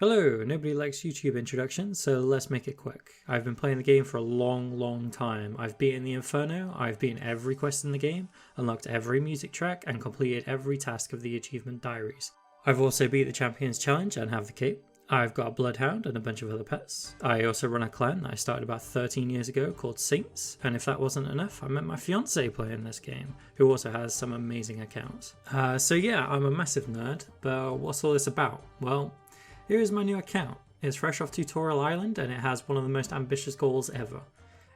Hello, nobody likes YouTube introductions, so let's make it quick. I've been playing the game for a long time. I've beaten the Inferno, I've beaten every quest in the game, unlocked every music track, and completed every task of the achievement diaries. I've also beat the Champions Challenge and have the cape. I've got a Bloodhound and a bunch of other pets. I also run a clan that I started about 13 years ago called Saints, and if that wasn't enough, I met my fiance playing this game, who also has some amazing accounts. So yeah, I'm a massive nerd, but what's all this about? Well, here is my new account. It's fresh off Tutorial Island and it has one of the most ambitious goals ever.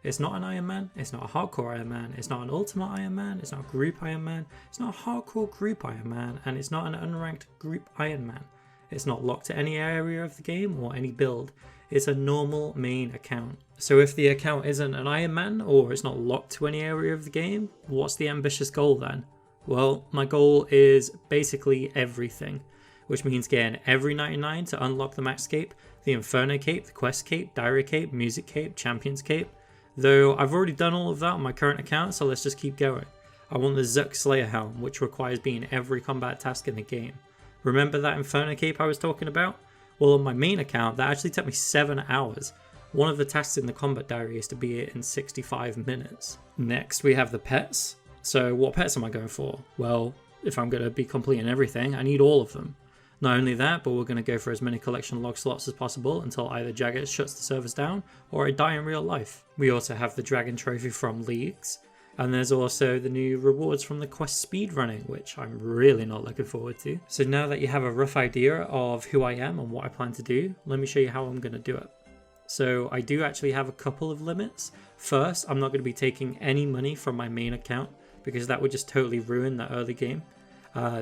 It's not an Iron Man, it's not a hardcore Iron Man, it's not an ultimate Iron Man, it's not a group Iron Man, it's not a hardcore group Iron Man, and it's not an unranked group Iron Man. It's not locked to any area of the game or any build. It's a normal main account. So if the account isn't an Iron Man or it's not locked to any area of the game, what's the ambitious goal then? Well, my goal is basically everything, which means getting every 99 to unlock the max cape, the Inferno cape, the Quest cape, Diary cape, Music cape, Champions cape. Though I've already done all of that on my current account, so let's just keep going. I want the Zuk Slayer helm, which requires being every combat task in the game. Remember that Inferno cape I was talking about? Well, on my main account, that actually took me 7 hours. One of the tasks in the combat diary is to beat it in 65 minutes. Next, we have the pets. So what pets am I going for? Well, if I'm going to be completing everything, I need all of them. Not only that, but we're going to go for as many collection log slots as possible until either Jagex shuts the servers down or I die in real life. We also have the Dragon Trophy from Leagues, and there's also the new rewards from the Quest Speedrunning, which I'm really not looking forward to. So now that you have a rough idea of who I am and what I plan to do, let me show you how I'm going to do it. So I do actually have a couple of limits. First, I'm not going to be taking any money from my main account because that would just totally ruin the early game.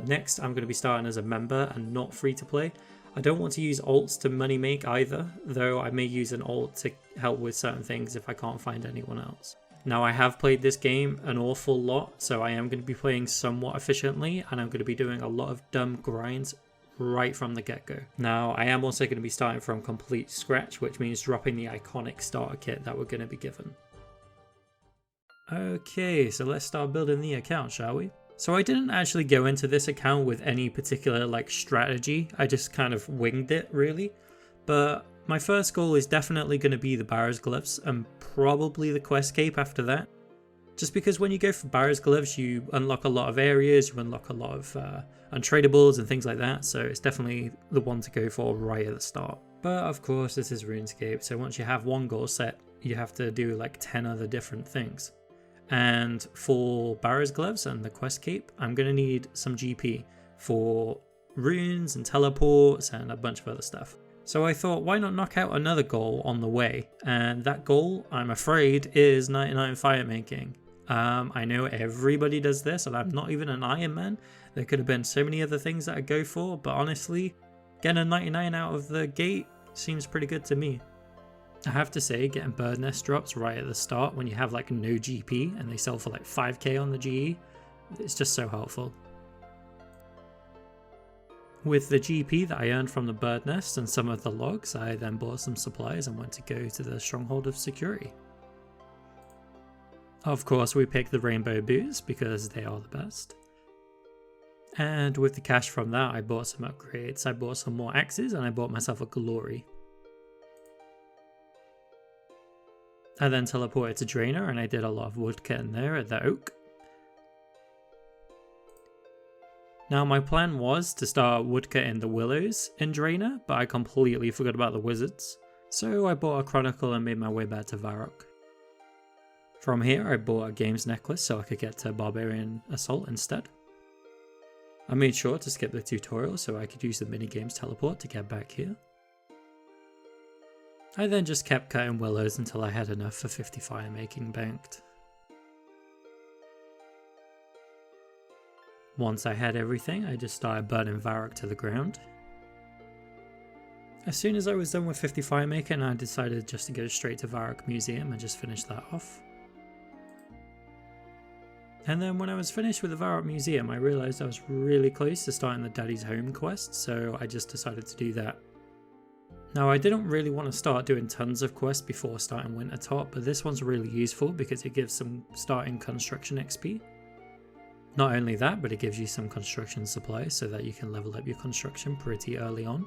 Next, I'm going to be starting as a member and not free to play. I don't want to use alts to money make either, though I may use an alt to help with certain things if I can't find anyone else. Now, I have played this game an awful lot, so I am going to be playing somewhat efficiently, and I'm going to be doing a lot of dumb grinds right from the get-go. Now, I am also going to be starting from complete scratch, which means dropping the iconic starter kit that we're going to be given. Okay, so let's start building the account, shall we? So I didn't actually go into this account with any particular strategy, I just kind of winged it really. But my first goal is definitely going to be the Barrow's Gloves and probably the Quest Cape after that. Just because when you go for Barrow's Gloves you unlock a lot of areas, you unlock a lot of untradables and things like that, so it's definitely the one to go for right at the start. But of course this is RuneScape, so once you have one goal set you have to do 10 other different things. And for Barrow's Gloves and the Quest Cape, I'm going to need some GP for runes and teleports and a bunch of other stuff. So I thought, why not knock out another goal on the way? And that goal, I'm afraid, is 99 fire making. I know everybody does this, and I'm not even an Iron Man. There could have been so many other things that I'd go for, but honestly, getting a 99 out of the gate seems pretty good to me. I have to say, getting bird nest drops right at the start when you have no GP and they sell for 5k on the GE, it's just so helpful. With the GP that I earned from the bird nest and some of the logs, I then bought some supplies and went to go to the Stronghold of Security. Of course, we picked the rainbow boots because they are the best. And with the cash from that, I bought some upgrades. I bought some more axes and I bought myself a glory. I then teleported to Drainer and I did a lot of woodcutting there at the oak. Now my plan was to start woodcutting the willows in Drainer, but I completely forgot about the wizards. So I bought a chronicle and made my way back to Varrock. From here I bought a games necklace so I could get to Barbarian Assault instead. I made sure to skip the tutorial so I could use the minigames teleport to get back here. I then just kept cutting willows until I had enough for 50 fire making banked. Once I had everything, I just started burning Varrock to the ground. As soon as I was done with 50 fire making, I decided just to go straight to Varrock Museum and just finish that off. And then when I was finished with the Varrock Museum, I realised I was really close to starting the Daddy's Home quest, so I just decided to do that. Now I didn't really want to start doing tons of quests before starting Wintertop, but this one's really useful because it gives some starting construction XP. Not only that, but it gives you some construction supplies so that you can level up your construction pretty early on.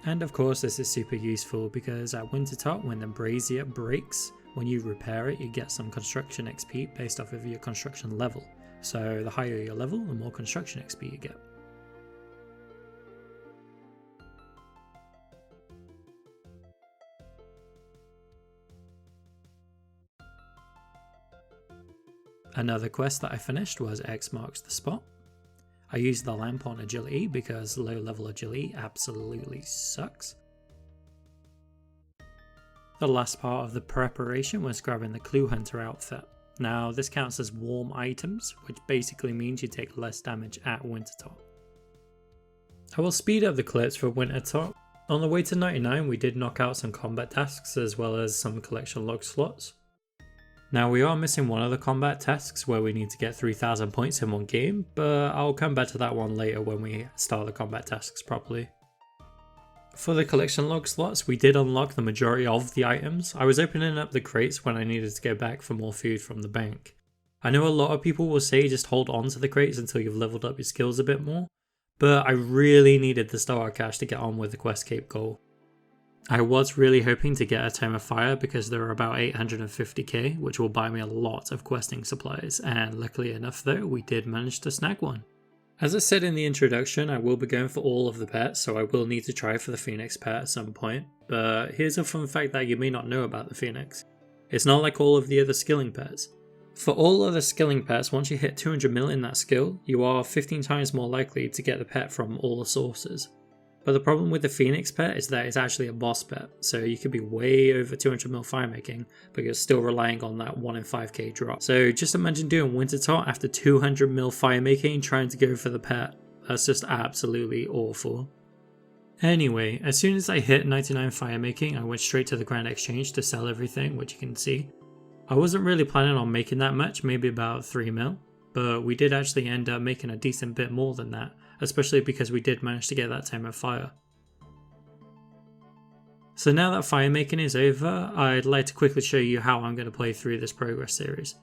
And of course this is super useful because at Wintertop, when the brazier breaks, when you repair it you get some construction XP based off of your construction level. So the higher your level, the more construction XP you get. Another quest that I finished was X marks the spot. I used the lamp on agility because low level agility absolutely sucks. The last part of the preparation was grabbing the Clue Hunter outfit. Now this counts as warm items, which basically means you take less damage at Wintertop. I will speed up the clips for Wintertop. On the way to 99 we did knock out some combat tasks as well as some collection log slots. Now we are missing one of the combat tasks where we need to get 3000 points in one game, but I'll come back to that one later when we start the combat tasks properly. For the collection log slots, we did unlock the majority of the items. I was opening up the crates when I needed to go back for more food from the bank. I know a lot of people will say just hold on to the crates until you've leveled up your skills a bit more, but I really needed the star cash to get on with the quest cape goal. I was really hoping to get a Tome of Fire because there are about 850k, which will buy me a lot of questing supplies, and luckily enough though, we did manage to snag one. As I said in the introduction, I will be going for all of the pets, so I will need to try for the Phoenix pet at some point, but here's a fun fact that you may not know about the Phoenix. It's not like all of the other skilling pets. For all other skilling pets, once you hit 200 mil in that skill, you are 15 times more likely to get the pet from all the sources. But the problem with the Phoenix pet is that it's actually a boss pet, so you could be way over 200 mil firemaking, but you're still relying on that 1 in 5k drop. So just imagine doing Wintertop after 200 mil firemaking trying to go for the pet. That's just absolutely awful. Anyway, as soon as I hit 99 firemaking, I went straight to the Grand Exchange to sell everything, which you can see. I wasn't really planning on making that much, maybe about 3 mil, but we did actually end up making a decent bit more than that, especially because we did manage to get that Tome of Fire. So now that firemaking is over, I'd like to quickly show you how I'm going to play through this progress series.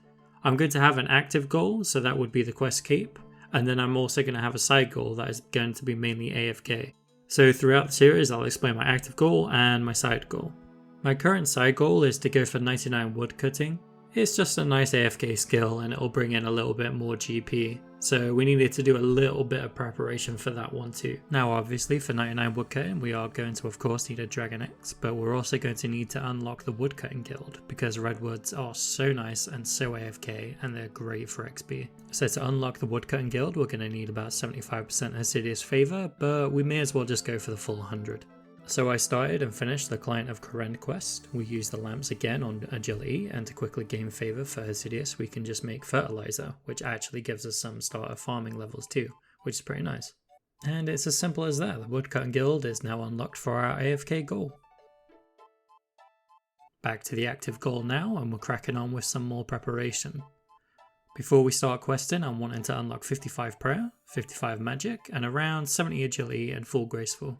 I'm going to have an active goal, so that would be the quest cape, and then I'm also going to have a side goal that is going to be mainly AFK. So throughout the series I'll explain my active goal and my side goal. My current side goal is to go for 99 woodcutting. It's just a nice AFK skill and it'll bring in a little bit more GP, so we needed to do a little bit of preparation for that one too. Now obviously for 99 woodcutting we are going to of course need a Jagex, but we're also going to need to unlock the woodcutting guild because redwoods are so nice and so AFK and they're great for XP. So to unlock the woodcutting guild we're going to need about 75% Assiduous Favour, but we may as well just go for the full 100. So I started and finished the Client of Koren quest. We used the lamps again on agility, and to quickly gain favour for Assiduous we can just make fertilizer, which actually gives us some starter farming levels too, which is pretty nice. And it's as simple as that, the Woodcutting Guild is now unlocked for our AFK goal. Back to the active goal now, and we're cracking on with some more preparation. Before we start questing, I'm wanting to unlock 55 prayer, 55 magic, and around 70 agility and full graceful.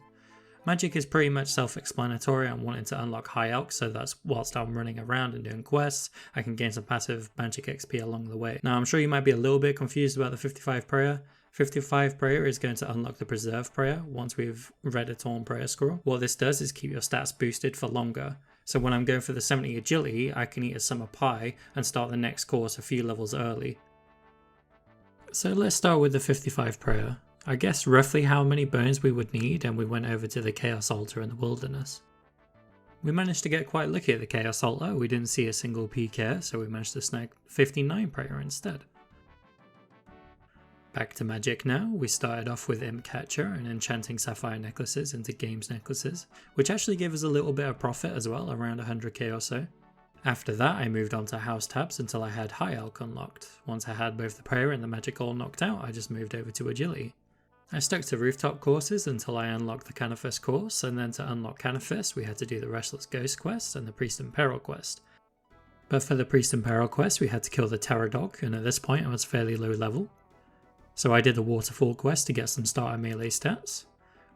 Magic is pretty much self-explanatory. I'm wanting to unlock High Elk, so that's whilst I'm running around and doing quests, I can gain some passive magic XP along the way. Now I'm sure you might be a little bit confused about the 55 prayer. 55 prayer is going to unlock the preserve prayer once we've read a torn prayer scroll. What this does is keep your stats boosted for longer. So when I'm going for the 70 agility, I can eat a summer pie and start the next course a few levels early. So let's start with the 55 prayer. I guessed roughly how many bones we would need and we went over to the Chaos Altar in the wilderness. We managed to get quite lucky at the Chaos Altar, we didn't see a single PK, so we managed to snag 59 prayer instead. Back to magic now, we started off with Imp Catcher and enchanting sapphire necklaces into games necklaces, which actually gave us a little bit of profit as well, around 100k or so. After that I moved on to house tabs until I had High Elk unlocked. Once I had both the prayer and the magic all knocked out, I just moved over to agility. I stuck to rooftop courses until I unlocked the Canifest course, and then to unlock Canifest we had to do the Restless Ghost quest and the Priest in Peril quest. But for the Priest in Peril quest we had to kill the Terror Dog, and at this point I was fairly low level. So I did the Waterfall quest to get some starter melee stats.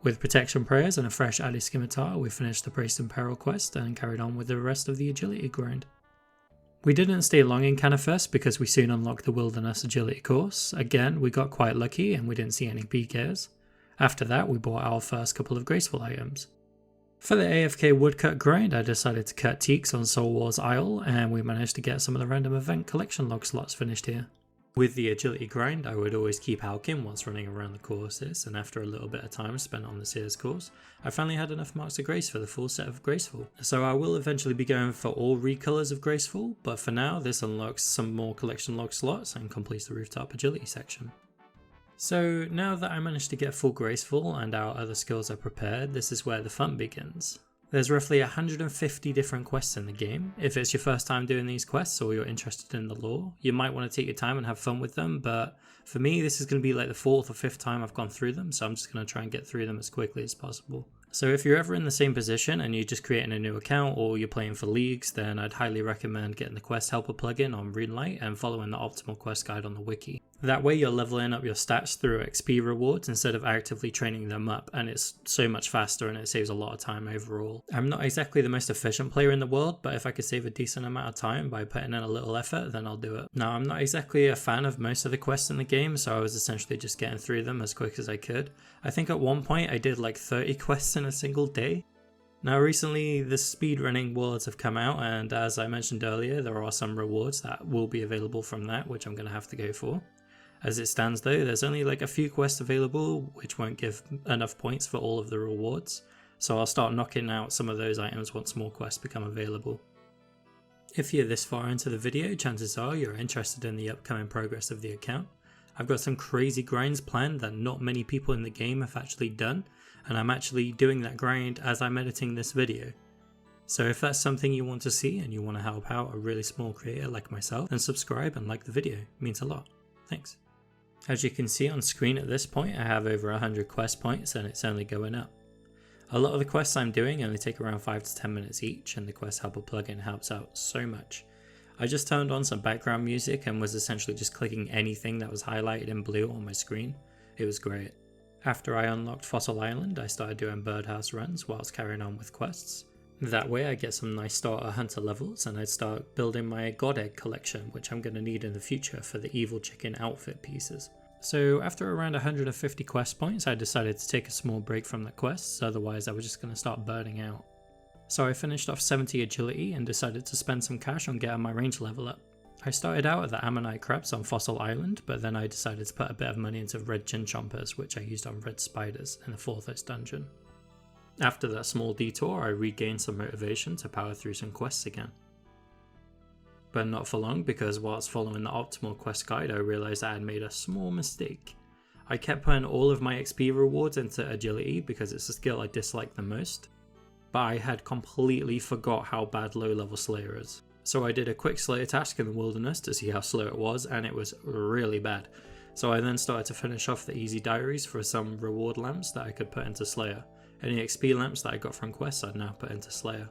With protection prayers and a fresh Ali Scimitar we finished the Priest in Peril quest and carried on with the rest of the agility grind. We didn't stay long in Canifest because we soon unlocked the Wilderness Agility course. Again, we got quite lucky and we didn't see any PKs. After that, we bought our first couple of graceful items. For the AFK woodcut grind, I decided to cut teaks on Soul Wars Isle, and we managed to get some of the random event collection log slots finished here. With the agility grind, I would always keep Halkin whilst running around the courses, and after a little bit of time spent on the Sears course, I finally had enough marks of grace for the full set of Graceful. So I will eventually be going for all recolors of Graceful, but for now this unlocks some more collection log slots and completes the rooftop agility section. So now that I managed to get full Graceful and our other skills are prepared, this is where the fun begins. There's roughly 150 different quests in the game. If it's your first time doing these quests or you're interested in the lore, you might want to take your time and have fun with them, but for me this is going to be like the 4th or 5th time I've gone through them, so I'm just going to try and get through them as quickly as possible. So if you're ever in the same position and you're just creating a new account or you're playing for leagues, then I'd highly recommend getting the Quest Helper plugin on Runelight and following the optimal quest guide on the wiki. That way you're leveling up your stats through XP rewards instead of actively training them up, and it's so much faster and it saves a lot of time overall. I'm not exactly the most efficient player in the world, but if I could save a decent amount of time by putting in a little effort, then I'll do it. Now I'm not exactly a fan of most of the quests in the game, so I was essentially just getting through them as quick as I could. I think at one point I did like 30 quests in a single day. Now recently the speedrunning worlds have come out, and as I mentioned earlier, there are some rewards that will be available from that, which I'm going to have to go for. As it stands though, there's only like a few quests available which won't give enough points for all of the rewards, so I'll start knocking out some of those items once more quests become available. If you're this far into the video, chances are you're interested in the upcoming progress of the account. I've got some crazy grinds planned that not many people in the game have actually done, and I'm actually doing that grind as I'm editing this video. So if that's something you want to see and you want to help out a really small creator like myself, then subscribe and like the video, it means a lot. Thanks. As you can see on screen at this point, I have over 100 quest points and it's only going up. A lot of the quests I'm doing only take around 5 to 10 minutes each, and the Quest Helper plugin helps out so much. I just turned on some background music and was essentially just clicking anything that was highlighted in blue on my screen. It was great. After I unlocked Fossil Island, I started doing birdhouse runs whilst carrying on with quests. That way I get some nice starter hunter levels and I'd start building my god egg collection, which I'm going to need in the future for the evil chicken outfit pieces. So after around 150 quest points, I decided to take a small break from the quests, otherwise I was just going to start burning out. So I finished off 70 agility and decided to spend some cash on getting my range level up. I started out at the Ammonite crabs on Fossil Island, but then I decided to put a bit of money into red chin chompers, which I used on red spiders in the 4th dungeon. After that small detour, I regained some motivation to power through some quests again. But not for long, because whilst following the optimal quest guide, I realised I had made a small mistake. I kept putting all of my XP rewards into agility because it's a skill I dislike the most, but I had completely forgot how bad low level Slayer is. So I did a quick Slayer task in the wilderness to see how slow it was, and it was really bad. So I then started to finish off the easy diaries for some reward lamps that I could put into Slayer. Any XP lamps that I got from quests I'd now put into Slayer.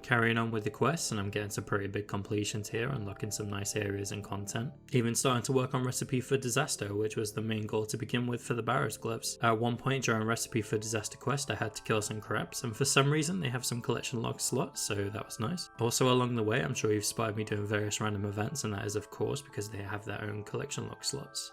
Carrying on with the quests, and I'm getting some pretty big completions here, unlocking some nice areas and content. Even starting to work on Recipe for Disaster, which was the main goal to begin with for the Barrows gloves. At one point during Recipe for Disaster quest I had to kill some crabs, and for some reason they have some collection log slots, so that was nice. Also along the way I'm sure you've spotted me doing various random events, and that is of course because they have their own collection log slots.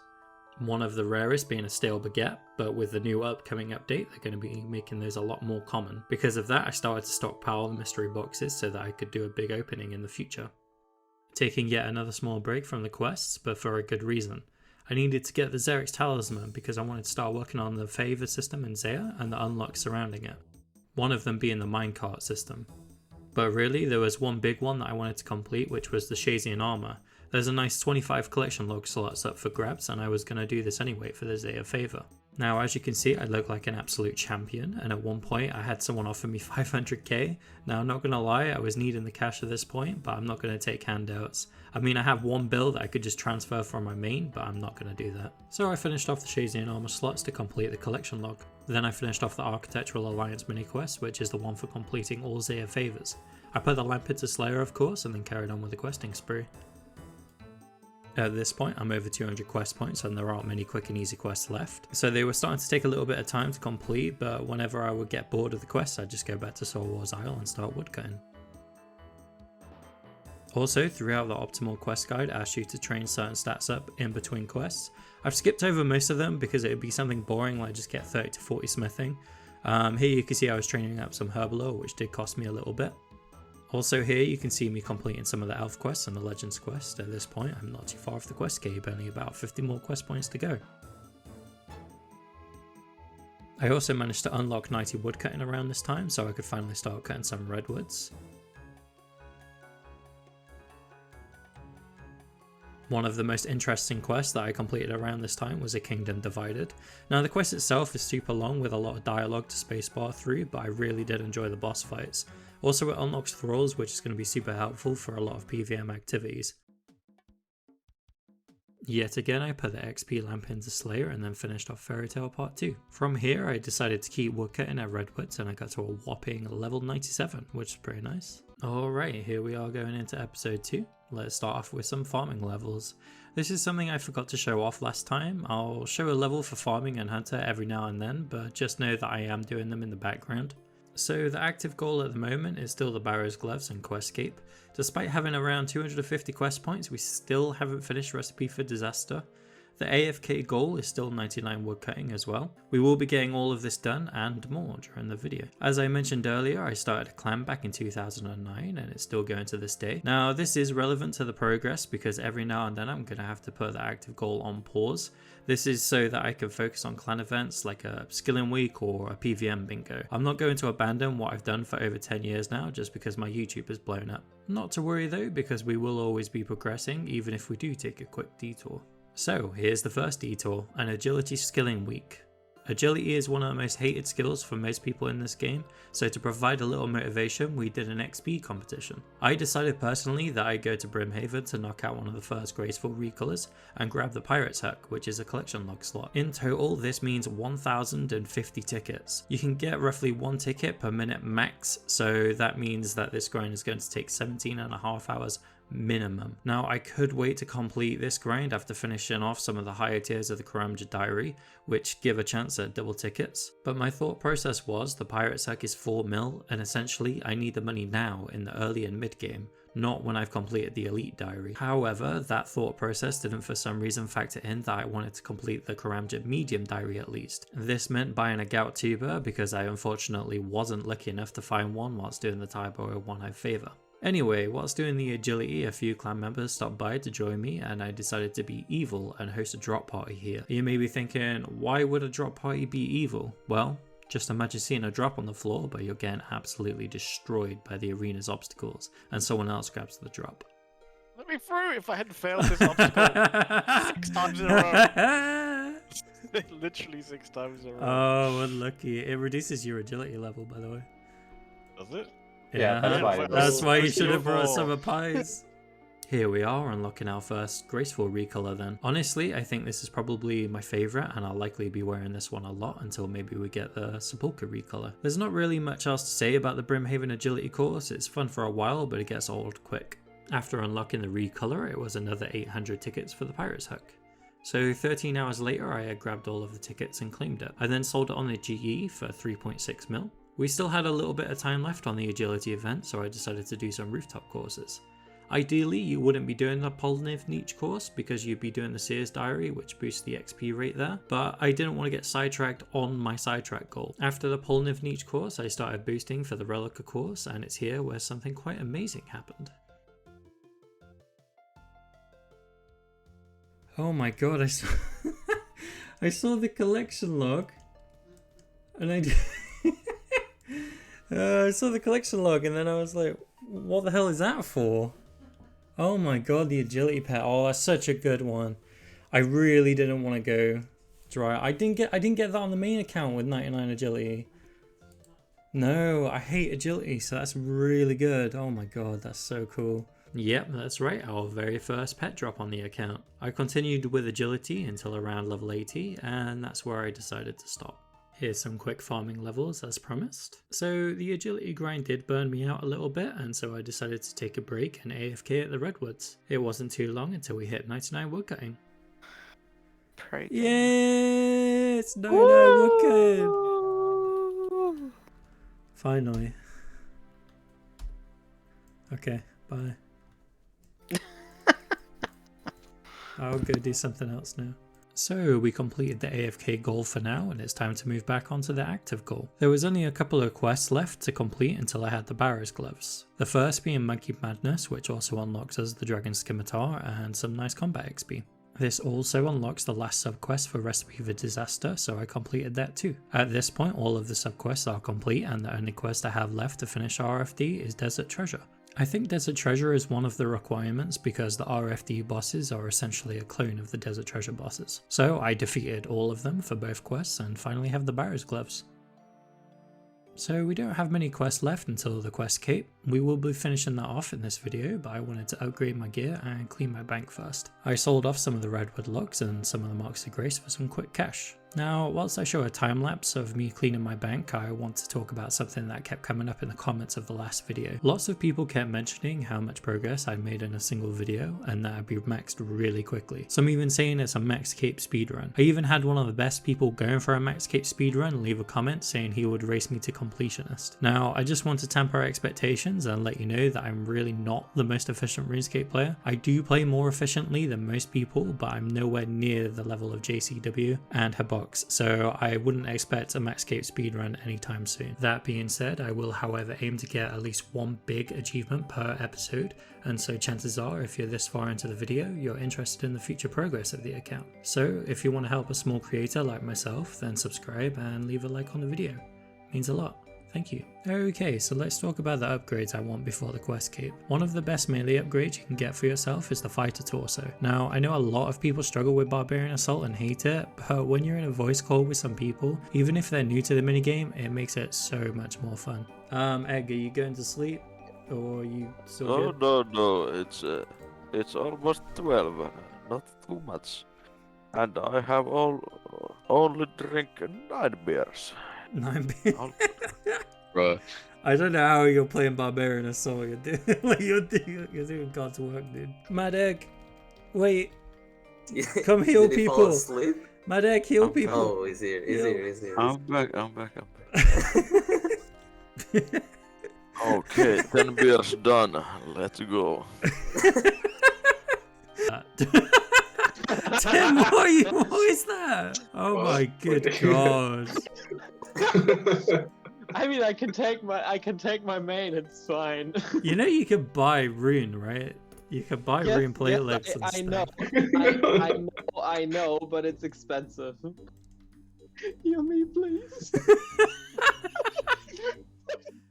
One of the rarest being a stale baguette, but with the new upcoming update they're going to be making those a lot more common. Because of that I started to stockpile the mystery boxes so that I could do a big opening in the future. Taking yet another small break from the quests, but for a good reason. I needed to get the Jagex talisman because I wanted to start working on the favor system in Zaya and the unlocks surrounding it. One of them being the minecart system. But really there was one big one that I wanted to complete, which was the Shazian armor. There's a nice 25 collection log slots up for grabs, and I was going to do this anyway for the Zaya favor. Now as you can see I look like an absolute champion, and at one point I had someone offer me 500k. Now I'm not going to lie, I was needing the cash at this point, but I'm not going to take handouts. I mean I have one build that I could just transfer from my main, but I'm not going to do that. So I finished off the Shazian armor slots to complete the collection log. Then I finished off the Architectural Alliance mini quest, which is the one for completing all Zaya favors. I put the lamp into Slayer of course, and then carried on with the questing spree. At this point I'm over 200 quest points and there aren't many quick and easy quests left, so they were starting to take a little bit of time to complete, but whenever I would get bored of the quests I'd just go back to Soul Wars Isle and start woodcutting. Also, throughout the optimal quest guide, I asked you to train certain stats up in between quests. I've skipped over most of them because it would be something boring like just get 30 to 40 smithing. Here you can see I was training up some herb lore, which did cost me a little bit. Also here you can see me completing some of the elf quests and the legends quest. At this point I'm not too far off the quest cave, only about 50 more quest points to go. I also managed to unlock 90 woodcutting around this time, so I could finally start cutting some redwoods. One of the most interesting quests that I completed around this time was a Kingdom Divided. Now the quest itself is super long with a lot of dialogue to spacebar through, but I really did enjoy the boss fights. Also it unlocks thralls, which is going to be super helpful for a lot of PvM activities. Yet again I put the XP lamp into Slayer and then finished off Fairy Tail Part 2. From here I decided to keep woodcutting at Redwoods and I got to a whopping level 97, which is pretty nice. Alright, here we are going into episode 2. Let's start off with some farming levels. This is something I forgot to show off last time. I'll show a level for farming and hunter every now and then, but just know that I am doing them in the background. So the active goal at the moment is still the Barrow's Gloves and Questscape. Despite having around 250 quest points, we still haven't finished Recipe for Disaster. The AFK goal is still 99 woodcutting as well. We will be getting all of this done and more during the video. As I mentioned earlier, I started a clan back in 2009 and it's still going to this day. Now this is relevant to the progress because every now and then I'm going to have to put the active goal on pause. This is so that I can focus on clan events like a skilling week or a PVM bingo. I'm not going to abandon what I've done for over 10 years now just because my YouTube has blown up. Not to worry though, because we will always be progressing even if we do take a quick detour. So here's the first detour, an agility skilling week. Agility is one of the most hated skills for most people in this game, so to provide a little motivation we did an XP competition. I decided personally that I'd go to Brimhaven to knock out one of the first graceful recolors and grab the Pirate's Hook, which is a collection log slot. In total this means 1050 tickets. You can get roughly 1 ticket per minute max, so that means that this grind is going to take 17.5 hours minimum. Now I could wait to complete this grind after finishing off some of the higher tiers of the Karamja Diary, which give a chance at double tickets, but my thought process was the Pirate's Hook is 4 mil and essentially I need the money now in the early and mid game, not when I've completed the Elite Diary. However, that thought process didn't for some reason factor in that I wanted to complete the Karamja Medium Diary at least. This meant buying a Gout Tuber because I unfortunately wasn't lucky enough to find one whilst doing the Tyboro One Eye Favour. Anyway, whilst doing the agility, a few clan members stopped by to join me and I decided to be evil and host a drop party here. You may be thinking, why would a drop party be evil? Well, just imagine seeing a drop on the floor but you're getting absolutely destroyed by the arena's obstacles and someone else grabs the drop. Let me through if I hadn't failed this obstacle 6 times in a row. Literally 6 times in a row. Oh, unlucky. It reduces your agility level, by the way. Does it? Yeah, that's why you should have brought summer pies. Here we are unlocking our first graceful recolor then. Honestly, I think this is probably my favourite and I'll likely be wearing this one a lot until maybe we get the Sepulchre recolor. There's not really much else to say about the Brimhaven agility course. It's fun for a while but it gets old quick. After unlocking the recolor, it was another 800 tickets for the Pirate's Hook. So 13 hours later I had grabbed all of the tickets and claimed it. I then sold it on the GE for 3.6 mil. We still had a little bit of time left on the agility event, so I decided to do some rooftop courses. Ideally, you wouldn't be doing the Polniv niche course because you'd be doing the Seer's Diary, which boosts the XP rate there, but I didn't want to get sidetracked on my sidetrack goal. After the Polniv niche course, I started boosting for the Relica course, and it's here where something quite amazing happened. Oh my god, I saw the collection log, and I saw the collection log and then I was like, what the hell is that for? Oh my god, the agility pet. Oh, that's such a good one. I really didn't want to go dry. I didn't get that on the main account with 99 agility. No, I hate agility, so that's really good. Oh my god, that's so cool. Yep, that's right, our very first pet drop on the account. I continued with agility until around level 80 and that's where I decided to stop. Here's some quick farming levels as promised. So the agility grind did burn me out a little bit and so I decided to take a break and AFK at the Redwoods. It wasn't too long until we hit 99 woodcutting. Yes! 99 woodcutting! Finally. Okay, bye. I'll go do something else now. So we completed the AFK goal for now, and it's time to move back onto the active goal. There was only a couple of quests left to complete until I had the Barrow's gloves. The first being Monkey Madness, which also unlocks us the Dragon Scimitar and some nice combat XP. This also unlocks the last subquest for Recipe for Disaster, so I completed that too. At this point, all of the subquests are complete, and the only quest I have left to finish RFD is Desert Treasure. I think Desert Treasure is one of the requirements because the RFD bosses are essentially a clone of the Desert Treasure bosses. So I defeated all of them for both quests and finally have the Barrow's gloves. So we don't have many quests left until the quest cape. We will be finishing that off in this video, but I wanted to upgrade my gear and clean my bank first. I sold off some of the redwood logs and some of the marks of grace for some quick cash. Now, whilst I show a time lapse of me cleaning my bank, I want to talk about something that kept coming up in the comments of the last video. Lots of people kept mentioning how much progress I made in a single video and that I'd be maxed really quickly. Some even saying it's a max cape speedrun. I even had one of the best people going for a max cape speedrun leave a comment saying he would race me to completionist. Now, I just want to temper expectations and let you know that I'm really not the most efficient RuneScape player. I do play more efficiently than most people, but I'm nowhere near the level of JCW and Habok, so I wouldn't expect a max cape speedrun anytime soon. That being said, I will however aim to get at least one big achievement per episode, and so chances are if you're this far into the video, you're interested in the future progress of the account. So if you want to help a small creator like myself, then subscribe and leave a like on the video. It means a lot. Thank you. Okay, so let's talk about the upgrades I want before the quest cape. One of the best melee upgrades you can get for yourself is the Fighter Torso. Now, I know a lot of people struggle with Barbarian Assault and hate it, but when you're in a voice call with some people, even if they're new to the minigame, it makes it so much more fun. Egg, are you going to sleep? Or are you still good? No, it's almost 12, not too much. And I have only drink 9 beers. 9 beers. Bruh. I don't know how you're playing Barbarian Assault. You're doing God's work, dude. Mad Egg, wait. Come heal Did he fall people. asleep? Mad Egg, heal people. Oh, he's here. He's here. I'm back. Okay, 10 beers done. Let's go. 10 more? What is that? Oh my good god. I mean, I can take my main. It's fine. You know you could buy rune, right? You could buy rune platelets and stuff. I know, but it's expensive. Heal me, please.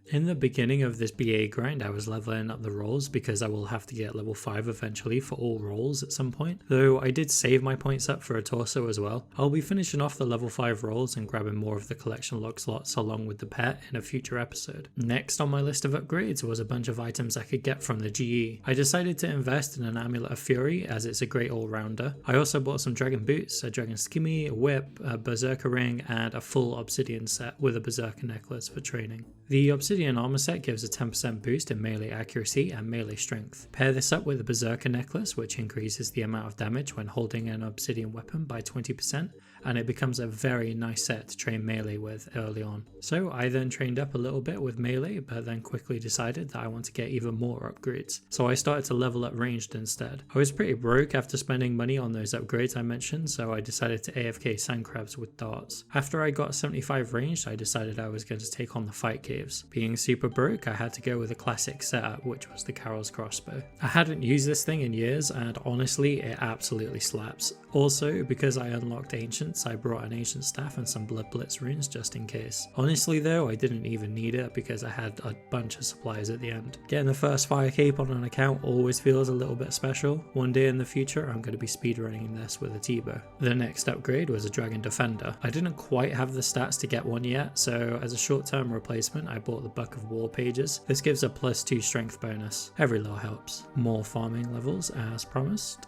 In the beginning of this BA grind, I was leveling up the roles because I will have to get level 5 eventually for all roles at some point, though I did save my points up for a torso as well. I'll be finishing off the level 5 roles and grabbing more of the collection log slots along with the pet in a future episode. Next on my list of upgrades was a bunch of items I could get from the GE. I decided to invest in an Amulet of Fury as it's a great all-rounder. I also bought some dragon boots, a dragon skimmy, a whip, a berserker ring, and a full obsidian set with a berserker necklace for training. The obsidian armor set gives a 10% boost in melee accuracy and melee strength. Pair this up with a berserker necklace, which increases the amount of damage when holding an obsidian weapon by 20%, and it becomes a very nice set to train melee with early on. So I then trained up a little bit with melee, but then quickly decided that I want to get even more upgrades. So I started to level up ranged instead. I was pretty broke after spending money on those upgrades I mentioned, so I decided to AFK sand crabs with darts. After I got 75 ranged, I decided I was going to take on the fight caves. Being super broke, I had to go with a classic setup, which was the Carol's crossbow. I hadn't used this thing in years, and honestly, it absolutely slaps. Also, because I unlocked ancients, I brought an ancient staff and some blood blitz runes just in case. Honestly though, I didn't even need it because I had a bunch of supplies at the end. Getting the first fire cape on an account always feels a little bit special. One day in the future, I'm going to be speedrunning this with a T-bow. The next upgrade was a dragon defender. I didn't quite have the stats to get one yet, so as a short-term replacement, I bought the Buck of War pages. This gives a +2 strength bonus. Every little helps. More farming levels as promised.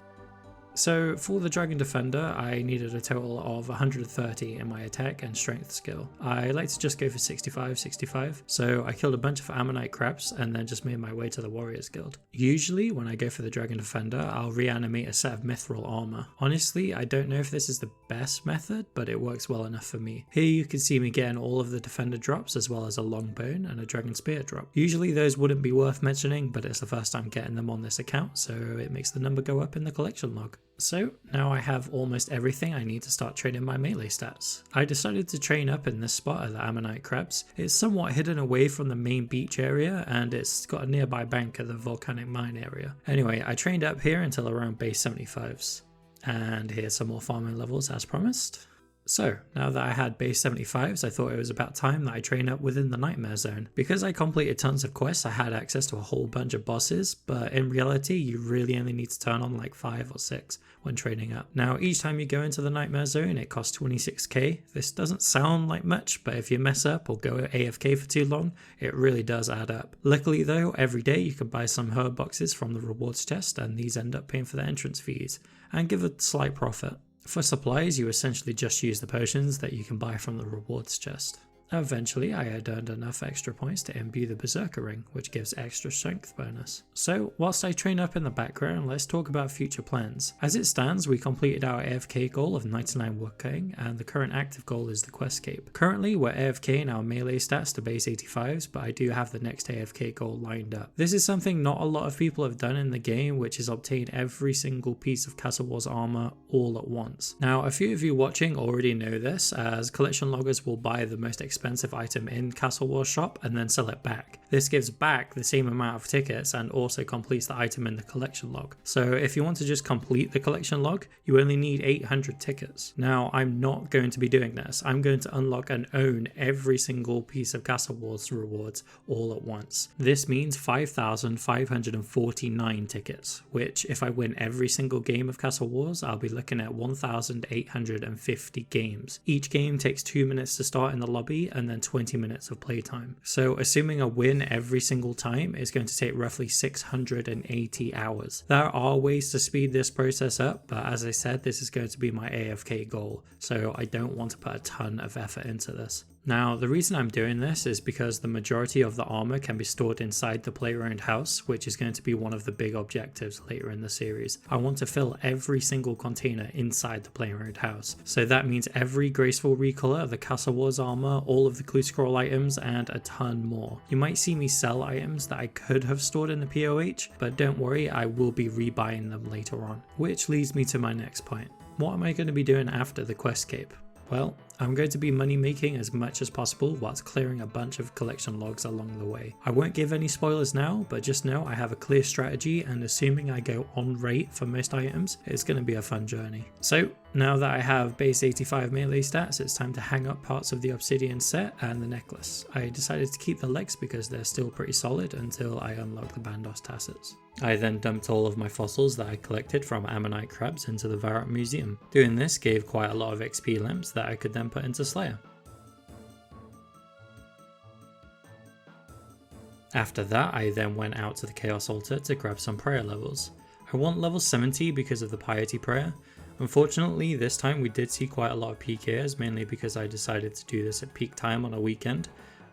So for the Dragon Defender, I needed a total of 130 in my attack and strength skill. I like to just go for 65, so I killed a bunch of Ammonite crabs and then just made my way to the Warriors Guild. Usually when I go for the Dragon Defender, I'll reanimate a set of mithril armor. Honestly, I don't know if this is the best method, but it works well enough for me. Here you can see me getting all of the Defender drops as well as a long bone and a Dragon Spear drop. Usually those wouldn't be worth mentioning, but it's the first time getting them on this account, so it makes the number go up in the collection log. So now I have almost everything I need to start training my melee stats. I decided to train up in this spot at the Ammonite Crabs. It's somewhat hidden away from the main beach area and it's got a nearby bank at the volcanic mine area. Anyway, I trained up here until around base 75s. And here's some more farming levels as promised. So, now that I had base 75s, I thought it was about time that I train up within the Nightmare Zone. Because I completed tons of quests, I had access to a whole bunch of bosses, but in reality, you really only need to turn on like 5 or 6 when training up. Now, each time you go into the Nightmare Zone, it costs 26k. This doesn't sound like much, but if you mess up or go AFK for too long, it really does add up. Luckily though, every day you can buy some herb boxes from the rewards chest, and these end up paying for the entrance fees, and give a slight profit. For supplies, you essentially just use the potions that you can buy from the rewards chest. Eventually, I had earned enough extra points to imbue the Berserker Ring, which gives extra strength bonus. So, whilst I train up in the background, let's talk about future plans. As it stands, we completed our AFK goal of 99 woodcutting, and the current active goal is the Quest Cape. Currently, we're AFK in our melee stats to base 85s, but I do have the next AFK goal lined up. This is something not a lot of people have done in the game, which is obtain every single piece of Castle Wars armor all at once. Now, a few of you watching already know this, as collection loggers will buy the most expensive item in Castle Wars shop and then sell it back. This gives back the same amount of tickets and also completes the item in the collection log. So if you want to just complete the collection log, you only need 800 tickets. Now, I'm not going to be doing this. I'm going to unlock and own every single piece of Castle Wars rewards all at once. This means 5,549 tickets, which if I win every single game of Castle Wars, I'll be looking at 1,850 games. Each game takes 2 minutes to start in the lobby and then 20 minutes of playtime. So assuming a win every single time is going to take roughly 680 hours. There are ways to speed this process up, but as I said, this is going to be my AFK goal, so I don't want to put a ton of effort into this. Now, the reason I'm doing this is because the majority of the armor can be stored inside the player-owned house, which is going to be one of the big objectives later in the series. I want to fill every single container inside the player-owned house. So that means every graceful recolor of the Castle Wars armor, all of the clue scroll items, and a ton more. You might see me sell items that I could have stored in the POH, but don't worry, I will be rebuying them later on. Which leads me to my next point. What am I going to be doing after the Quest Cape? Well, I'm going to be money making as much as possible whilst clearing a bunch of collection logs along the way. I won't give any spoilers now, but just know I have a clear strategy, and assuming I go on rate for most items, it's going to be a fun journey. So now that I have base 85 melee stats, it's time to hang up parts of the obsidian set and the necklace. I decided to keep the legs because they're still pretty solid until I unlock the Bandos tassets. I then dumped all of my fossils that I collected from Ammonite Crabs into the Varrock Museum. Doing this gave quite a lot of XP lamps that I could then put into Slayer. After that, I then went out to the Chaos Altar to grab some prayer levels. I want level 70 because of the Piety Prayer. Unfortunately, this time we did see quite a lot of peak ears, mainly because I decided to do this at peak time on a weekend.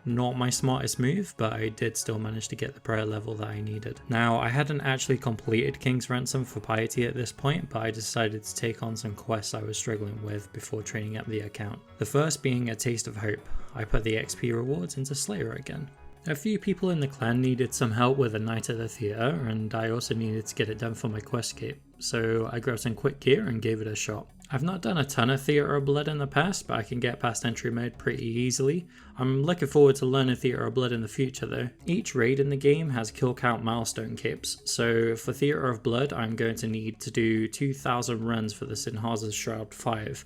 Not my smartest move, but I did still manage to get the prayer level that I needed. Now, I hadn't actually completed King's Ransom for Piety at this point, but I decided to take on some quests I was struggling with before training up the account. The first being a Taste of Hope. I put the XP rewards into Slayer again. A few people in the clan needed some help with a night at the theatre, and I also needed to get it done for my Quest Cape, so I grabbed some quick gear and gave it a shot. I've not done a ton of Theatre of Blood in the past, but I can get past entry mode pretty easily. I'm looking forward to learning Theatre of Blood in the future though. Each raid in the game has kill count milestone capes, so for Theatre of Blood I'm going to need to do 2,000 runs for the Sinhaza's Shroud 5.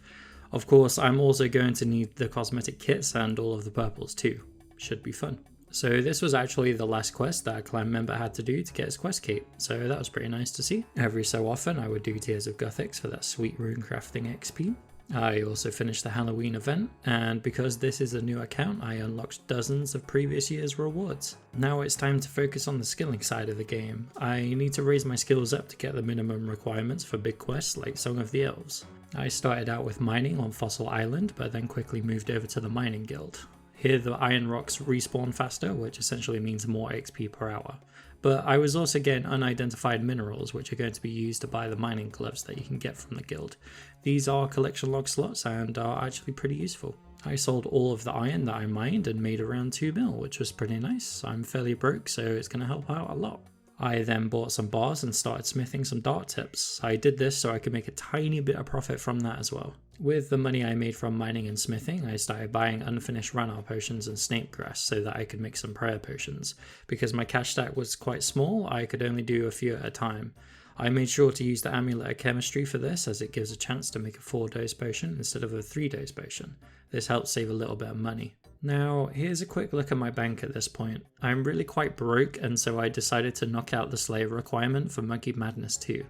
Of course, I'm also going to need the cosmetic kits and all of the purples too. Should be fun. So this was actually the last quest that a clan member had to do to get his Quest Cape, so that was pretty nice to see. Every so often I would do Tears of Guthix for that sweet rune crafting XP. I also finished the Halloween event, and because this is a new account, I unlocked dozens of previous year's rewards. Now it's time to focus on the skilling side of the game. I need to raise my skills up to get the minimum requirements for big quests like Song of the Elves. I started out with mining on Fossil Island, but then quickly moved over to the Mining Guild. Here the iron rocks respawn faster, which essentially means more XP per hour. But I was also getting unidentified minerals, which are going to be used to buy the mining gloves that you can get from the guild. These are collection log slots and are actually pretty useful. I sold all of the iron that I mined and made around 2 mil, which was pretty nice. I'm fairly broke, so it's going to help out a lot. I then bought some bars and started smithing some dart tips. I did this so I could make a tiny bit of profit from that as well. With the money I made from mining and smithing, I started buying unfinished Ranar potions and snake grass so that I could make some prayer potions. Because my cash stack was quite small, I could only do a few at a time. I made sure to use the amulet of chemistry for this, as it gives a chance to make a 4-dose potion instead of a 3-dose potion. This helps save a little bit of money. Now, here's a quick look at my bank at this point. I'm really quite broke, and so I decided to knock out the Slayer requirement for Monkey Madness 2.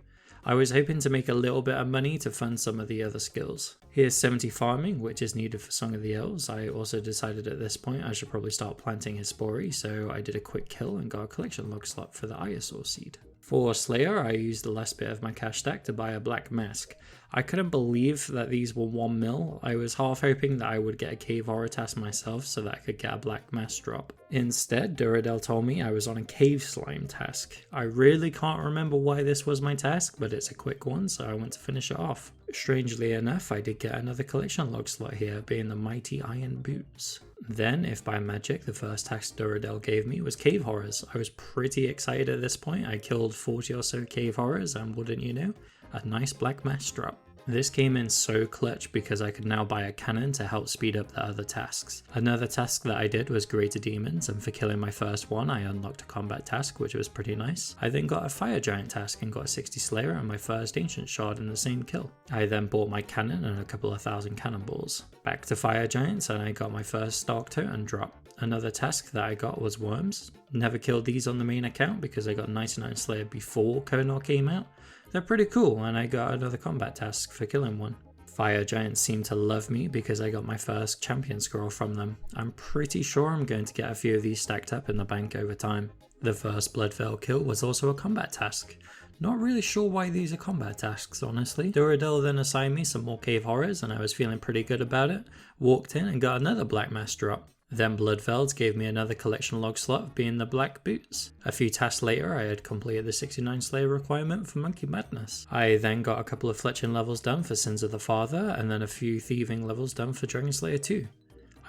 I was hoping to make a little bit of money to fund some of the other skills. Here's 70 farming, which is needed for Song of the Elves. I also decided at this point I should probably start planting Hispori, so I did a quick kill and got a collection log slot for the Iosaur seed. For Slayer, I used the last bit of my cash stack to buy a black mask. I couldn't believe that these were 1 mil. I was half hoping that I would get a cave horror task myself so that I could get a black mask drop. Instead, Duradel told me I was on a cave slime task. I really can't remember why this was my task, but it's a quick one, so I went to finish it off. Strangely enough, I did get another collection log slot here, being the mighty iron boots. Then, if by magic, the first task Duradel gave me was cave horrors. I was pretty excited at this point. I killed 40 or so cave horrors, and wouldn't you know, a nice black mask drop. This came in so clutch because I could now buy a cannon to help speed up the other tasks. Another task that I did was Greater Demons, and for killing my first one I unlocked a combat task, which was pretty nice. I then got a Fire Giant task and got a 60 Slayer and my first Ancient Shard in the same kill. I then bought my cannon and a couple of 1,000 cannonballs. Back to Fire Giants and I got my first Dark Totem drop. Another task that I got was Worms. Never killed these on the main account because I got 99 Slayer before Konor came out. They're pretty cool, and I got another combat task for killing one. Fire Giants seem to love me because I got my first champion scroll from them. I'm pretty sure I'm going to get a few of these stacked up in the bank over time. The first Bloodveil kill was also a combat task. Not really sure why these are combat tasks, honestly. Duradel then assigned me some more cave horrors and I was feeling pretty good about it. Walked in and got another black mask drop. Then Bloodvelds gave me another collection log slot, being the black boots. A few tasks later I had completed the 69 Slayer requirement for Monkey Madness. I then got a couple of fletching levels done for Sins of the Father, and then a few thieving levels done for Dragon Slayer 2.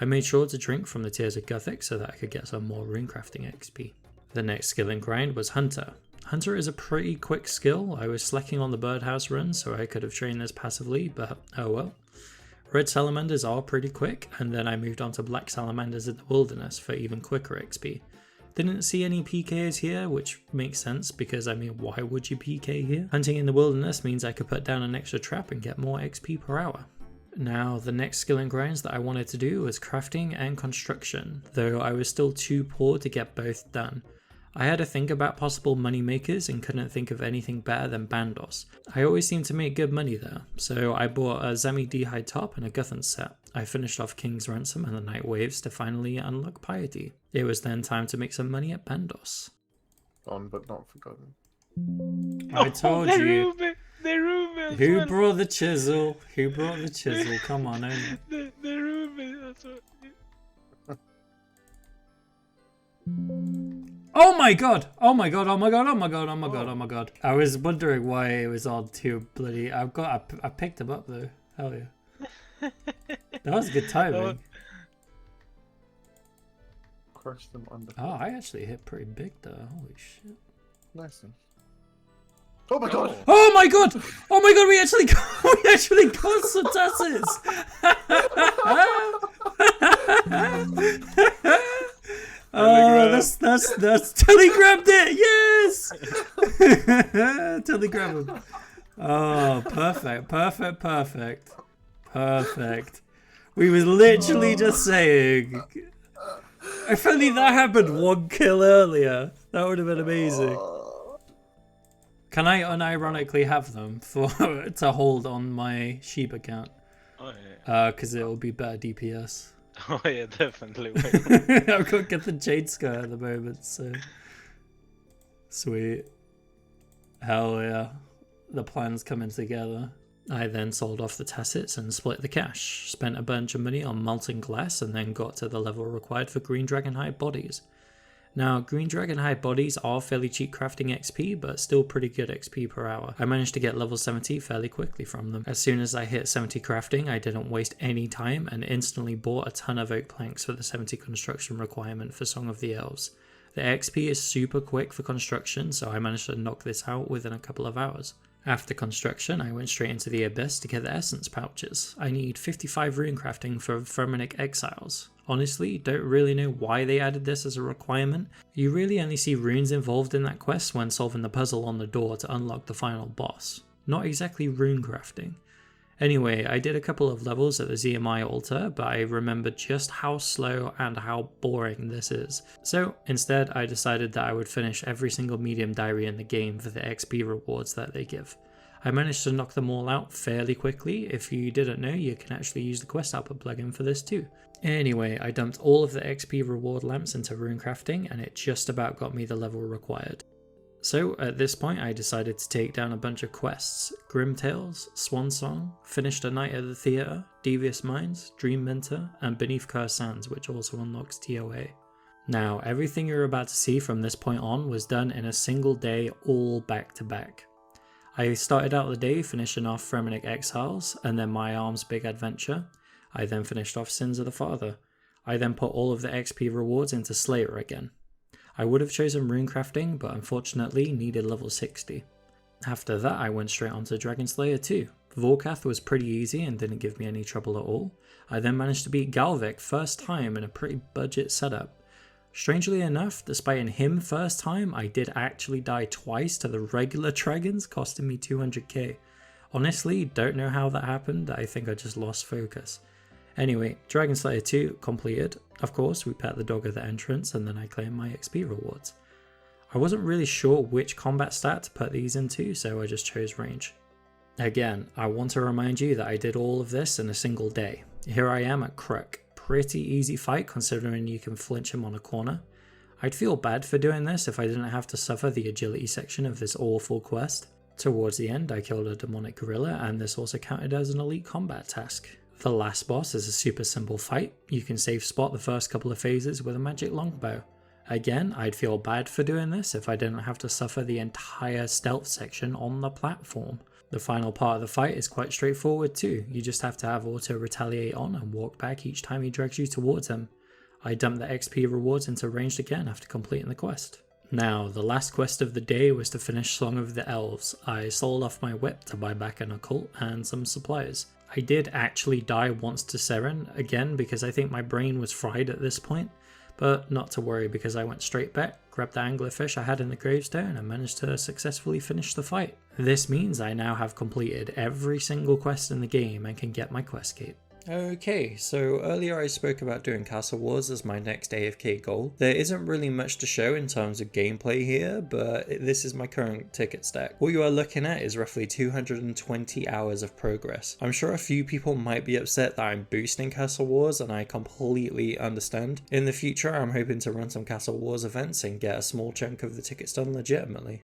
I made sure to drink from the Tears of Gothic so that I could get some more runecrafting XP. The next skill and grind was Hunter. Hunter is a pretty quick skill. I was slacking on the birdhouse run so I could have trained this passively, but oh well. Red salamanders are pretty quick, and then I moved on to black salamanders in the wilderness for even quicker XP. Didn't see any PKs here, which makes sense because I mean, why would you PK here? Hunting in the wilderness means I could put down an extra trap and get more XP per hour. Now, the next skill and grinds that I wanted to do was crafting and construction, though I was still too poor to get both done. I had to think about possible money makers and couldn't think of anything better than Bandos. I always seem to make good money there, so I bought a Zami D'hide top and a Guthun set. I finished off King's Ransom and the Night Waves to finally unlock Piety. It was then time to make some money at Bandos. On but not forgotten. I told you. The room Who well. brought the chisel? Who brought the chisel? Come on, own it. The room as well. Oh my god! Oh my god, oh my god, oh my god, oh my god, oh my god. I was wondering why it was on two bloody... I picked him up though. Hell yeah. That was good timing. Crush them under. Oh, I actually hit pretty big though. Holy shit. Nice one. Oh my god! Oh my god! Oh my god, we actually got some tasses! Oh, that's Tilly grabbed it! Yes! Tilly grabbed him. Oh, perfect. We was literally just saying, if only that happened 1 kill earlier, that would have been amazing. Can I unironically have them to hold on my sheep account? Oh yeah. Because it will be better DPS. Oh yeah, definitely. I've got to get the Jade Skirt at the moment, so sweet. Hell yeah. The plan's coming together. I then sold off the tassets and split the cash, spent a bunch of money on molten glass, and then got to the level required for green dragonhide bodies. Now, green dragonhide bodies are fairly cheap crafting XP, but still pretty good XP per hour. I managed to get level 70 fairly quickly from them. As soon as I hit 70 crafting, I didn't waste any time and instantly bought a ton of oak planks for the 70 construction requirement for Song of the Elves. The XP is super quick for construction, so I managed to knock this out within a couple of hours. After construction, I went straight into the Abyss to get the essence pouches. I need 55 rune crafting for Verminic Exiles. Honestly, don't really know why they added this as a requirement. You really only see runes involved in that quest when solving the puzzle on the door to unlock the final boss. Not exactly rune crafting. Anyway, I did a couple of levels at the ZMI altar, but I remembered just how slow and how boring this is. So instead, I decided that I would finish every single medium diary in the game for the XP rewards that they give. I managed to knock them all out fairly quickly. If you didn't know, you can actually use the Quest Output plugin for this too. Anyway, I dumped all of the XP reward lamps into rune crafting, and it just about got me the level required. So at this point I decided to take down a bunch of quests: Grim Tales, Swan Song, Finished a Night at the Theatre, Devious Minds, Dream Mentor, and Beneath Cursed Sands, which also unlocks TOA. Now everything you're about to see from this point on was done in a single day, all back to back. I started out the day finishing off Verminic Exiles and then My Arm's Big Adventure. I then finished off Sins of the Father. I then put all of the XP rewards into Slayer again. I would have chosen rune crafting, but unfortunately needed level 60. After that I went straight onto Dragon Slayer 2. Vorkath was pretty easy and didn't give me any trouble at all. I then managed to beat Galvik first time in a pretty budget setup. Strangely enough, despite him first time, I did actually die twice to the regular dragons, costing me 200k. Honestly, don't know how that happened, I think I just lost focus. Anyway, Dragon Slayer 2 completed. Of course, we pet the dog at the entrance and then I claimed my XP rewards. I wasn't really sure which combat stat to put these into, so I just chose range. Again, I want to remind you that I did all of this in a single day. Here I am at Crook. Pretty easy fight considering you can flinch him on a corner. I'd feel bad for doing this if I didn't have to suffer the agility section of this awful quest. Towards the end I killed a demonic gorilla, and this also counted as an elite combat task. The last boss is a super simple fight. You can safe spot the first couple of phases with a magic longbow. Again, I'd feel bad for doing this if I didn't have to suffer the entire stealth section on the platform. The final part of the fight is quite straightforward too. You just have to have auto retaliate on and walk back each time he drags you towards him. I dumped the XP rewards into ranged again after completing the quest. Now, the last quest of the day was to finish Song of the Elves. I sold off my whip to buy back an occult and some supplies. I did actually die once to Seren, again because I think my brain was fried at this point, but not to worry because I went straight back, grabbed the anglerfish I had in the gravestone and managed to successfully finish the fight. This means I now have completed every single quest in the game and can get my quest cape. Okay, so earlier I spoke about doing Castle Wars as my next AFK goal. There isn't really much to show in terms of gameplay here, but this is my current ticket stack. What you are looking at is roughly 220 hours of progress. I'm sure a few people might be upset that I'm boosting Castle Wars, and I completely understand. In the future, I'm hoping to run some Castle Wars events and get a small chunk of the tickets done legitimately.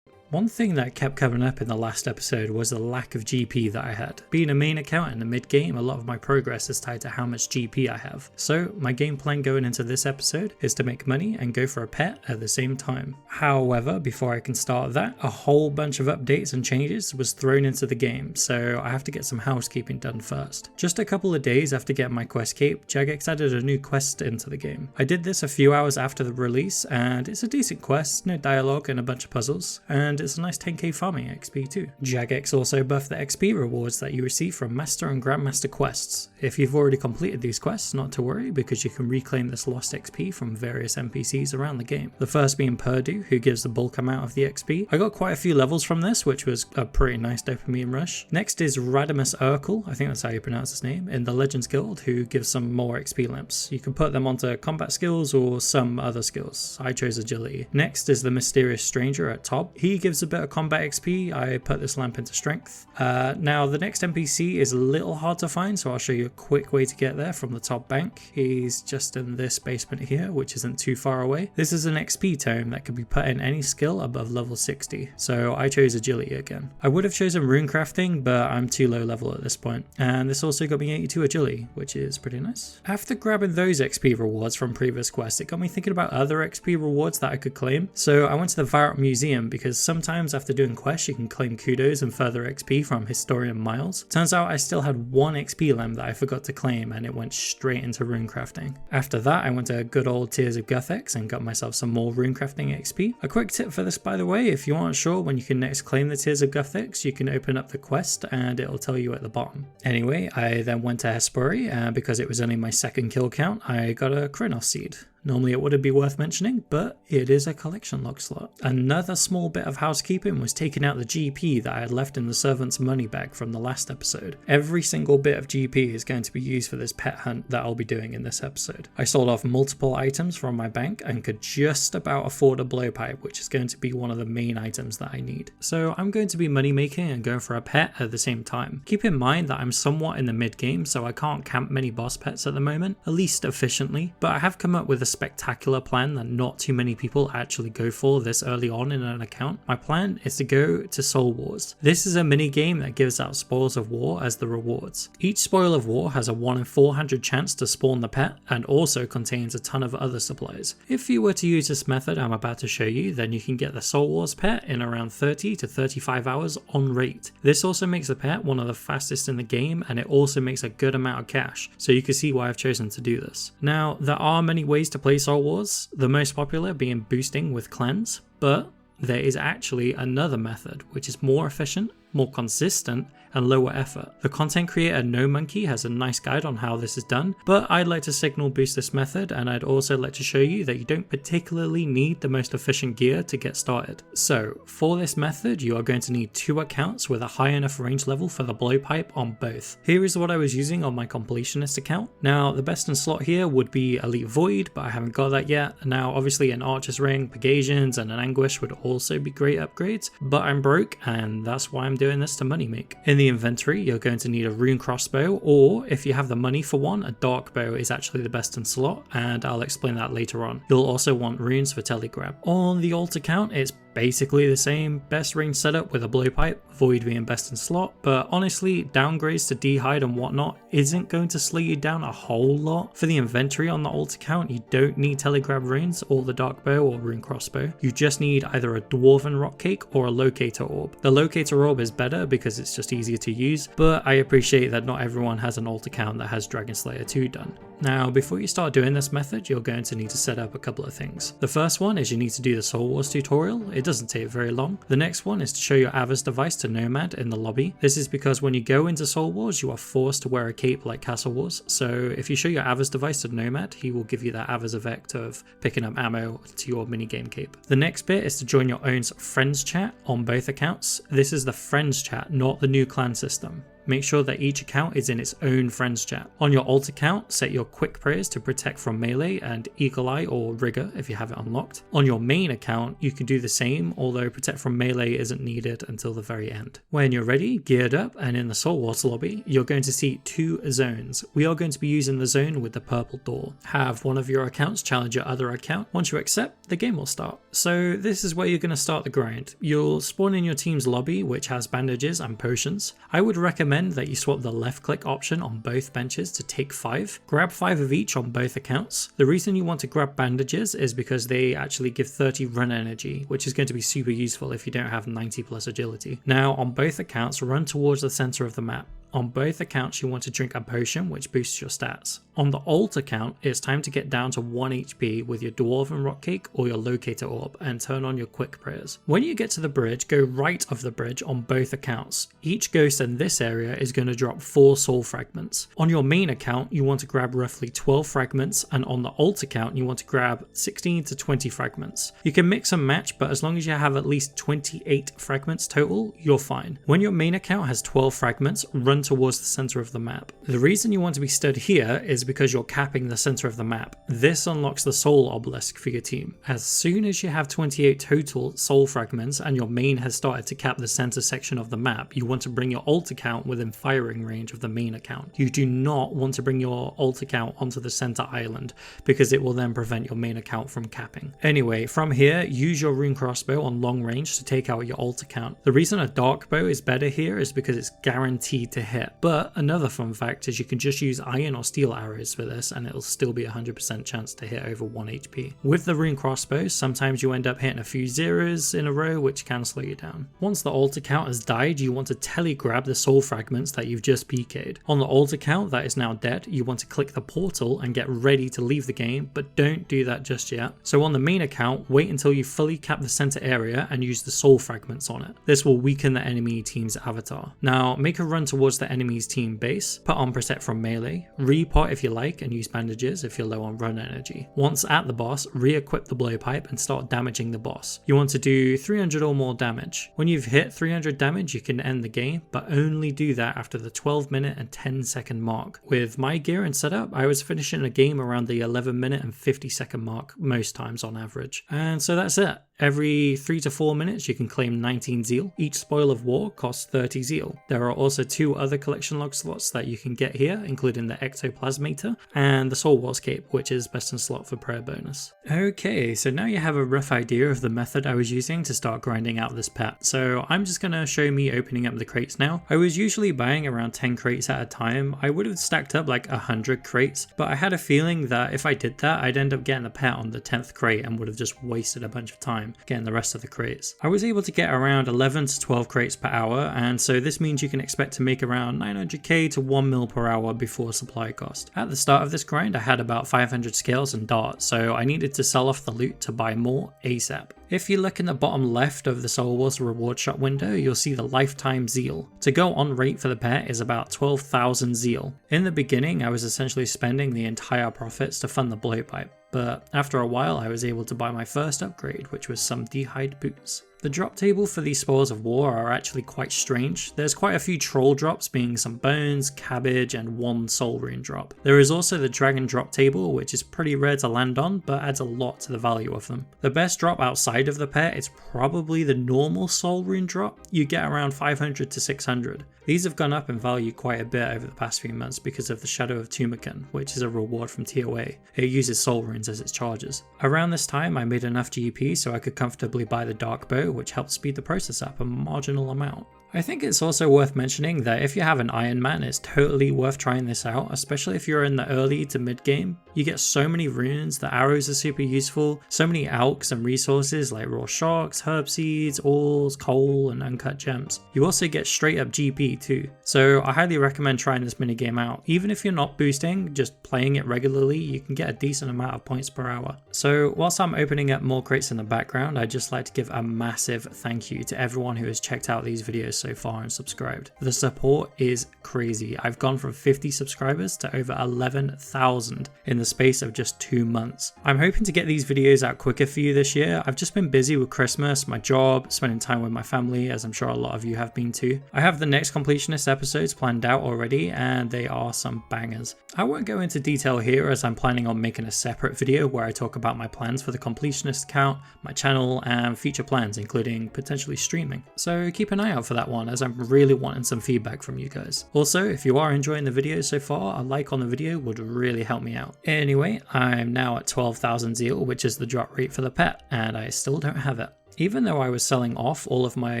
One thing that kept coming up in the last episode was the lack of GP that I had. Being a main account in the mid game, a lot of my progress is tied to how much GP I have. So my game plan going into this episode is to make money and go for a pet at the same time. However, before I can start that, a whole bunch of updates and changes was thrown into the game, so I have to get some housekeeping done first. Just a couple of days after getting my quest cape, Jagex added a new quest into the game. I did this a few hours after the release, and it's a decent quest, no dialogue and a bunch of puzzles, and it's a nice 10k farming XP too. Jagex also buffed the XP rewards that you receive from Master and Grandmaster quests. If you've already completed these quests, not to worry because you can reclaim this lost XP from various NPCs around the game. The first being Purdue, who gives the bulk amount of the XP. I got quite a few levels from this, which was a pretty nice dopamine rush. Next is Radimus Urkel, I think that's how you pronounce his name, in the Legends Guild, who gives some more XP lamps. You can put them onto combat skills or some other skills. I chose agility. Next is the Mysterious Stranger at top. He gives a bit of combat XP. I put this lamp into strength. Now the next NPC is a little hard to find, so I'll show you a quick way to get there from the top bank. He's just in this basement here, which isn't too far away. This is an XP tome that can be put in any skill above level 60, so I chose agility again. I would have chosen rune crafting, but I'm too low level at this point, and this also got me 82 agility, which is pretty nice. After grabbing those XP rewards from previous quests, it got me thinking about other XP rewards that I could claim, so I went to the Varrock Museum because some sometimes after doing quests you can claim kudos and further XP from Historian Miles. Turns out I still had 1 XP lamp that I forgot to claim and it went straight into runecrafting. After that I went to good old Tears of Guthix and got myself some more runecrafting XP. A quick tip for this by the way, if you aren't sure when you can next claim the Tears of Guthix, you can open up the quest and it'll tell you at the bottom. Anyway, I then went to Hesperi and because it was only my 2nd kill count, I got a Kronos seed. Normally it wouldn't be worth mentioning, but it is a collection log slot. Another small bit of housekeeping was taking out the GP that I had left in the servant's money bag from the last episode. Every single bit of GP is going to be used for this pet hunt that I'll be doing in this episode. I sold off multiple items from my bank and could just about afford a blowpipe, which is going to be one of the main items that I need. So I'm going to be money making and going for a pet at the same time. Keep in mind that I'm somewhat in the mid game, so I can't camp many boss pets at the moment, at least efficiently, but I have come up with a spectacular plan that not too many people actually go for this early on in an account. My plan is to go to Soul Wars. This is a mini game that gives out spoils of war as the rewards. Each spoil of war has a 1 in 400 chance to spawn the pet and also contains a ton of other supplies. If you were to use this method I'm about to show you, then you can get the Soul Wars pet in around 30 to 35 hours on rate. This also makes the pet one of the fastest in the game and it also makes a good amount of cash, so you can see why I've chosen to do this. Now there are many ways to play Soul Wars, the most popular being boosting with cleanse, but there is actually another method which is more efficient, more consistent and lower effort. The content creator No Monkey has a nice guide on how this is done, but I'd like to signal boost this method and I'd also like to show you that you don't particularly need the most efficient gear to get started. So for this method you are going to need 2 accounts with a high enough range level for the blowpipe on both. Here is what I was using on my completionist account. Now the best in slot here would be Elite Void, but I haven't got that yet. Now obviously an Archer's Ring, Pegasians and an Anguish would also be great upgrades, but I'm broke and that's why I'm doing this to money make. In the inventory you're going to need a rune crossbow, or if you have the money for one, a dark bow is actually the best in slot and I'll explain that later on. You'll also want runes for telegrab. On the alt account it's basically the same, best range setup with a blowpipe, Void being best in slot, but honestly downgrades to D'hide and whatnot isn't going to slow you down a whole lot. For the inventory on the alt account you don't need telegrab runes or the dark bow or rune crossbow, you just need either a dwarven rock cake or a locator orb. The locator orb is better because it's just easier to use, but I appreciate that not everyone has an alt account that has Dragon Slayer 2 done. Now before you start doing this method you're going to need to set up a couple of things. The first one is you need to do the Soul Wars tutorial. It doesn't take very long. The next one is to show your Ava's device to Nomad in the lobby. This is because when you go into Soul Wars you are forced to wear a cape like Castle Wars, so if you show your Ava's device to Nomad he will give you that Ava's effect of picking up ammo to your minigame cape. The next bit is to join your own friends chat on both accounts. This is the friends chat, not the new clan system. Make sure that each account is in its own friends chat. On your alt account, set your quick prayers to protect from melee and eagle eye or rigor if you have it unlocked. On your main account, you can do the same, although protect from melee isn't needed until the very end. When you're ready, geared up, and in the Soul Wars lobby, you're going to see 2 zones. We are going to be using the zone with the purple door. Have one of your accounts challenge your other account. Once you accept, the game will start. So this is where you're going to start the grind. You'll spawn in your team's lobby, which has bandages and potions. I would recommend that you swap the left click option on both benches to take 5. Grab 5 of each on both accounts. The reason you want to grab bandages is because they actually give 30 run energy, which is going to be super useful if you don't have 90 plus agility. Now on both accounts, run towards the center of the map. On both accounts you want to drink a potion which boosts your stats. On the alt account it's time to get down to 1 HP with your dwarven rock cake or your locator orb and turn on your quick prayers. When you get to the bridge, go right of the bridge on both accounts. Each ghost in this area is going to drop 4 soul fragments. On your main account you want to grab roughly 12 fragments, and on the alt account you want to grab 16 to 20 fragments. You can mix and match, but as long as you have at least 28 fragments total, you're fine. When your main account has 12 fragments, run towards the center of the map. The reason you want to be stood here is because you're capping the center of the map. This unlocks the soul obelisk for your team. As soon as you have 28 total soul fragments and your main has started to cap the center section of the map, you want to bring your alt account within firing range of the main account. You do not want to bring your alt account onto the center island because it will then prevent your main account from capping. Anyway, from here, use your rune crossbow on long range to take out your alt account. The reason a dark bow is better here is because it's guaranteed to hit hit. But another fun fact is you can just use iron or steel arrows for this and it'll still be 100% chance to hit over 1 HP. With the rune crossbows, sometimes you end up hitting a few zeros in a row which can slow you down. Once the alt account has died, you want to telegrab the soul fragments that you've just PK'd. On the alt account that is now dead, you want to click the portal and get ready to leave the game, but don't do that just yet. So on the main account, wait until you fully cap the center area and use the soul fragments on it. This will weaken the enemy team's avatar. Now make a run towards the enemy's team base, put on protect from melee, repot if you like and use bandages if you're low on run energy. Once at the boss, re-equip the blowpipe and start damaging the boss. You want to do 300 or more damage. When you've hit 300 damage, you can end the game, but only do that after the 12-minute and 10-second mark. With my gear and setup, I was finishing a game around the 11-minute and 50-second mark most times on average. And so that's it. Every 3 to 4 minutes you can claim 19 zeal. Each spoil of war costs 30 zeal. There are also 2 other collection log slots that you can get here, including the Ectoplasmator and the Soul Wars Cape, which is best in slot for prayer bonus. Okay, so now you have a rough idea of the method I was using to start grinding out this pet. So I'm just going to show me opening up the crates now. I was usually buying around 10 crates at a time. I would have stacked up like 100 crates, but I had a feeling that if I did that, I'd end up getting the pet on the 10th crate and would have just wasted a bunch of time getting the rest of the crates. I was able to get around 11 to 12 crates per hour, and so this means you can expect to make around 900k to 1 mil per hour before supply cost. At the start of this grind, I had about 500 scales and darts, so I needed to sell off the loot to buy more ASAP. If you look in the bottom left of the Soul Wars reward shop window, you'll see the lifetime zeal. To go on rate for the pet is about 12,000 zeal. In the beginning, I was essentially spending the entire profits to fund the blowpipe, but after a while I was able to buy my first upgrade, which was some d'hide boots. The drop table for these spoils of war are actually quite strange. There's quite a few troll drops, being some bones, cabbage and 1 soul rune drop. There is also the dragon drop table, which is pretty rare to land on but adds a lot to the value of them. The best drop outside of the pet is probably the normal soul rune drop. You get around 500 to 600. These have gone up in value quite a bit over the past few months because of the Shadow of Tumakan, which is a reward from TOA. It uses soul runes as its charges. Around this time I made enough GP so I could comfortably buy the dark bow, which helped speed the process up a marginal amount. I think it's also worth mentioning that if you have an Iron Man, it's totally worth trying this out, especially if you're in the early to mid game. You get so many runes, the arrows are super useful, so many alks and resources like raw sharks, herb seeds, ores, coal and uncut gems. You also get straight up GP too, so I highly recommend trying this minigame out. Even if you're not boosting, just playing it regularly, you can get a decent amount of points per hour. So whilst I'm opening up more crates in the background, I'd just like to give a massive thank you to everyone who has checked out these videos so far and subscribed. The support is crazy. I've gone from 50 subscribers to over 11,000 in the space of just 2 months. I'm hoping to get these videos out quicker for you this year. I've just been busy with Christmas, my job, spending time with my family, as I'm sure a lot of you have been too. I have the next completionist episodes planned out already and they are some bangers. I won't go into detail here as I'm planning on making a separate video where I talk about my plans for the completionist account, my channel and future plans including potentially streaming. So keep an eye out for that one as I'm really wanting some feedback from you guys. Also, if you are enjoying the video so far, a like on the video would really help me out. Anyway, I'm now at 12,000 zeal, which is the drop rate for the pet, and I still don't have it. Even though I was selling off all of my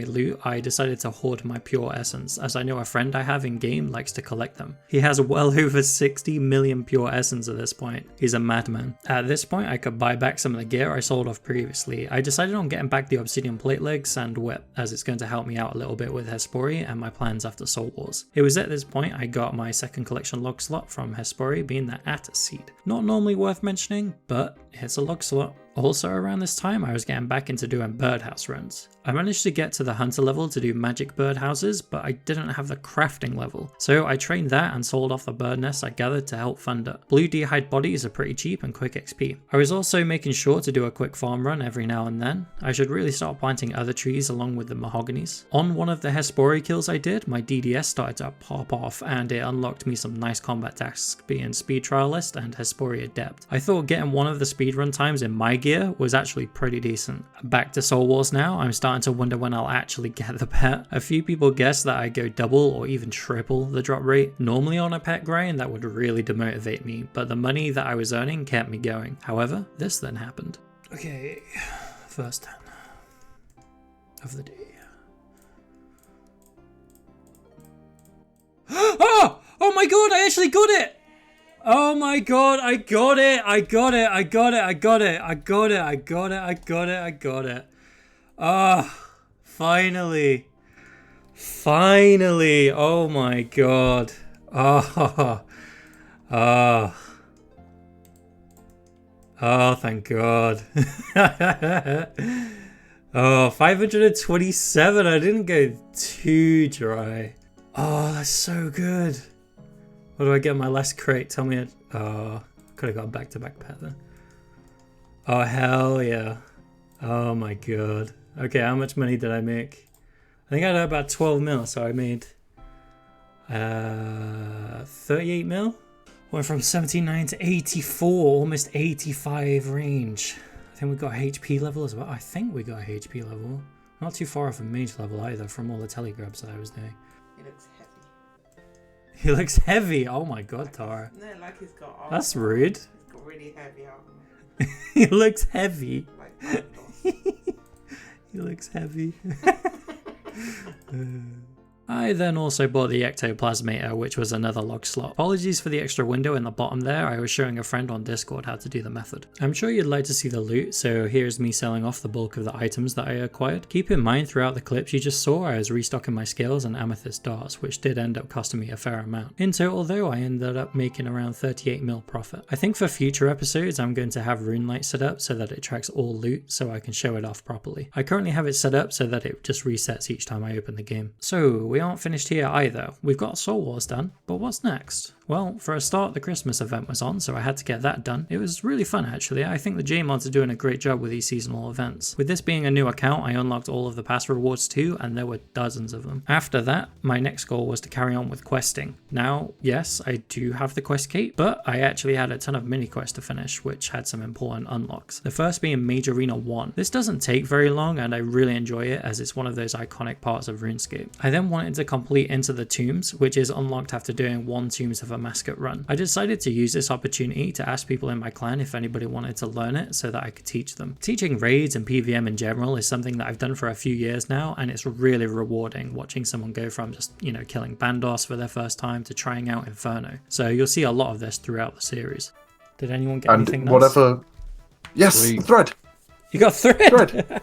loot, I decided to hoard my pure essence, as I know a friend I have in game likes to collect them. He has well over 60 million pure essence at this point. He's a madman. At this point I could buy back some of the gear I sold off previously. I decided on getting back the obsidian plate legs and whip, as it's going to help me out a little bit with Hespori and my plans after Soul Wars. It was at this point I got my second collection log slot from Hespori, being the Atta seed. Not normally worth mentioning, but it's a log slot. Also around this time I was getting back into doing birdhouse runs. I managed to get to the hunter level to do magic birdhouses, but I didn't have the crafting level. So I trained that and sold off the bird nests I gathered to help fund it. Blue d'hide bodies are pretty cheap and quick XP. I was also making sure to do a quick farm run every now and then. I should really start planting other trees along with the mahoganies. On one of the Hespori kills I did, my DDS started to pop off and it unlocked me some nice combat tasks, being Speed Trialist and Hespori Adept. I thought getting one of the speedrun times in my gear was actually pretty decent. Back to Soul Wars now, I'm starting to wonder when I'll actually get the pet. A few people guess that I go double or even triple the drop rate. Normally on a pet grind that would really demotivate me, but the money that I was earning kept me going. However, this then happened. Okay, first 10 of the day. Oh! Oh my god, I actually got it! Oh my god, I got it! I got it! I got it! I got it! I got it! I got it! I got it! I got it! Ah, finally. Finally! Oh my god. Oh. Oh. Oh, thank god. Oh, 527. I didn't go too dry. Oh, that's so good. What do I get in my last crate? Tell me. Oh, could have got a back-to-back pet there. Oh, hell yeah. Oh my god. Okay, how much money did I make? I think I had about 12 mil, so I made 38 mil. Went from 79 to 84, almost 85 range. I think we got a HP level as well. I think we got a HP level. Not too far off a mage level either from all the telegrabs that I was doing. He looks heavy. He looks heavy. Oh my god, Tara. No, like he's got armor. That's rude. He's got really heavy armor. He looks heavy. Like Thanos. He looks heavy. I then also bought the ectoplasmator, which was another log slot. Apologies for the extra window in the bottom there. I was showing a friend on Discord how to do the method. I'm sure you'd like to see the loot, so here's me selling off the bulk of the items that I acquired. Keep in mind throughout the clips you just saw, I was restocking my scales and amethyst darts, which did end up costing me a fair amount. In total though, I ended up making around 38 mil profit. I think for future episodes, I'm going to have Runelight set up so that it tracks all loot so I can show it off properly. I currently have it set up so that it just resets each time I open the game. So we aren't finished here either. We've got Soul Wars done, but what's next? Well, for a start, the Christmas event was on, so I had to get that done. It was really fun actually. I think the J-mods are doing a great job with these seasonal events. With this being a new account, I unlocked all of the past rewards too, and there were dozens of them. After that, my next goal was to carry on with questing. Now, yes, I do have the quest cape, but I actually had a ton of mini quests to finish, which had some important unlocks. The first being Mage Arena 1. This doesn't take very long, and I really enjoy it as it's one of those iconic parts of RuneScape. I then wanted to complete Into the Tombs, which is unlocked after doing 1 Tombs of a Mascot run. I decided to use this opportunity to ask people in my clan if anybody wanted to learn it so that I could teach them. Teaching raids and PvM in general is something that I've done for a few years now, and it's really rewarding watching someone go from just, you know, killing Bandos for their first time to trying out Inferno. So you'll see a lot of this throughout the series. Did anyone get anything And nice? whatever. Yes, Sweet. thread. You got thread! Thread.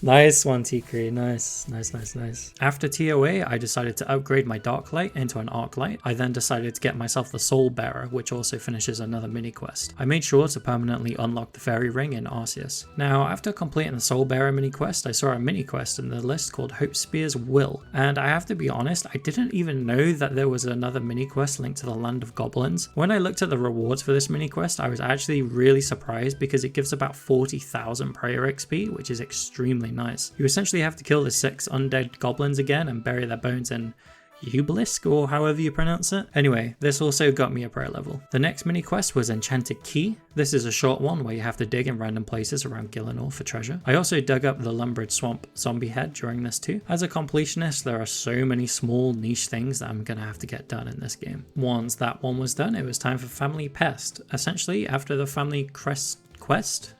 Nice one, Tikri. Nice, nice, nice, nice. After TOA, I decided to upgrade my Dark Light into an Arc Light. I then decided to get myself the Soul Bearer, which also finishes another mini quest. I made sure to permanently unlock the Fairy Ring in Arceus. Now, after completing the Soul Bearer mini quest, I saw a mini quest in the list called Hope Spear's Will. And I have to be honest, I didn't even know that there was another mini quest linked to the Land of Goblins. When I looked at the rewards for this mini quest, I was actually really surprised because it gives about 40,000 prayer XP, which is extremely nice. You essentially have to kill the 6 undead goblins again and bury their bones in Ubelisk, or however you pronounce it. Anyway, this also got me a prayer level. The next mini quest was Enchanted Key. This is a short one where you have to dig in random places around Gielinor for treasure. I also dug up the Lumbridge Swamp zombie head during this too. As a completionist, there are so many small niche things that I'm gonna have to get done in this game. Once that one was done, it was time for Family Pest. Essentially, after the Family Quest,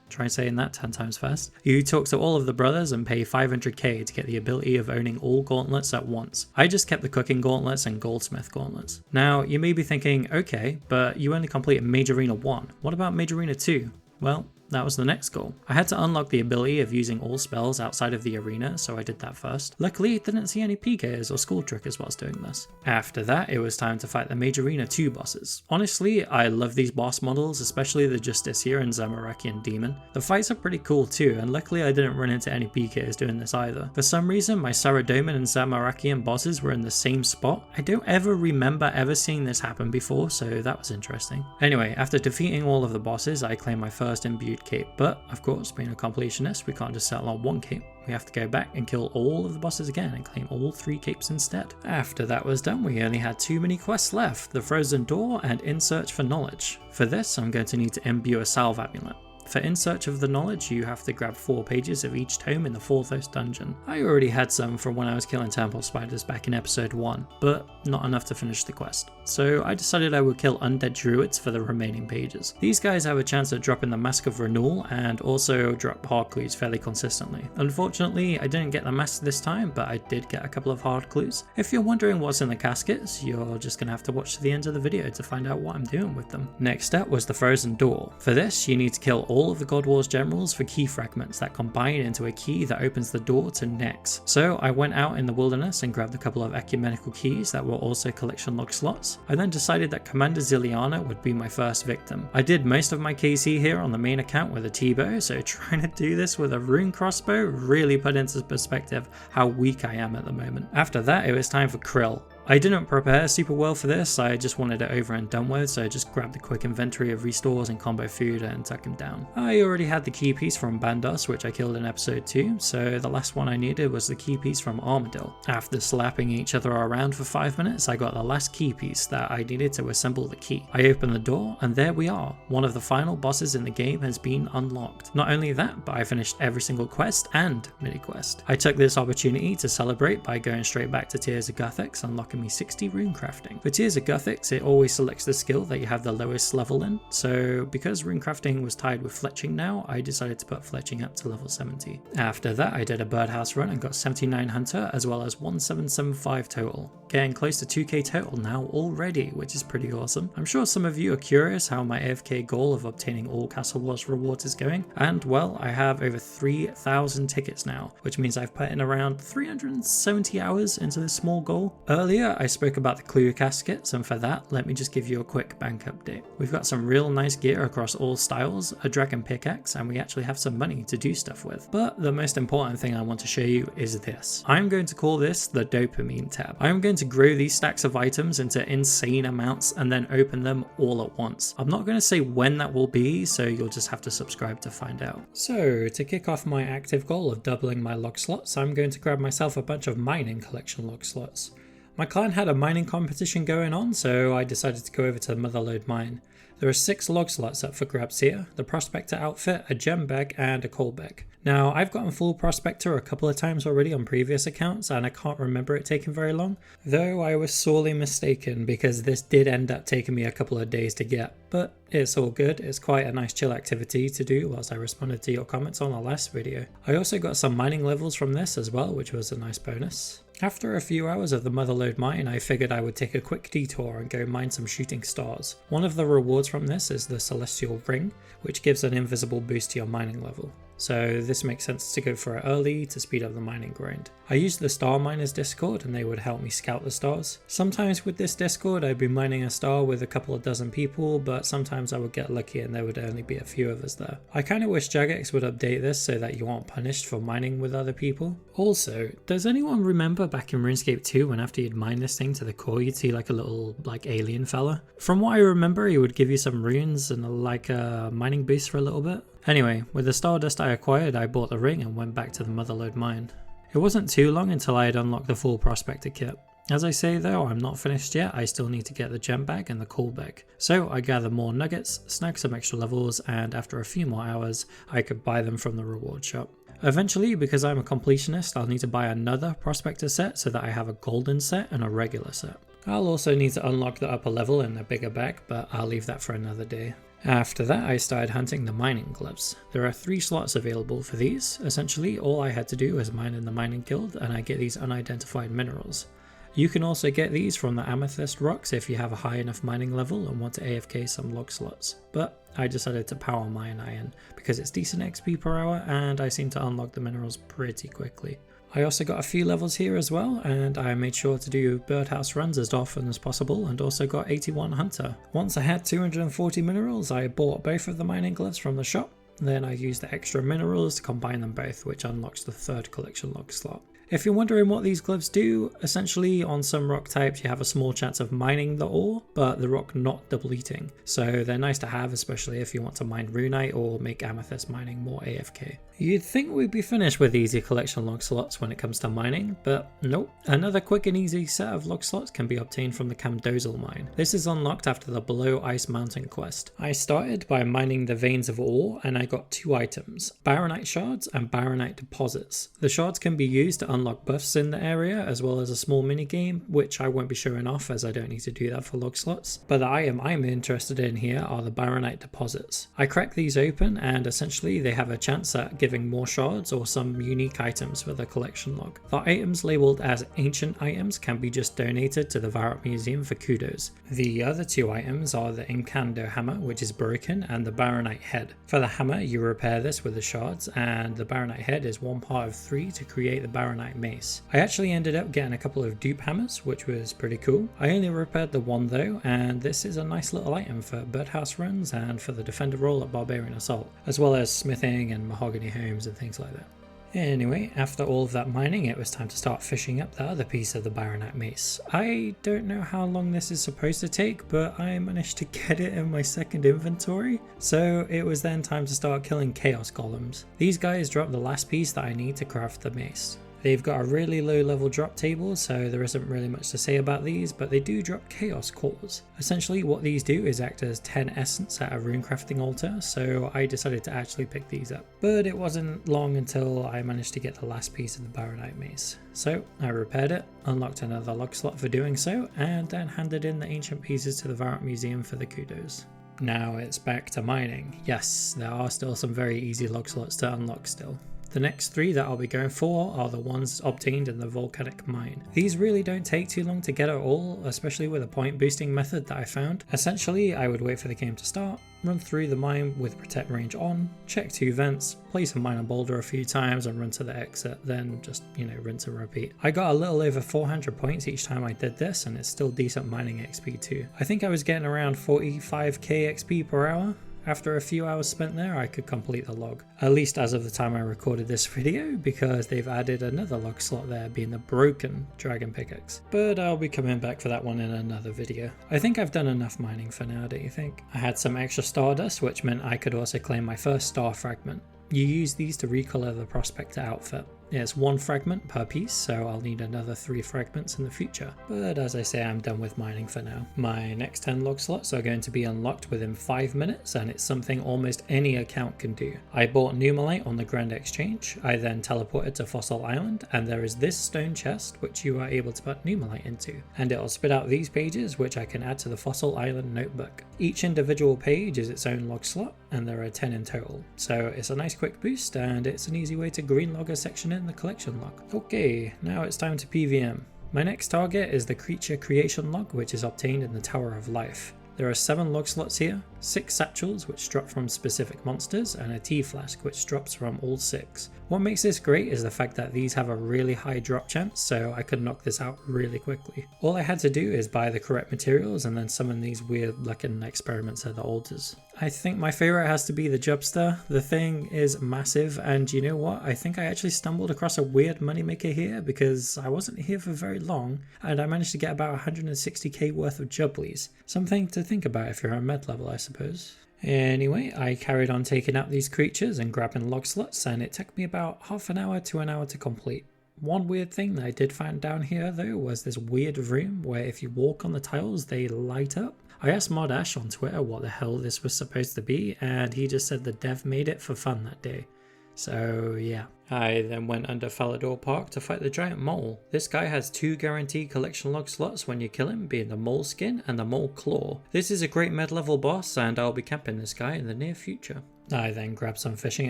try saying that 10 times fast, you talk to all of the brothers and pay 500k to get the ability of owning all gauntlets at once. I just kept the cooking gauntlets and goldsmith gauntlets. Now, you may be thinking, okay, but you only completed Mage Arena 1. What about Mage Arena 2? Well, that was the next goal. I had to unlock the ability of using all spells outside of the arena, so I did that first. Luckily, I didn't see any PKs or school trickers whilst doing this. After that, it was time to fight the Mage Arena 2 bosses. Honestly, I love these boss models, especially the Justiciar and Zamorakian Demon. The fights are pretty cool too, and luckily I didn't run into any PKs doing this either. For some reason, my Saradomin and Zamorakian bosses were in the same spot. I don't ever remember ever seeing this happen before, so that was interesting. Anyway, after defeating all of the bosses, I claimed my first imbued cape, but of course, being a completionist, we can't just settle on 1 cape. We have to go back and kill all of the bosses again and claim all 3 capes instead. After that was done, we only had 2 mini quests left, the Frozen Door and In Search for Knowledge. For this, I'm going to need to imbue a salve amulet. For In Search of the Knowledge, you have to grab 4 pages of each tome in the 4th host dungeon. I already had some from when I was killing temple spiders back in episode 1, but not enough to finish the quest. So I decided I would kill undead druids for the remaining pages. These guys have a chance at dropping the Mask of Renewal and also drop hard clues fairly consistently. Unfortunately, I didn't get the mask this time, but I did get a couple of hard clues. If you're wondering what's in the caskets, you're just gonna have to watch to the end of the video to find out what I'm doing with them. Next up was the Frozen Door. For this, you need to kill all of the God Wars generals for key fragments that combine into a key that opens the door to Nex. So I went out in the wilderness and grabbed a couple of ecumenical keys that were also collection log slots. I then decided that Commander Ziliana would be my first victim. I did most of my KC here on the main account with a T-bow, so trying to do this with a rune crossbow really put into perspective how weak I am at the moment. After that, it was time for Krill. I didn't prepare super well for this, I just wanted it over and done with, so I just grabbed a quick inventory of restores and combo food and took him down. I already had the key piece from Bandos, which I killed in episode 2, so the last one I needed was the key piece from Armadil. After slapping each other around for 5 minutes, I got the last key piece that I needed to assemble the key. I opened the door, and there we are. One of the final bosses in the game has been unlocked. Not only that, but I finished every single quest and mini-quest. I took this opportunity to celebrate by going straight back to Tears of Guthix, unlocking me 60 rune crafting. For Tears of Guthix, it always selects the skill that you have the lowest level in, so because rune crafting was tied with fletching now, I decided to put fletching up to level 70. After that, I did a birdhouse run and got 79 hunter as well as 1775 total. Getting close to 2k total now already, which is pretty awesome. I'm sure some of you are curious how my AFK goal of obtaining all Castle Wars rewards is going, and well, I have over 3,000 tickets now, which means I've put in around 370 hours into this small goal. Earlier, I spoke about the clue caskets, and for that, let me just give you a quick bank update. We've got some real nice gear across all styles, a dragon pickaxe, and we actually have some money to do stuff with. But the most important thing I want to show you is this. I'm going to call this the dopamine tab. I'm going to grow these stacks of items into insane amounts and then open them all at once. I'm not going to say when that will be, so you'll just have to subscribe to find out. So to kick off my active goal of doubling my log slots, I'm going to grab myself a bunch of mining collection log slots. My clan had a mining competition going on, so I decided to go over to the Motherlode mine. There are 6 log slots up for grabs here, the Prospector outfit, a gem bag and a coal bag. Now I've gotten full Prospector a couple of times already on previous accounts and I can't remember it taking very long, though I was sorely mistaken because this did end up taking me a couple of days to get, but it's all good. It's quite a nice chill activity to do whilst I responded to your comments on the last video. I also got some mining levels from this as well, which was a nice bonus. After a few hours of the Motherlode mine, I figured I would take a quick detour and go mine some shooting stars. One of the rewards from this is the Celestial Ring, which gives an invisible boost to your mining level. So this makes sense to go for it early to speed up the mining grind. I used the Star Miners Discord and they would help me scout the stars. Sometimes with this Discord I'd be mining a star with a couple of dozen people, but sometimes I would get lucky and there would only be a few of us there. I kind of wish Jagex would update this so that you aren't punished for mining with other people. Also, does anyone remember back in RuneScape 2 when after you'd mine this thing to the core you'd see like a little alien fella? From what I remember, he would give you some runes and a mining boost for a little bit. Anyway, with the Stardust I acquired, I bought the ring and went back to the Motherlode mine. It wasn't too long until I had unlocked the full Prospector kit. As I say though, I'm not finished yet, I still need to get the gem bag and the coal bag. So I gather more nuggets, snag some extra levels, and after a few more hours, I could buy them from the reward shop. Eventually, because I'm a completionist, I'll need to buy another Prospector set so that I have a golden set and a regular set. I'll also need to unlock the upper level in a bigger bag, but I'll leave that for another day. After that, I started hunting the mining gloves. There are 3 slots available for these. Essentially, all I had to do was mine in the mining guild and I get these unidentified minerals. You can also get these from the amethyst rocks if you have a high enough mining level and want to AFK some log slots. But I decided to power mine iron because it's decent XP per hour and I seem to unlock the minerals pretty quickly. I also got a few levels here as well, and I made sure to do birdhouse runs as often as possible and also got 81 hunter. Once I had 240 minerals, I bought both of the mining gloves from the shop. Then I used the extra minerals to combine them both, which unlocks the 3rd collection log slot. If you're wondering what these gloves do, essentially on some rock types you have a small chance of mining the ore, but the rock not depleting. So they're nice to have, especially if you want to mine runite or make amethyst mining more AFK. You'd think we'd be finished with easy collection log slots when it comes to mining, but nope. Another quick and easy set of log slots can be obtained from the Camdozel mine. This is unlocked after the Below Ice Mountain quest. I started by mining the veins of ore and I got 2 items, baronite shards and baronite deposits. The shards can be used to unlock buffs in the area as well as a small mini game, which I won't be showing off as I don't need to do that for log slots. But the item I'm interested in here are the baronite deposits. I cracked these open and essentially they have a chance at giving more shards or some unique items for the collection log. The items labelled as ancient items can be just donated to the Varrock Museum for kudos. The other 2 items are the Incando hammer, which is broken, and the baronite head. For the hammer you repair this with the shards, and the baronite head is 1 part of 3 to create the baronite mace. I actually ended up getting a couple of dupe hammers, which was pretty cool. I only repaired the one though, and this is a nice little item for birdhouse runs and for the defender role at Barbarian Assault, as well as smithing and mahogany homes and things like that. Anyway, after all of that mining, it was time to start fishing up the other piece of the baronite mace. I don't know how long this is supposed to take, but I managed to get it in my second inventory, so it was then time to start killing chaos golems. These guys drop the last piece that I need to craft the mace. They've got a really low level drop table, so there isn't really much to say about these, but they do drop chaos cores. Essentially what these do is act as 10 essence at a rune crafting altar, so I decided to actually pick these up. But it wasn't long until I managed to get the last piece of the baronite mace. So I repaired it, unlocked another log slot for doing so, and then handed in the ancient pieces to the Varrock Museum for the kudos. Now it's back to mining. Yes, there are still some very easy log slots to unlock still. The next 3 that I'll be going for are the ones obtained in the volcanic mine. These really don't take too long to get at all, especially with a point boosting method that I found. Essentially, I would wait for the game to start, run through the mine with protect range on, check 2 vents, place a miner boulder a few times and run to the exit, then just, rinse and repeat. I got a little over 400 points each time I did this, and it's still decent mining XP too. I think I was getting around 45k XP per hour. After a few hours spent there, I could complete the log. At least as of the time I recorded this video, because they've added another log slot there, being the broken dragon pickaxe. But I'll be coming back for that one in another video. I think I've done enough mining for now, don't you think? I had some extra stardust, which meant I could also claim my first star fragment. You use these to recolor the prospector outfit. It's 1 fragment per piece, so I'll need another 3 fragments in the future. But as I say, I'm done with mining for now. My next 10 log slots are going to be unlocked within 5 minutes, and it's something almost any account can do. I bought Numalite on the Grand Exchange, I then teleported to Fossil Island, and there is this stone chest which you are able to put Numalite into, and it'll spit out these pages which I can add to the Fossil Island notebook. Each individual page is its own log slot, and there are 10 in total. So it's a nice quick boost, and it's an easy way to green log a section in the collection log. Okay, now it's time to PVM. My next target is the creature creation log, which is obtained in the Tower of Life. There are 7 log slots here, 6 satchels which drop from specific monsters, and a tea flask which drops from all 6. What makes this great is the fact that these have a really high drop chance, so I could knock this out really quickly. All I had to do is buy the correct materials and then summon these weird looking experiments at the altars. I think my favourite has to be the Jubster. The thing is massive, and you know what? I think I actually stumbled across a weird moneymaker here because I wasn't here for very long, and I managed to get about 160k worth of Jublies. Something to think about if you're on med level, I suppose. Anyway, I carried on taking out these creatures and grabbing log slots, and it took me about half an hour to an hour to complete. One weird thing that I did find down here though was this weird room where if you walk on the tiles they light up. I asked Mod Ash on Twitter what the hell this was supposed to be, and he just said the dev made it for fun that day. So yeah. I then went under Falador Park to fight the giant mole. This guy has 2 guaranteed collection log slots when you kill him, being the mole skin and the mole claw. This is a great mid level boss, and I'll be camping this guy in the near future. I then grabbed some fishing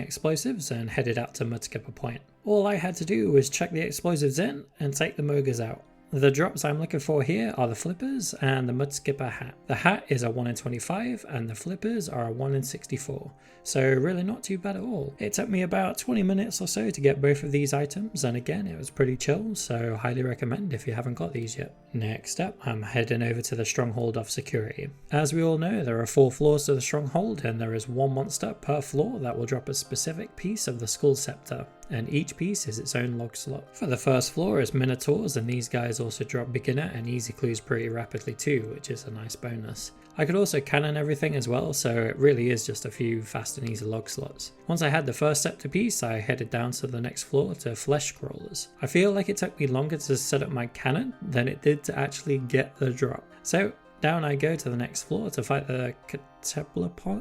explosives and headed out to Mudskipper Point. All I had to do was check the explosives in and take the mogres out. The drops I'm looking for here are the flippers and the Mudskipper hat. The hat is a 1 in 25 and the flippers are a 1 in 64, so really not too bad at all. It took me about 20 minutes or so to get both of these items, and again it was pretty chill, so highly recommend if you haven't got these yet. Next up, I'm heading over to the Stronghold of Security. As we all know, there are 4 floors to the Stronghold, and there is 1 monster per floor that will drop a specific piece of the Skull Scepter. and each piece is its own log slot. For the first floor is Minotaurs, and these guys also drop beginner and easy clues pretty rapidly too, which is a nice bonus. I could also cannon everything as well, so it really is just a few fast and easy log slots. Once I had the first scepter piece, I headed down to the next floor to flesh crawlers. I feel like it took me longer to set up my cannon than it did to actually get the drop. So down I go to the next floor to fight the Catablapot.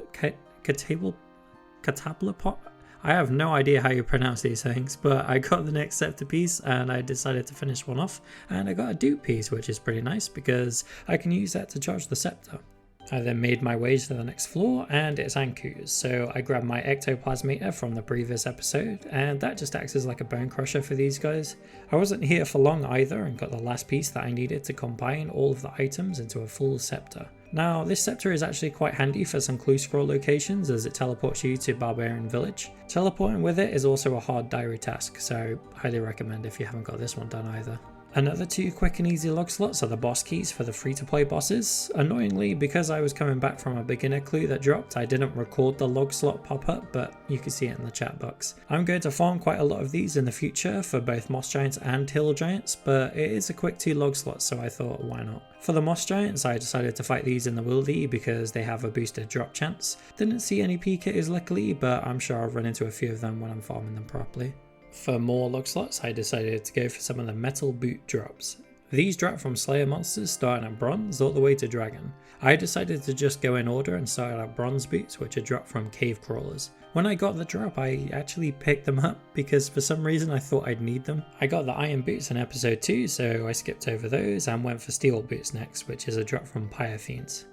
I have no idea how you pronounce these things, but I got the next scepter piece and I decided to finish one off, and I got a dupe piece, which is pretty nice because I can use that to charge the scepter. I then made my way to the next floor and it's Anku's, so I grabbed my ectoplasmator from the previous episode and that just acts as like a bone crusher for these guys. I wasn't here for long either and got the last piece that I needed to combine all of the items into a full scepter. Now this scepter is actually quite handy for some clue scroll locations as it teleports you to Barbarian Village. Teleporting with it is also a hard diary task, so highly recommend if you haven't got this one done either. Another two quick and easy log slots are the boss keys for the free-to-play bosses. Annoyingly, because I was coming back from a beginner clue that dropped, I didn't record the log slot pop-up, but you can see it in the chat box. I'm going to farm quite a lot of these in the future for both moss giants and hill giants, but it is a quick 2 log slots, so I thought why not. For the moss giants, I decided to fight these in the wildy because they have a boosted drop chance. Didn't see any PKs luckily, but I'm sure I'll run into a few of them when I'm farming them properly. For more log slots, I decided to go for some of the metal boot drops. These drop from Slayer monsters starting at bronze all the way to dragon. I decided to just go in order and start at bronze boots, which are dropped from cave crawlers. When I got the drop, I actually picked them up because for some reason I thought I'd need them. I got the iron boots in episode 2, so I skipped over those and went for steel boots next, which is a drop from Pyre Fiends.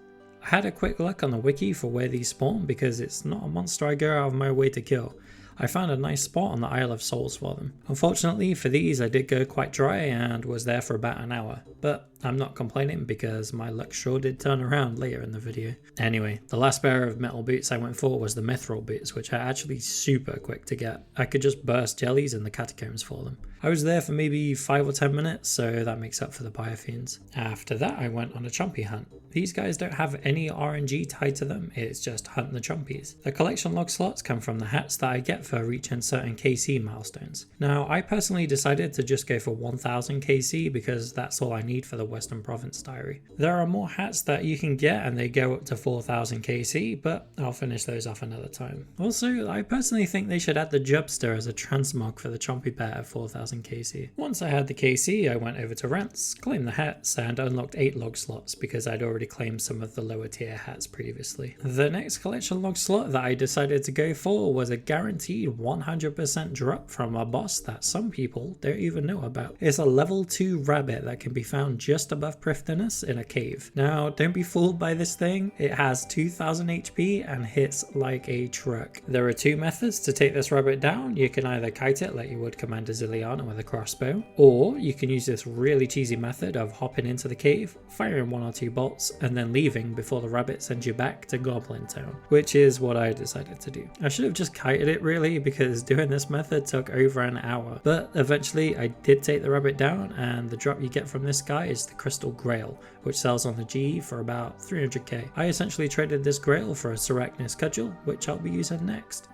I had a quick look on the wiki for where these spawn because it's not a monster I go out of my way to kill. I found a nice spot on the Isle of Souls for them. Unfortunately for these I did go quite dry and was there for about an hour, but I'm not complaining because my luck sure did turn around later in the video. Anyway, the last pair of metal boots I went for was the mithril boots, which are actually super quick to get. I could just burst jellies in the catacombs for them. I was there for maybe 5 or 10 minutes, so that makes up for the Pyre Fiends. After that I went on a chompy hunt. These guys don't have any RNG tied to them, it's just hunt the chompies. The collection log slots come from the hats that I get for reaching certain KC milestones. Now I personally decided to just go for 1000 KC because that's all I need for the Western Province diary. There are more hats that you can get and they go up to 4000 KC, but I'll finish those off another time. Also, I personally think they should add the Jubster as a transmog for the chompy bear at 4000 KC. Once I had the KC, I went over to Rants, claimed the hats and unlocked 8 log slots because I'd already claimed some of the lower tier hats previously. The next collection log slot that I decided to go for was a guaranteed 100% drop from a boss that some people don't even know about. It's a level 2 rabbit that can be found just above Prifdinus in a cave. Now don't be fooled by this thing, it has 2000 HP and hits like a truck. There are 2 methods to take this rabbit down. You can either kite it like you would Commander Zilliana with a crossbow, or you can use this really cheesy method of hopping into the cave, firing 1 or 2 bolts and then leaving before the rabbit sends you back to Goblin Town, which is what I decided to do. I should have just kited it really because doing this method took over an hour, but eventually I did take the rabbit down and the drop you get from this guy is the Crystal Grail, which sells on the GE for about 300k. I essentially traded this grail for a Sarachnis Cudgel, which I'll be using next.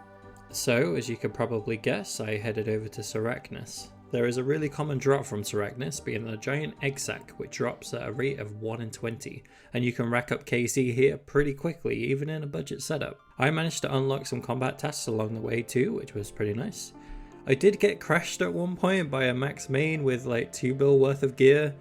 So, as you can probably guess, I headed over to Sarachnis. There is a really common drop from Sarachnis being the giant egg sack, which drops at a rate of 1 in 20, and you can rack up KC here pretty quickly even in a budget setup. I managed to unlock some combat tasks along the way too, which was pretty nice. I did get crashed at one point by a max main with like 2 bill worth of gear.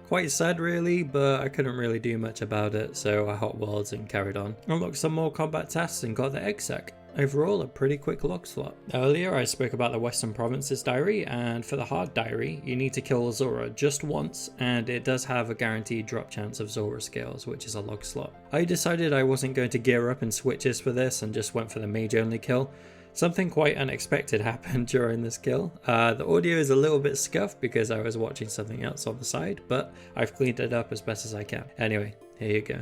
Quite sad really, but I couldn't really do much about it, so I hot worlds and carried on. Unlocked some more combat tasks and got the egg sack. Overall, a pretty quick log slot. Earlier I spoke about the Western Provinces diary, and for the hard diary you need to kill Zora just once, and it does have a guaranteed drop chance of Zora scales, which is a log slot. I decided I wasn't going to gear up in switches for this and just went for the mage only kill. Something quite unexpected happened during this kill. The audio is a little bit scuffed because I was watching something else on the side, but I've cleaned it up as best as I can. Anyway, here you go.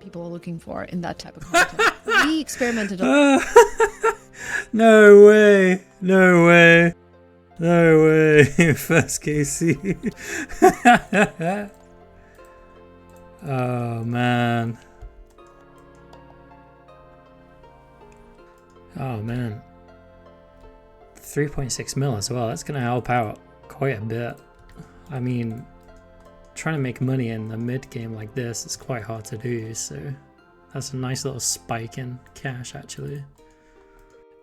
People are looking for in that type of content. We experimented on No way, no way, no way. First KC. Oh man. Oh man. 3.6 mil as well. That's going to help out quite a bit. I mean, trying to make money in the mid game like this is quite hard to do, so that's a nice little spike in cash actually.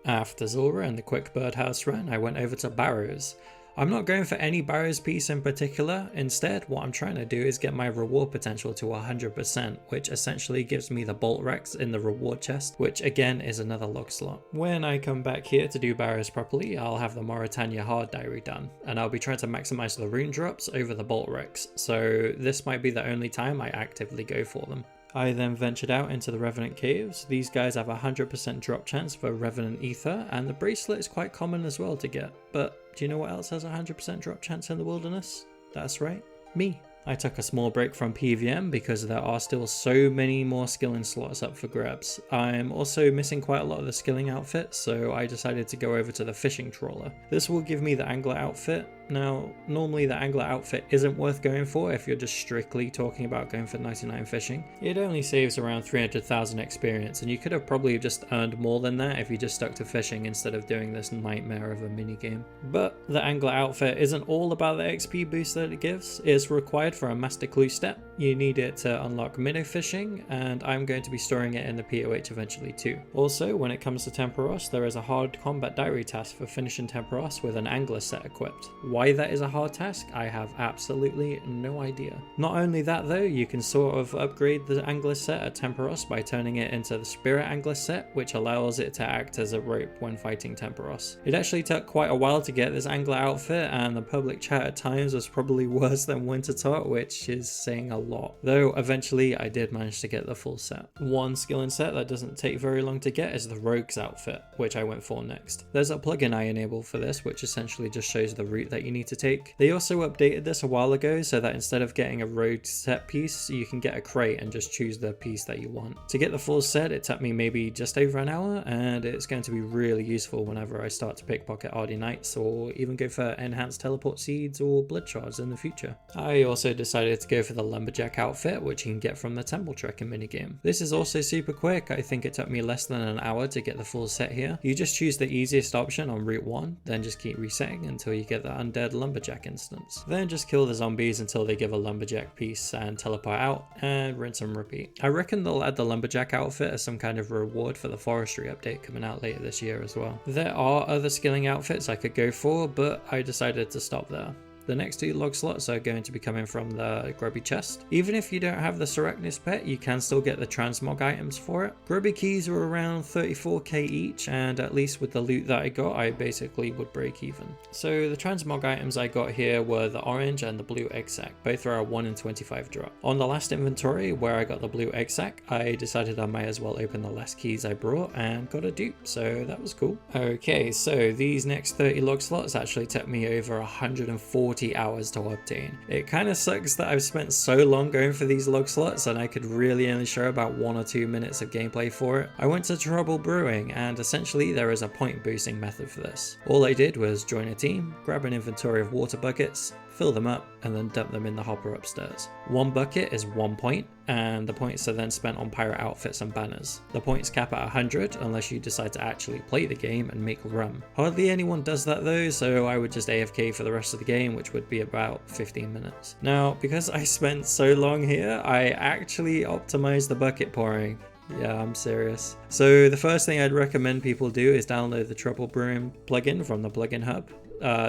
After Zora and the quick birdhouse run, I went over to Barrows. I'm not going for any Barrows piece in particular. Instead, what I'm trying to do is get my reward potential to 100%, which essentially gives me the bolt rex in the reward chest, which again is another log slot. When I come back here to do Barrows properly, I'll have the Mauritania hard diary done, and I'll be trying to maximize the rune drops over the bolt rex, so this might be the only time I actively go for them. I then ventured out into the Revenant Caves. These guys have a 100% drop chance for Revenant Ether, and the bracelet is quite common as well to get. But do you know what else has a 100% drop chance in the wilderness? That's right, me. I took a small break from PVM because there are still so many more skilling slots up for grabs. I'm also missing quite a lot of the skilling outfits, so I decided to go over to the fishing trawler. This will give me the angler outfit. Now, normally the angler outfit isn't worth going for if you're just strictly talking about going for 99 fishing. It only saves around 300,000 experience, and you could have probably just earned more than that if you just stuck to fishing instead of doing this nightmare of a minigame. But the angler outfit isn't all about the XP boost that it gives. It's required for a master clue step. You need it to unlock minnow fishing, and I'm going to be storing it in the POH eventually too. Also, when it comes to Temperos, there is a hard combat diary task for finishing Temperos with an angler set equipped. Why that is a hard task, I have absolutely no idea. Not only that though, you can sort of upgrade the angler set at Temperos by turning it into the spirit angler set, which allows it to act as a rope when fighting Temperos. It actually took quite a while to get this angler outfit, and the public chat at times was probably worse than Wintertot, which is saying a lot. Though eventually I did manage to get the full set. One skill and set that doesn't take very long to get is the rogue's outfit, which I went for next. There's a plugin I enabled for this, which essentially just shows the route that you need to take. They also updated this a while ago so that instead of getting a rogue set piece, you can get a crate and just choose the piece that you want. To get the full set, it took me maybe just over an hour, and it's going to be really useful whenever I start to pickpocket Ardy Knights or even go for enhanced teleport seeds or blood shards in the future. I also decided to go for the lumberjack outfit, which you can get from the temple trekking minigame. This is also super quick. I think it took me less than an hour to get the full set here. You just choose the easiest option on route 1, then just keep resetting until you get the undead lumberjack instance. Then just kill the zombies until they give a lumberjack piece and teleport out, and rinse and repeat. I reckon they'll add the lumberjack outfit as some kind of reward for the forestry update coming out later this year as well. There are other skilling outfits I could go for, but I decided to stop there. The next two log slots are going to be coming from the Grubby chest. Even if you don't have the Seracnus pet, you can still get the transmog items for it. Grubby keys are around 34k each, and at least with the loot that I got, I basically would break even. So the transmog items I got here were the orange and the blue egg sac. Both are a 1 in 25 drop. On the last inventory where I got the blue egg sac, I decided I might as well open the last keys I brought and got a dupe, so that was cool. Okay, so these next 30 log slots actually took me over 140 hours to obtain. It kind of sucks that I've spent so long going for these log slots and I could really only show about 1 or 2 minutes of gameplay for it. I went to Trouble Brewing, and essentially there is a point boosting method for this. All I did was join a team, grab an inventory of water buckets, fill them up, and then dump them in the hopper upstairs. 1 bucket is 1 point, and the points are then spent on pirate outfits and banners. The points cap at 100 unless you decide to actually play the game and make rum. Hardly anyone does that though, so I would just AFK for the rest of the game, which would be about 15 minutes. Now, because I spent so long here, I actually optimized the bucket pouring. Yeah, I'm serious. So the first thing I'd recommend people do is download the Trouble Brewing plugin from the plugin hub.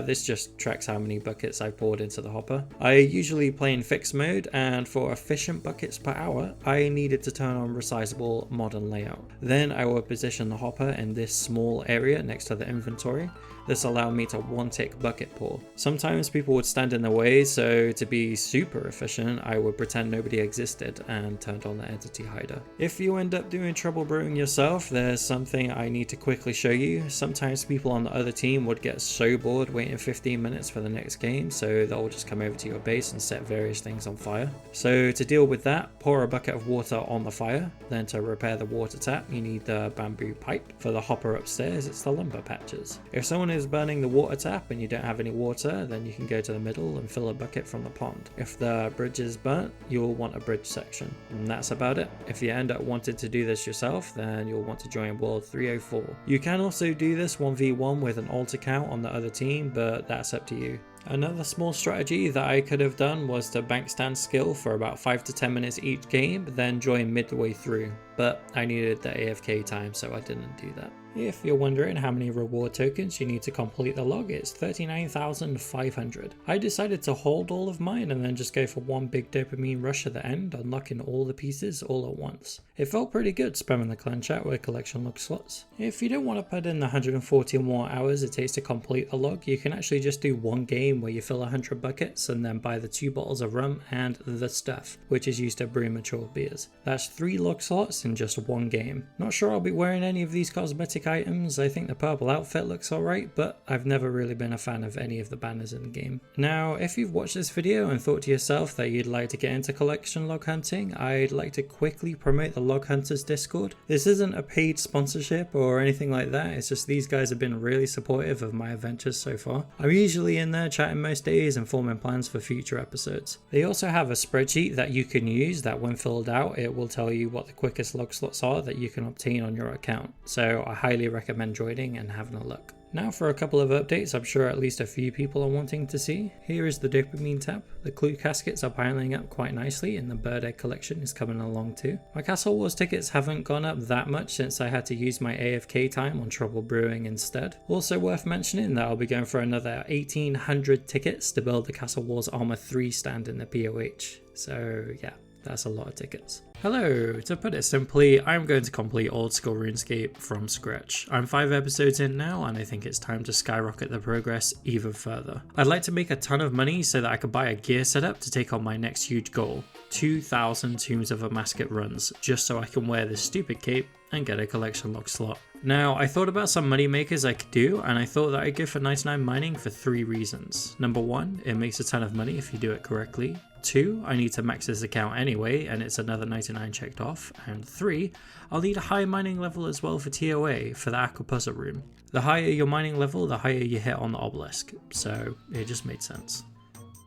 This just tracks how many buckets I poured into the hopper. I usually play in fixed mode, and for efficient buckets per hour, I needed to turn on resizable modern layout. Then I will position the hopper in this small area next to the inventory. This allowed me to 1-tick bucket pour. Sometimes people would stand in the way, so to be super efficient, I would pretend nobody existed and turned on the entity hider. If you end up doing Trouble Brewing yourself, there's something I need to quickly show you. Sometimes people on the other team would get so bored Discord waiting 15 minutes for the next game, so they'll just come over to your base and set various things on fire. So to deal with that, pour a bucket of water on the fire. Then to repair the water tap, you need the bamboo pipe. For the hopper upstairs, it's the lumber patches. If someone is burning the water tap and you don't have any water, then you can go to the middle and fill a bucket from the pond. If the bridge is burnt, you'll want a bridge section. And that's about it. If you end up wanting to do this yourself, then you'll want to join World 304. You can also do this 1v1 with an alt account on the other team, but that's up to you. Another small strategy that I could have done was to bank stand skill for about 5 to 10 minutes each game, then join midway through, but I needed the AFK time, so I didn't do that. If you're wondering how many reward tokens you need to complete the log, it's 39,500. I decided to hold all of mine and then just go for one big dopamine rush at the end, unlocking all the pieces all at once. It felt pretty good spamming the clan chat with collection log slots. If you don't want to put in the 140 or more hours it takes to complete the log, you can actually just do one game where you fill 100 buckets and then buy the 2 bottles of rum and the stuff, which is used to brew mature beers. That's 3 log slots in just one game. Not sure I'll be wearing any of these cosmetic items. I think the purple outfit looks alright, but I've never really been a fan of any of the banners in the game. Now, if you've watched this video and thought to yourself that you'd like to get into collection log hunting, I'd like to quickly promote the Log Hunters Discord. This isn't a paid sponsorship or anything like that, it's just these guys have been really supportive of my adventures so far. I'm usually in there chatting most days and forming plans for future episodes. They also have a spreadsheet that you can use that when filled out it will tell you what the quickest log slots are that you can obtain on your account, so I highly recommend joining and having a look. Now for a couple of updates I'm sure at least a few people are wanting to see. Here is the dopamine tab. The clue caskets are piling up quite nicely and the bird egg collection is coming along too. My Castle Wars tickets haven't gone up that much since I had to use my AFK time on trouble brewing instead. Also worth mentioning that I'll be going for another 1800 tickets to build the Castle Wars Armor 3 stand in the POH. So yeah. That's a lot of tickets. Hello, to put it simply, I'm going to complete old school RuneScape from scratch. I'm 5 episodes in now and I think it's time to skyrocket the progress even further. I'd like to make a ton of money so that I could buy a gear setup to take on my next huge goal, 2,000 Tombs of Amascut runs, just so I can wear this stupid cape and get a collection log slot. Now, I thought about some money makers I could do, and I thought that I'd go for 99 mining for 3 reasons. Number 1, it makes a ton of money if you do it correctly. 2, I need to max this account anyway, and it's another 99 checked off. And 3, I'll need a high mining level as well for TOA for the Aqua Puzzle room. The higher your mining level, the higher you hit on the obelisk, so it just made sense.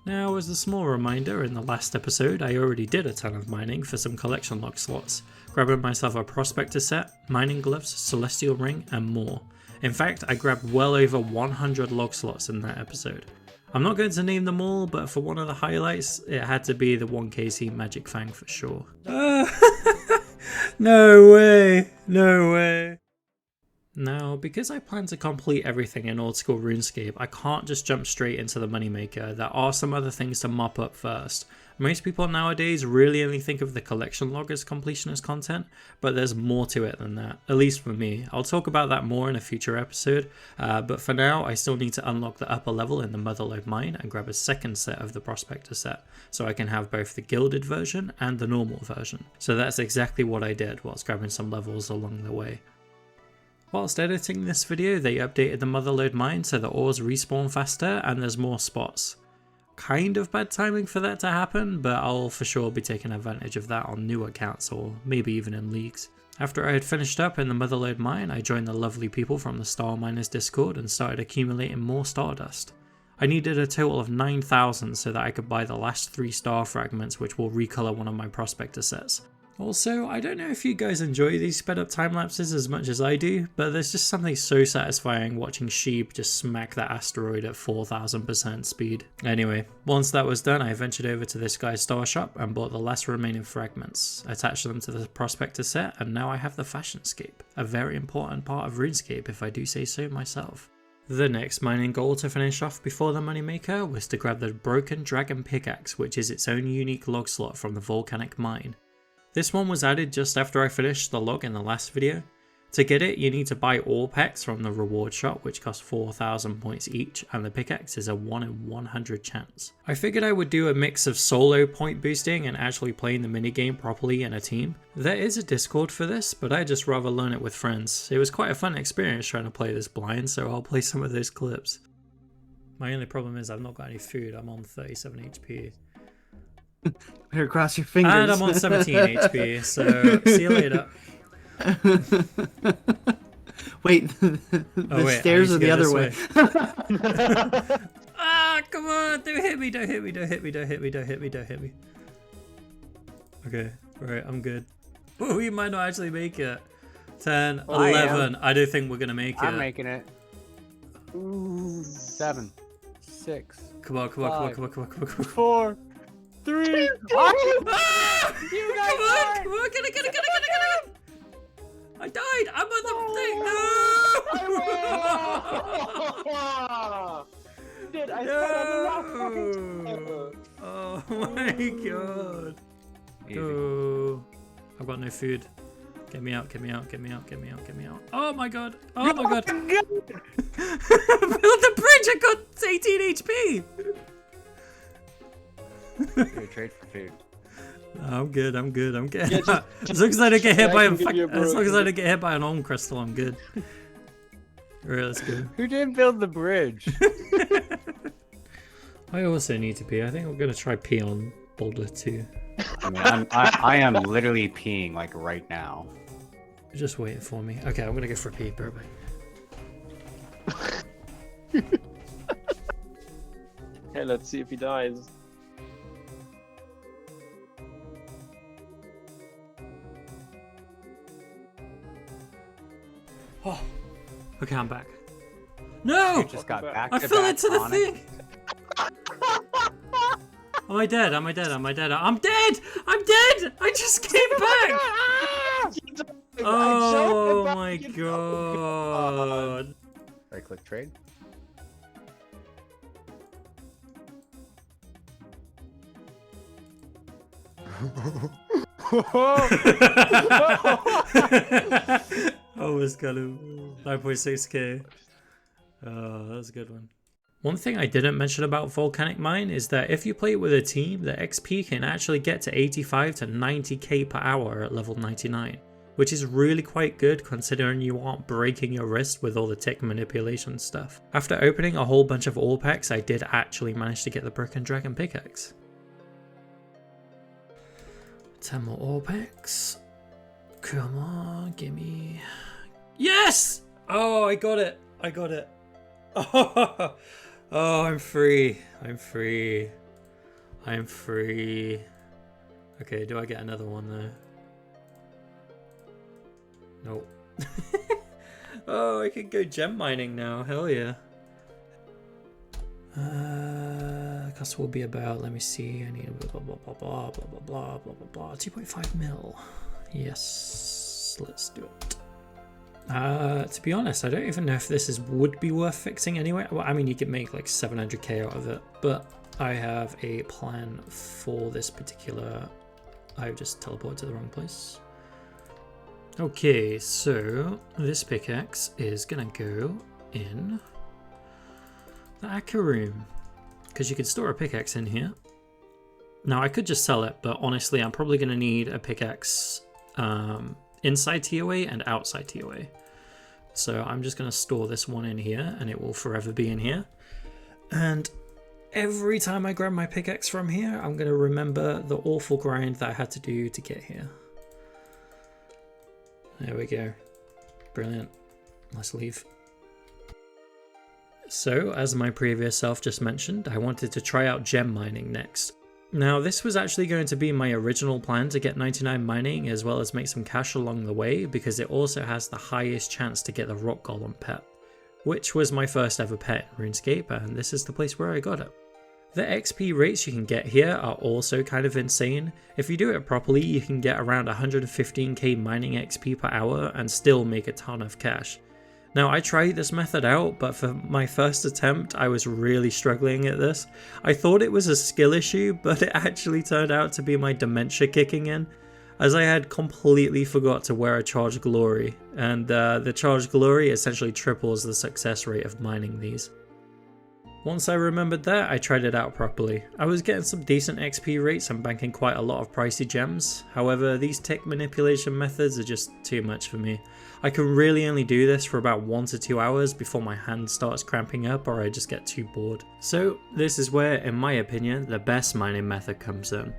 Now, as a small reminder, in the last episode I already did a ton of mining for some collection log slots, grabbing myself a prospector set, mining gloves, celestial ring and more. In fact, I grabbed well over 100 log slots in that episode. I'm not going to name them all, but for one of the highlights, it had to be the 1kc Magic Fang for sure. No way, no way. Now, because I plan to complete everything in old school RuneScape, I can't just jump straight into the moneymaker. There are some other things to mop up first. Most people nowadays really only think of the collection log as completionist content, but there's more to it than that, at least for me. I'll talk about that more in a future episode, but for now I still need to unlock the upper level in the Motherlode mine and grab a second set of the prospector set, so I can have both the gilded version and the normal version. So that's exactly what I did whilst grabbing some levels along the way. Whilst editing this video, they updated the Motherlode mine so the ores respawn faster and there's more spots. Kind of bad timing for that to happen, but I'll for sure be taking advantage of that on new accounts or maybe even in leagues. After I had finished up in the Motherlode mine, I joined the lovely people from the Star Miners Discord and started accumulating more Stardust. I needed a total of 9,000 so that I could buy the last 3 star fragments which will recolor one of my prospector sets. Also, I don't know if you guys enjoy these sped up time lapses as much as I do, but there's just something so satisfying watching Sheep just smack that asteroid at 4,000% speed. Anyway, once that was done, I ventured over to this guy's star shop and bought the last remaining fragments, attached them to the prospector set, and now I have the Fashionscape, a very important part of RuneScape if I do say so myself. The next mining goal to finish off before the moneymaker was to grab the Broken Dragon Pickaxe, which is its own unique log slot from the Volcanic Mine. This one was added just after I finished the log in the last video. To get it, you need to buy all packs from the reward shop, which cost 4,000 points each, and the pickaxe is a 1 in 100 chance. I figured I would do a mix of solo point boosting and actually playing the minigame properly in a team. There is a Discord for this, but I just rather learn it with friends. It was quite a fun experience trying to play this blind, so I'll play some of those clips. My only problem is I've not got any food. I'm on 37 HP. Better cross your fingers. And I'm on 17 HP, so see you later. Wait, the wait, stairs I are need the to other go way. Ah, come on! Don't hit me! Don't hit me! Don't hit me! Don't hit me! Don't hit me! Don't hit me! Okay, right, I'm good. Oh, we might not actually make it. 10, Well, I 11. I don't think we're gonna make it. I'm making it. 7, 6, Come on, come on, come on, come on, come on, come on, come on. 4, 3. Ah! You Come guys on, died! come on, get it! I died! I'm on the thing! No! Dude, I said on the last fucking No! Oh my god. Oh, I've got no food. Get me out, get me out, get me out, get me out, get me out. Oh my god. Oh my god. Build the bridge, I got 18 HP. Here, trade for food. I'm good, I'm good, I'm good. Yeah, as long as I don't get hit by I can give you a as long as I brew. don't get hit by an arm crystal, I'm good. Alright, let's go. Who didn't build the bridge? I also need to pee. I think I'm gonna try pee on Boulder too. I mean, I am literally peeing like right now. Just waiting for me. Okay, I'm gonna go for a pee, bye bye. Hey, let's see if he dies. Oh, okay, I'm back. No! You just got back I to fell back into the on thing! Am I dead? Am I dead? Am I dead? I'm dead! I'm dead! I just came back! Oh my god. Right click trade. Oh, it's got a 9.6k. Oh, that's a good one. One thing I didn't mention about Volcanic Mine is that if you play it with a team, the XP can actually get to 85 to 90k per hour at level 99, which is really quite good considering you aren't breaking your wrist with all the tick manipulation stuff. After opening a whole bunch of ore packs, I did actually manage to get the Broken Dragon pickaxe. 10 more ore packs. Come on, gimme. Yes! Oh, I got it. I got it. Oh, I'm free. I'm free. I'm free. Okay, do I get another one though? Nope. Oh, I can go gem mining now. Hell yeah. Cost will be about, let me see, I need blah blah blah blah blah blah blah blah blah blah 2.5 mil. Yes, let's do it. To be honest, I don't even know if this would be worth fixing anyway. Well, I mean, you could make like 700k out of it, but I have a plan for this particular. I've just teleported to the wrong place. Okay, so this pickaxe is gonna go in the Akka room because you can store a pickaxe in here. Now I could just sell it, but honestly, I'm probably gonna need a pickaxe inside TOA and outside TOA. So I'm just going to store this one in here and it will forever be in here. And every time I grab my pickaxe from here, I'm going to remember the awful grind that I had to do to get here. There we go. Brilliant. Let's leave. So, as my previous self just mentioned, I wanted to try out gem mining next. Now, this was actually going to be my original plan to get 99 mining as well as make some cash along the way because it also has the highest chance to get the rock golem pet, which was my first ever pet in RuneScape, and this is the place where I got it. The XP rates you can get here are also kind of insane. If you do it properly, you can get around 115k mining XP per hour and still make a ton of cash. Now, I tried this method out, but for my first attempt, I was really struggling at this. I thought it was a skill issue, but it actually turned out to be my dementia kicking in, as I had completely forgot to wear a charged glory, and the charged glory essentially triples the success rate of mining these. Once I remembered that, I tried it out properly. I was getting some decent XP rates and banking quite a lot of pricey gems, however these tick manipulation methods are just too much for me. I can really only do this for about 1 to 2 hours before my hand starts cramping up or I just get too bored. So this is where, in my opinion, the best mining method comes in.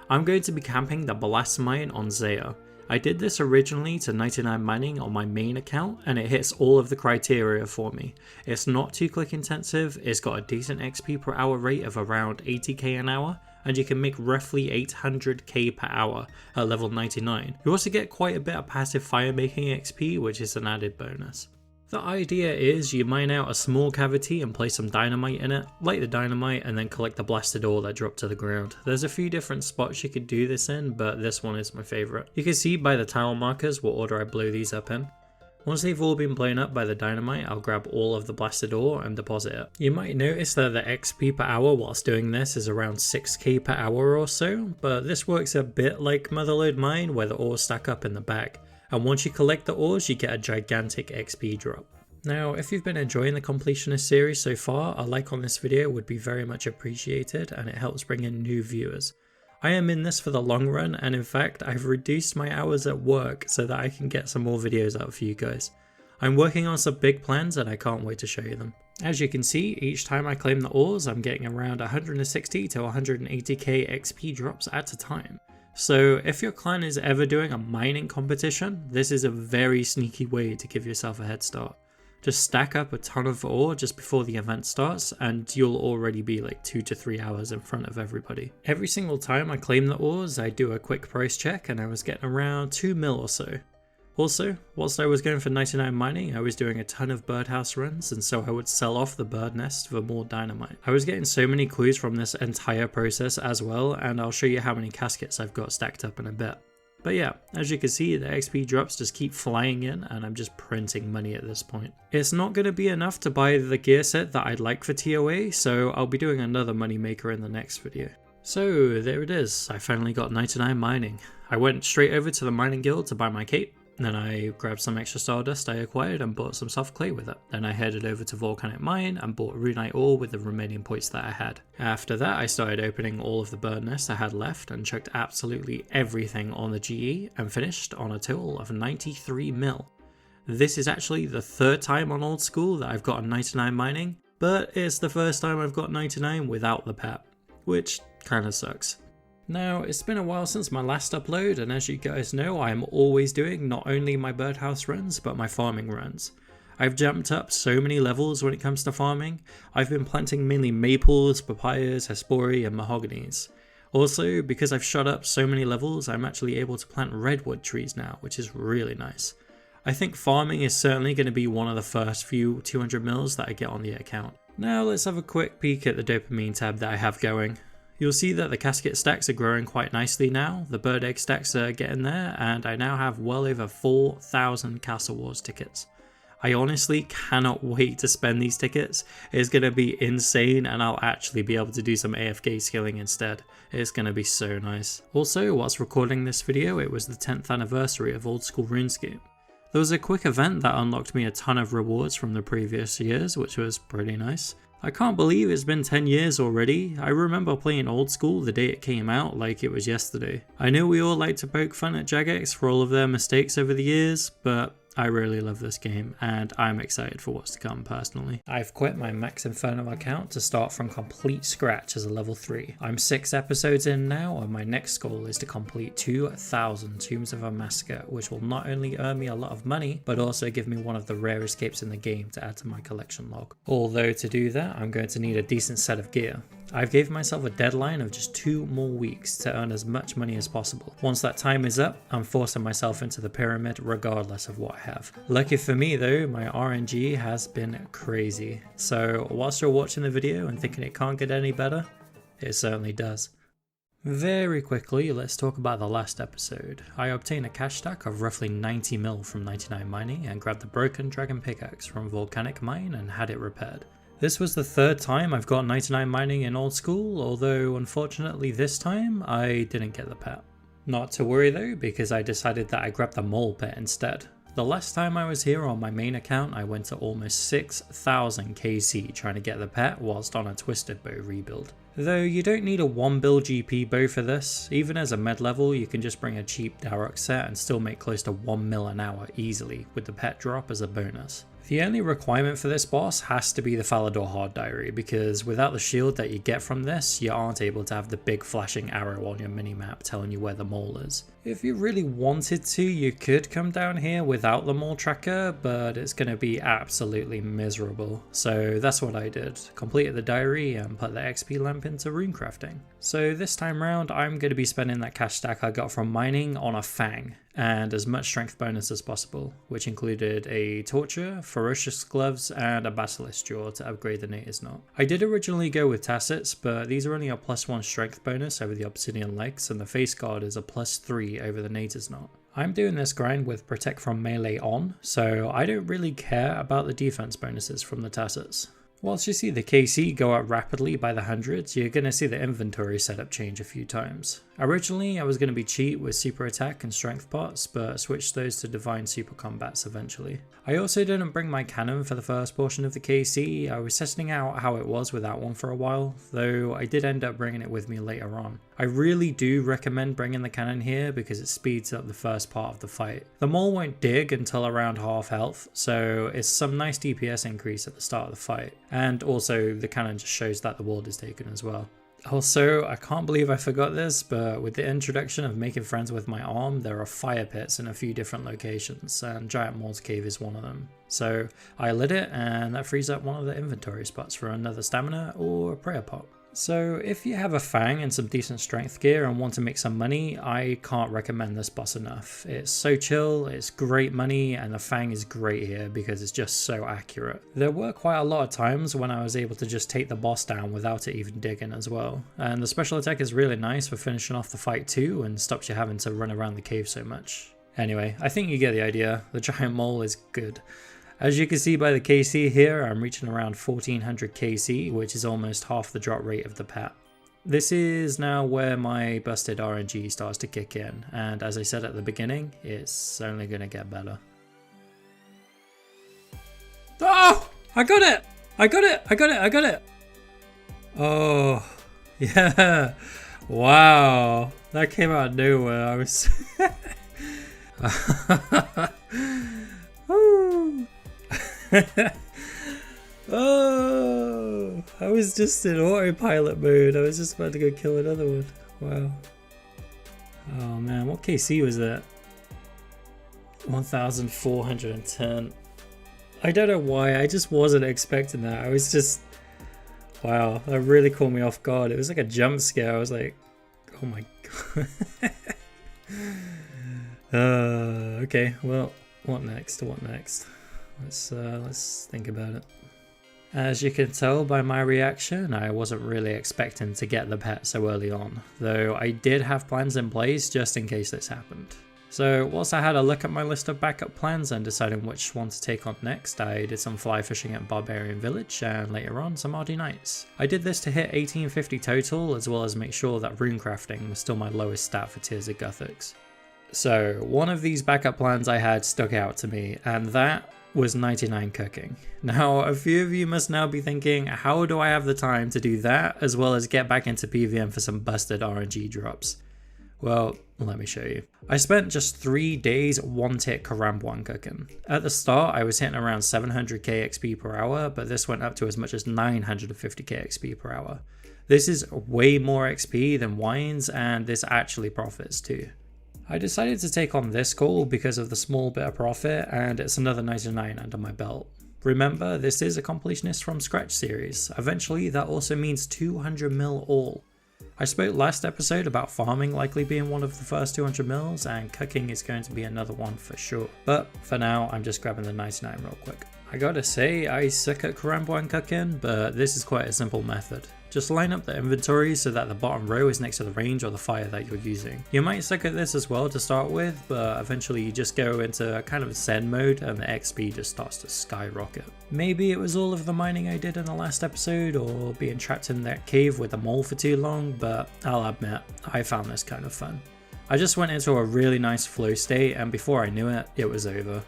I'm going to be camping the blast mine on Zaya. I did this originally to 99 mining on my main account and it hits all of the criteria for me. It's not too click intensive, it's got a decent XP per hour rate of around 80k an hour, and you can make roughly 800k per hour at level 99. You also get quite a bit of passive fire making XP, which is an added bonus. The idea is you mine out a small cavity and place some dynamite in it, light the dynamite and then collect the blasted ore that dropped to the ground. There's a few different spots you could do this in, but this one is my favourite. You can see by the tile markers what order I blow these up in. Once they've all been blown up by the dynamite, I'll grab all of the blasted ore and deposit it. You might notice that the XP per hour whilst doing this is around 6k per hour or so, but this works a bit like Motherlode Mine where the ores stack up in the bag. And once you collect the ores, you get a gigantic XP drop. Now, if you've been enjoying the completionist series so far, a like on this video would be very much appreciated and it helps bring in new viewers. I am in this for the long run, and in fact, I've reduced my hours at work so that I can get some more videos out for you guys. I'm working on some big plans and I can't wait to show you them. As you can see, each time I claim the ores, I'm getting around 160 to 180k XP drops at a time. So if your clan is ever doing a mining competition, this is a very sneaky way to give yourself a head start. Just stack up a ton of ore just before the event starts and you'll already be like 2 to 3 hours in front of everybody. Every single time I claim the ores, I do a quick price check and I was getting around 2 mil or so. Also, whilst I was going for 99 mining, I was doing a ton of birdhouse runs, and so I would sell off the bird nest for more dynamite. I was getting so many clues from this entire process as well, and I'll show you how many caskets I've got stacked up in a bit. But yeah, as you can see, the XP drops just keep flying in and I'm just printing money at this point. It's not going to be enough to buy the gear set that I'd like for TOA, so I'll be doing another money maker in the next video. So there it is, I finally got 99 mining. I went straight over to the mining guild to buy my cape. Then I grabbed some extra stardust I acquired and bought some soft clay with it. Then I headed over to Volcanic Mine and bought runite ore with the remaining points that I had. After that I started opening all of the bird nests I had left and chucked absolutely everything on the GE and finished on a total of 93 mil. This is actually the third time on old school that I've gotten 99 mining, but it's the first time I've got 99 without the pet, which kinda sucks. Now, it's been a while since my last upload, and as you guys know, I am always doing not only my birdhouse runs, but my farming runs. I've jumped up so many levels when it comes to farming. I've been planting mainly maples, papayas, hespori, and mahoganies. Also, because I've shot up so many levels, I'm actually able to plant redwood trees now, which is really nice. I think farming is certainly going to be one of the first few 200 mils that I get on the account. Now let's have a quick peek at the dopamine tab that I have going. You'll see that the casket stacks are growing quite nicely now, the bird egg stacks are getting there, and I now have well over 4,000 Castle Wars tickets. I honestly cannot wait to spend these tickets. It's going to be insane and I'll actually be able to do some AFK skilling instead. It's going to be so nice. Also, whilst recording this video, it was the 10th anniversary of Old School RuneScape. There was a quick event that unlocked me a ton of rewards from the previous years, which was pretty nice. I can't believe it's been 10 years already. I remember playing Old School the day it came out like it was yesterday. I know we all like to poke fun at Jagex for all of their mistakes over the years, but I really love this game and I'm excited for what's to come personally. I've quit my Max Inferno account to start from complete scratch as a level 3. I'm 6 episodes in now and my next goal is to complete 2,000 Tombs of a Massacre, which will not only earn me a lot of money but also give me one of the rare escapes in the game to add to my collection log. Although to do that I'm going to need a decent set of gear. I've gave myself a deadline of just 2 more weeks to earn as much money as possible. Once that time is up, I'm forcing myself into the pyramid regardless of what I have. Lucky for me though, my RNG has been crazy. So whilst you're watching the video and thinking it can't get any better, it certainly does. Very quickly, let's talk about the last episode. I obtained a cash stack of roughly 90 mil from 99 mining and grabbed the broken dragon pickaxe from Volcanic Mine and had it repaired. This was the 3rd time I've got 99 mining in Old School, although unfortunately this time I didn't get the pet. Not to worry though, because I decided that I grabbed the mole pet instead. The last time I was here on my main account I went to almost 6,000 KC trying to get the pet whilst on a Twisted Bow rebuild. Though you don't need a 1 bill GP bow for this, even as a med level you can just bring a cheap Daruk set and still make close to 1 mil an hour easily with the pet drop as a bonus. The only requirement for this boss has to be the Falador Hard Diary, because without the shield that you get from this, you aren't able to have the big flashing arrow on your minimap telling you where the mole is. If you really wanted to, you could come down here without the mole tracker, but it's going to be absolutely miserable. So that's what I did, completed the diary and put the XP lamp into rune crafting. So this time round, I'm going to be spending that cash stack I got from mining on a fang, and as much strength bonus as possible, which included a torture, ferocious gloves, and a basilisk jaw to upgrade the native's knot. I did originally go with tassets, but these are only a +1 strength bonus over the obsidian legs, and the face guard is a +3 over the native's knot. I'm doing this grind with protect from melee on, so I don't really care about the defense bonuses from the tassets. Whilst you see the KC go up rapidly by the hundreds, you're going to see the inventory setup change a few times. Originally I was going to be cheat with super attack and strength pots, but switched those to divine super combats eventually. I also didn't bring my cannon for the first portion of the KC, I was testing out how it was without one for a while, though I did end up bringing it with me later on. I really do recommend bringing the cannon here because it speeds up the first part of the fight. The mole won't dig until around half health, so it's some nice DPS increase at the start of the fight. And also the cannon just shows that the ward is taken as well. Also, I can't believe I forgot this, but with the introduction of making friends with my arm, there are fire pits in a few different locations, and Giant Mole's Cave is one of them. So I lit it, and that frees up one of the inventory spots for another stamina or a prayer pot. So if you have a fang and some decent strength gear and want to make some money, I can't recommend this boss enough. It's so chill, it's great money, and the fang is great here because it's just so accurate. There were quite a lot of times when I was able to just take the boss down without it even digging as well. And the special attack is really nice for finishing off the fight too and stops you having to run around the cave so much. Anyway, I think you get the idea. The giant mole is good. As you can see by the KC here, I'm reaching around 1400 KC, which is almost half the drop rate of the pet. This is now where my busted RNG starts to kick in, and as I said at the beginning, it's only going to get better. Oh! I got it! I got it! I got it! I got it! Oh, yeah. Wow. That came out of nowhere. I was... Oh, I was just in autopilot mode. I was just about to go kill another one. Wow. Oh man, what KC was that? 1410. I don't know why, I just wasn't expecting that. I was just... Wow, that really caught me off guard. It was like a jump scare. I was like, oh my god. Okay, well, what next? What next? Let's think about it. As you can tell by my reaction, I wasn't really expecting to get the pet so early on, though I did have plans in place just in case this happened. So whilst I had a look at my list of backup plans and deciding which one to take on next, I did some fly fishing at Barbarian Village and later on some RD Nights. I did this to hit 1850 total, as well as make sure that rune crafting was still my lowest stat for tiers of Gothics. So one of these backup plans I had stuck out to me, and that was 99 cooking. Now a few of you must now be thinking, how do I have the time to do that as well as get back into PVM for some busted RNG drops? Well, let me show you. I spent just 3 days one-tick Karambwan cooking. At the start I was hitting around 700k XP per hour, but this went up to as much as 950k XP per hour. This is way more XP than Wines, and this actually profits too. I decided to take on this goal because of the small bit of profit, and it's another 99 under my belt. Remember, this is a completionist from scratch series. Eventually that also means 200 mil all. I spoke last episode about farming likely being one of the first 200 mils, and cooking is going to be another one for sure. But for now, I'm just grabbing the 99 real quick. I gotta say, I suck at Karambwan cooking, but this is quite a simple method. Just line up the inventory so that the bottom row is next to the range or the fire that you're using. You might suck at this as well to start with, but eventually you just go into a kind of zen mode and the XP just starts to skyrocket. Maybe it was all of the mining I did in the last episode or being trapped in that cave with the mole for too long, but I'll admit, I found this kind of fun. I just went into a really nice flow state, and before I knew it, it was over.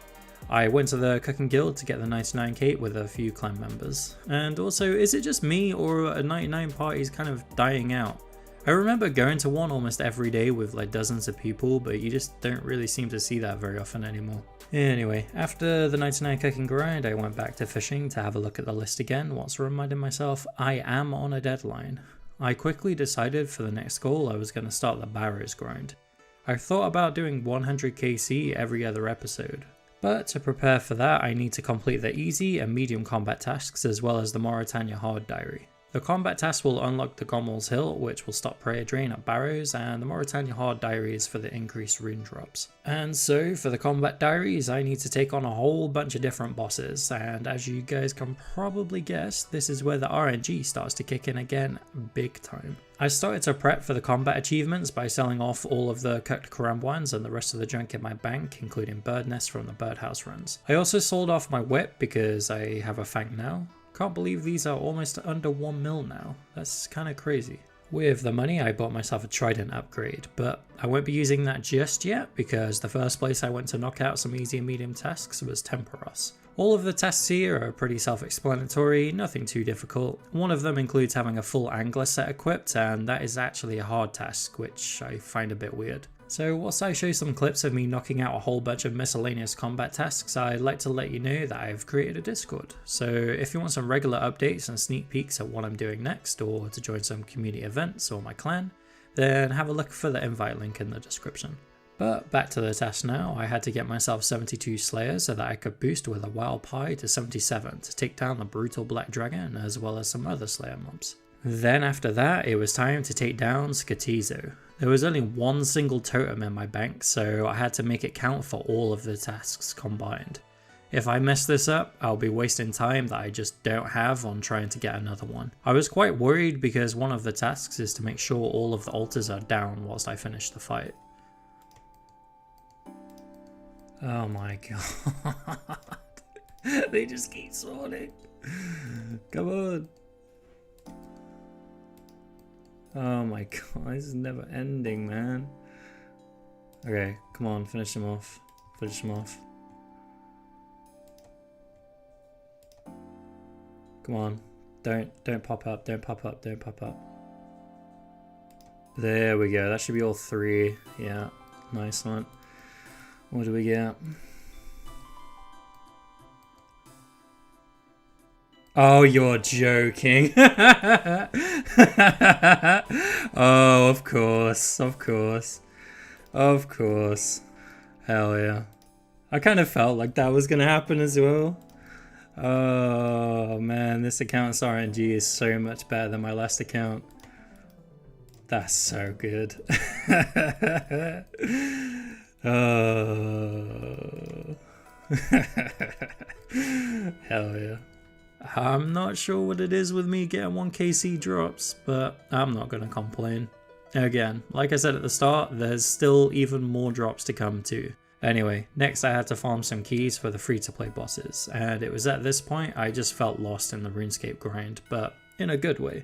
I went to the cooking guild to get the 99 cake with a few clan members. And also, is it just me or are 99 parties kind of dying out? I remember going to one almost every day with like dozens of people, but you just don't really seem to see that very often anymore. Anyway, after the 99 cooking grind, I went back to fishing to have a look at the list again, whilst reminding myself I am on a deadline. I quickly decided for the next goal I was going to start the Barrows grind. I thought about doing 100 KC every other episode, but to prepare for that I need to complete the easy and medium combat tasks as well as the Mauritania Hard Diary. The combat task will unlock the Gommel's Hill, which will stop prayer drain at Barrows, and the Mauritania Hard Diary is for the increased rune drops. And so for the combat diaries I need to take on a whole bunch of different bosses, and as you guys can probably guess, this is where the RNG starts to kick in again big time. I started to prep for the combat achievements by selling off all of the cooked karambwans and the rest of the junk in my bank, including bird nests from the birdhouse runs. I also sold off my whip because I have a Fang now. Can't believe these are almost under 1 mil now. That's kind of crazy. With the money I bought myself a trident upgrade, but I won't be using that just yet because the first place I went to knock out some easy and medium tasks was Temperos. All of the tasks here are pretty self-explanatory, nothing too difficult. One of them includes having a full angler set equipped, and that is actually a hard task, which I find a bit weird. So whilst I show some clips of me knocking out a whole bunch of miscellaneous combat tasks, I'd like to let you know that I've created a Discord. So if you want some regular updates and sneak peeks at what I'm doing next, or to join some community events or my clan, then have a look for the invite link in the description. But back to the task now, I had to get myself 72 Slayers so that I could boost with a Wild Pie to 77 to take down the Brutal Black Dragon as well as some other Slayer mobs. Then after that, it was time to take down Skatizo. There was only one single totem in my bank, so I had to make it count for all of the tasks combined. If I mess this up, I'll be wasting time that I just don't have on trying to get another one. I was quite worried because one of the tasks is to make sure all of the altars are down whilst I finish the fight. Oh my god. They just keep spawning. Come on. Oh my god, this is never ending, man. Okay, come on, finish him off. Finish him off. Come on. Don't pop up, don't pop up, don't pop up. There we go, that should be all 3. Yeah, nice one. What do we get? Oh, you're joking. Oh, of course, of course. Of course. Hell yeah. I kind of felt like that was gonna happen as well. Oh man, this account's RNG is so much better than my last account. That's so good. Oh. Hell yeah. I'm not sure what it is with me getting 1kc drops, but I'm not gonna complain. Again, like I said at the start, there's still even more drops to come too. Anyway, next I had to farm some keys for the free-to-play bosses, and it was at this point I just felt lost in the RuneScape grind, but in a good way.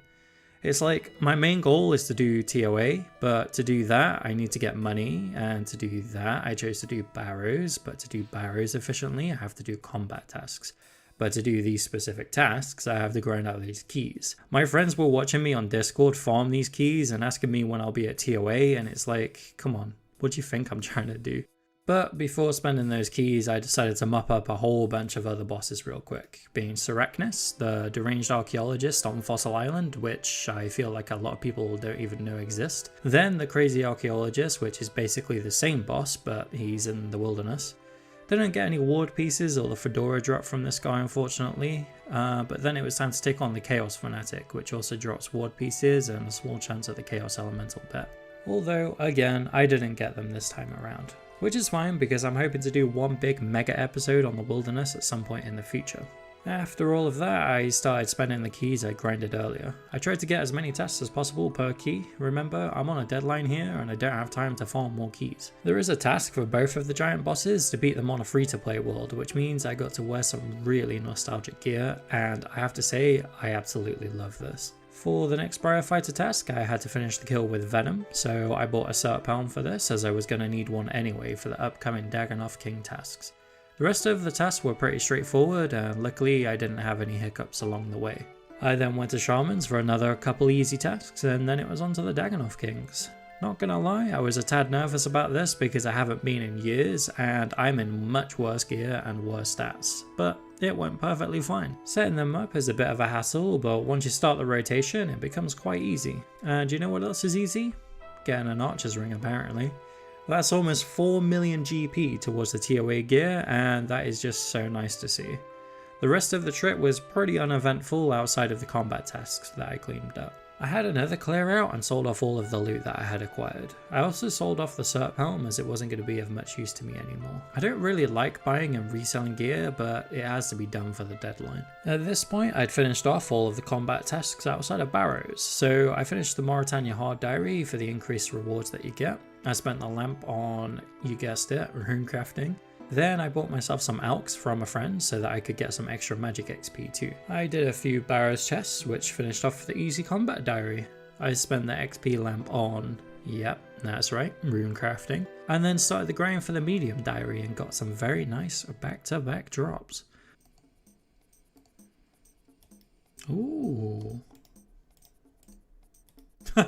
It's like, my main goal is to do TOA, but to do that I need to get money, and to do that I chose to do Barrows, but to do Barrows efficiently I have to do combat tasks. But to do these specific tasks, I have to grind out these keys. My friends were watching me on Discord farm these keys and asking me when I'll be at TOA, and it's like, come on, what do you think I'm trying to do? But before spending those keys, I decided to mop up a whole bunch of other bosses real quick, being Sarachnis, the deranged archaeologist on Fossil Island, which I feel like a lot of people don't even know exist. Then the crazy archaeologist, which is basically the same boss, but he's in the wilderness. Didn't get any ward pieces or the fedora drop from this guy unfortunately, but then it was time to take on the Chaos Fanatic, which also drops ward pieces and a small chance at the Chaos Elemental pet. Although, again, I didn't get them this time around. Which is fine because I'm hoping to do one big mega episode on the wilderness at some point in the future. After all of that, I started spending the keys I grinded earlier. I tried to get as many tests as possible per key. Remember, I'm on a deadline here and I don't have time to farm more keys. There is a task for both of the giant bosses to beat them on a free-to-play world, which means I got to wear some really nostalgic gear, and I have to say, I absolutely love this. For the next Biofighter task, I had to finish the kill with Venom, so I bought a Cert Palm for this as I was going to need one anyway for the upcoming Dagannoth King tasks. The rest of the tasks were pretty straightforward, and luckily I didn't have any hiccups along the way. I then went to Shamans for another couple easy tasks, and then it was on to the Dagannoth Kings. Not gonna lie, I was a tad nervous about this because I haven't been in years and I'm in much worse gear and worse stats, but it went perfectly fine. Setting them up is a bit of a hassle, but once you start the rotation it becomes quite easy. And you know what else is easy? Getting an Archer's Ring apparently. That's almost 4 million GP towards the TOA gear, and that is just so nice to see. The rest of the trip was pretty uneventful outside of the combat tasks that I cleaned up. I had another clear out and sold off all of the loot that I had acquired. I also sold off the Serp Helm as it wasn't going to be of much use to me anymore. I don't really like buying and reselling gear, but it has to be done for the deadline. At this point, I'd finished off all of the combat tasks outside of Barrows, so I finished the Mauritania Hard Diary for the increased rewards that you get. I spent the lamp on, you guessed it, rune crafting. Then I bought myself some Alks from a friend so that I could get some extra magic XP too. I did a few Barrows chests which finished off the easy combat diary. I spent the XP lamp on, yep, that's right, rune crafting. And then started the grind for the medium diary and got some very nice back-to-back drops. Ooh. Oh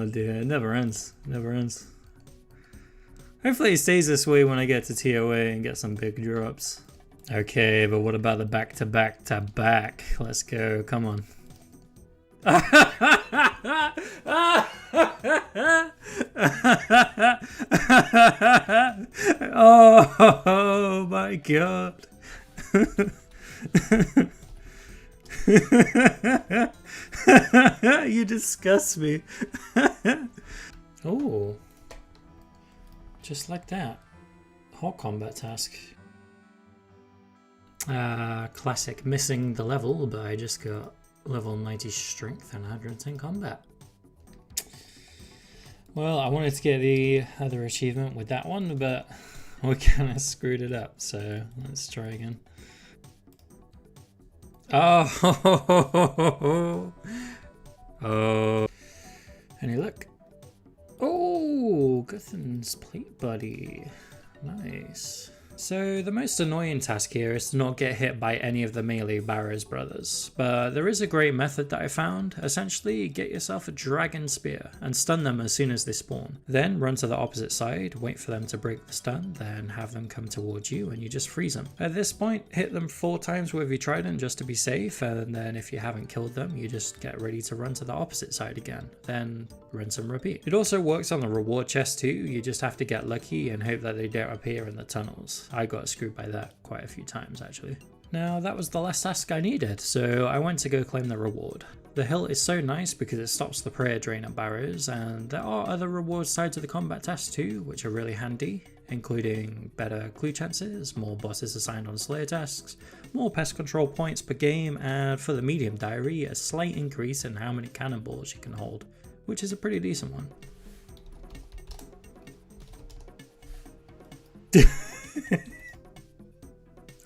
dear, it never ends. Never ends. Hopefully it stays this way when I get to TOA and get some big drops. Okay, but what about the back-to-back-to-back? Let's go, come on. Oh my god. You disgust me. Oh, just like that. Hot combat task. Classic, missing the level, but I just got level 90 strength and 110 combat. Well, I wanted to get the other achievement with that one, but we kind of screwed it up, so let's try again. Oh, oh, any luck? Oh, Guthan's plate buddy, nice. So the most annoying task here is to not get hit by any of the melee Barrows brothers, but there is a great method that I found. Essentially, get yourself a dragon spear and stun them as soon as they spawn. Then run to the opposite side, wait for them to break the stun, then have them come towards you and you just freeze them. At this point, hit them 4 times with your trident just to be safe, and then if you haven't killed them, you just get ready to run to the opposite side again. Then rinse and repeat. It also works on the reward chest too, you just have to get lucky and hope that they don't appear in the tunnels. I got screwed by that quite a few times actually. Now that was the last task I needed, so I went to go claim the reward. The hill is so nice because it stops the prayer drain at Barrows, and there are other rewards tied to the combat tasks too, which are really handy, including better clue chances, more bosses assigned on Slayer tasks, more pest control points per game, and for the medium diary, a slight increase in how many cannonballs you can hold, which is a pretty decent one.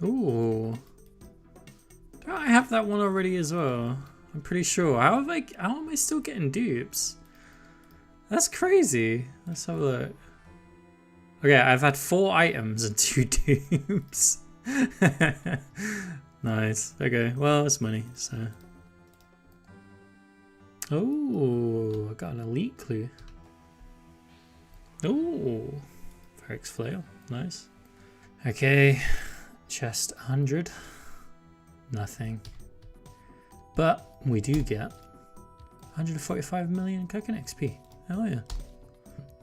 Ooh. Don't I have that one already as well? I'm pretty sure. How am I still getting dupes? That's crazy. Let's have a look. Okay, I've had 4 items and 2 dupes. Nice. Okay, well, it's money, so. Oh, I got an elite clue. Oh, Ferrex Flail. Nice. Okay, chest 100. Nothing. But we do get 145 million cooking XP. Hell yeah.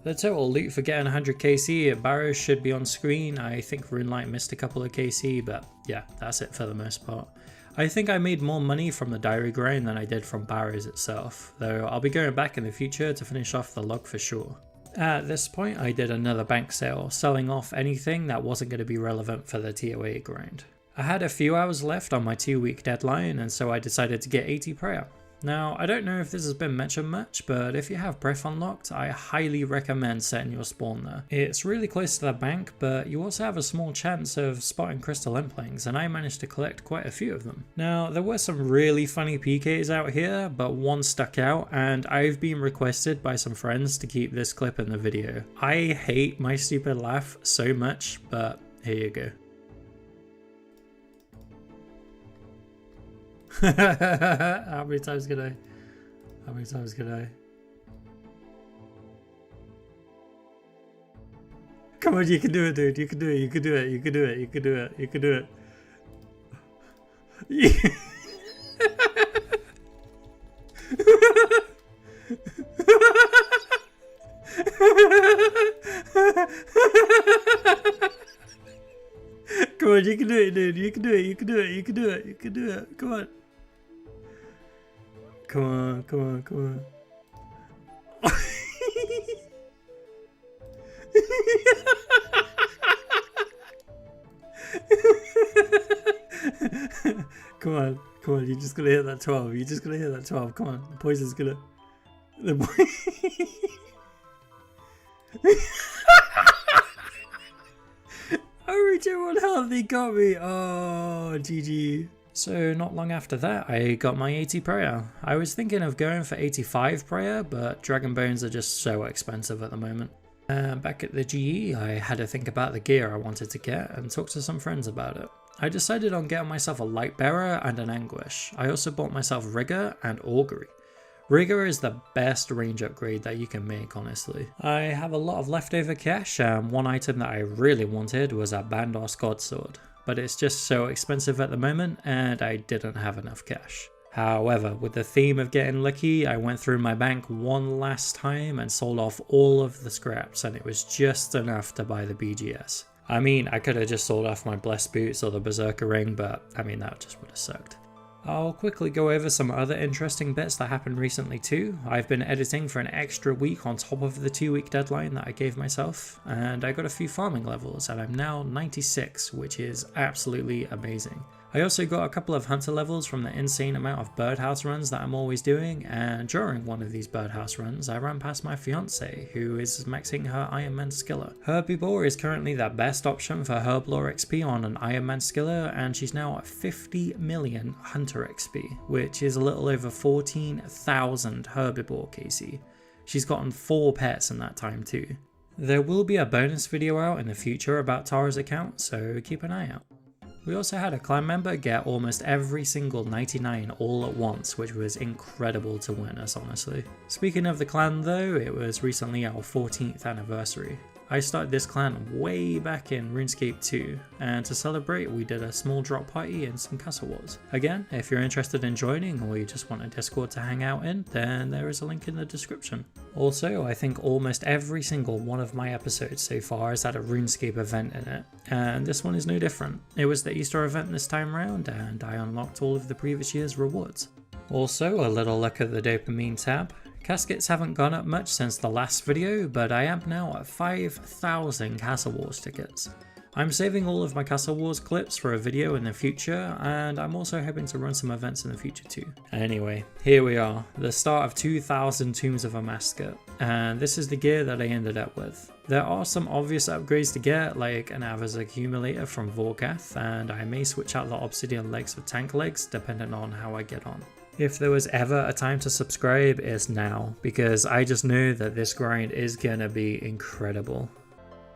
The total loot for getting 100 KC at Barrows should be on screen. I think Runelight missed a couple of KC, but yeah, that's it for the most part. I think I made more money from the diary grind than I did from Barrows itself, though I'll be going back in the future to finish off the log for sure. At this point, I did another bank sale, selling off anything that wasn't going to be relevant for the TOA grind. I had a few hours left on my 2-week deadline, and so I decided to get 80 prayer. Now, I don't know if this has been mentioned much, but if you have breath unlocked, I highly recommend setting your spawn there. It's really close to the bank, but you also have a small chance of spotting crystal implings, and I managed to collect quite a few of them. Now, there were some really funny PKs out here, but one stuck out, and I've been requested by some friends to keep this clip in the video. I hate my stupid laugh so much, but here you go. How many times can I? How many times can I? Come on, you can do it, dude. You can do it. You can do it. You can do it. You can do it. You can do it. Come on, you can do it, dude. You can do it. You can do it. You can do it. You can do it. Come on. Come on. Come on. Come on. Come on. Come on. You're just gonna hit that 12. You're just gonna hit that 12. Come on. The poison's gonna. The I reached 1 health, he got me. Oh, GG. So not long after that, I got my 80 prayer. I was thinking of going for 85 prayer, but dragon bones are just so expensive at the moment. Back at the GE, I had to think about the gear I wanted to get and talk to some friends about it. I decided on getting myself a light bearer and an anguish. I also bought myself rigor and augury. Rigor is the best range upgrade that you can make, honestly. I have a lot of leftover cash, and one item that I really wanted was a Bandos God Sword, but it's just so expensive at the moment and I didn't have enough cash. However, with the theme of getting lucky, I went through my bank one last time and sold off all of the scraps, and it was just enough to buy the BGS. I mean, I could have just sold off my Blessed Boots or the Berserker Ring, but I mean, that just would have sucked. I'll quickly go over some other interesting bits that happened recently too. I've been editing for an extra week on top of the 2-week deadline that I gave myself, and I got a few farming levels, and I'm now 96, which is absolutely amazing. I also got a couple of hunter levels from the insane amount of birdhouse runs that I'm always doing, and during one of these birdhouse runs I ran past my fiance, who is maxing her Iron Man skiller. Herbivore is currently the best option for Herblore XP on an Iron Man skiller, and she's now at 50 million hunter XP, which is a little over 14,000 Herbivore KC. She's gotten 4 pets in that time too. There will be a bonus video out in the future about Tara's account, so keep an eye out. We also had a clan member get almost every single 99 all at once, which was incredible to witness, honestly. Speaking of the clan though, it was recently our 14th anniversary. I started this clan way back in RuneScape 2, and to celebrate we did a small drop party and some castle wars. Again, if you're interested in joining or you just want a Discord to hang out in, then there is a link in the description. Also, I think almost every single one of my episodes so far has had a RuneScape event in it, and this one is no different. It was the Easter event this time round, and I unlocked all of the previous year's rewards. Also, a little look at the dopamine tab. Caskets haven't gone up much since the last video, but I am now at 5,000 Castle Wars tickets. I'm saving all of my Castle Wars clips for a video in the future, and I'm also hoping to run some events in the future too. Anyway, here we are, the start of 2,000 Tombs of a Mascot, and this is the gear that I ended up with. There are some obvious upgrades to get, like an Ava's Accumulator from Vorkath, and I may switch out the Obsidian legs for tank legs depending on how I get on. If there was ever a time to subscribe, it's now, because I just know that this grind is gonna be incredible.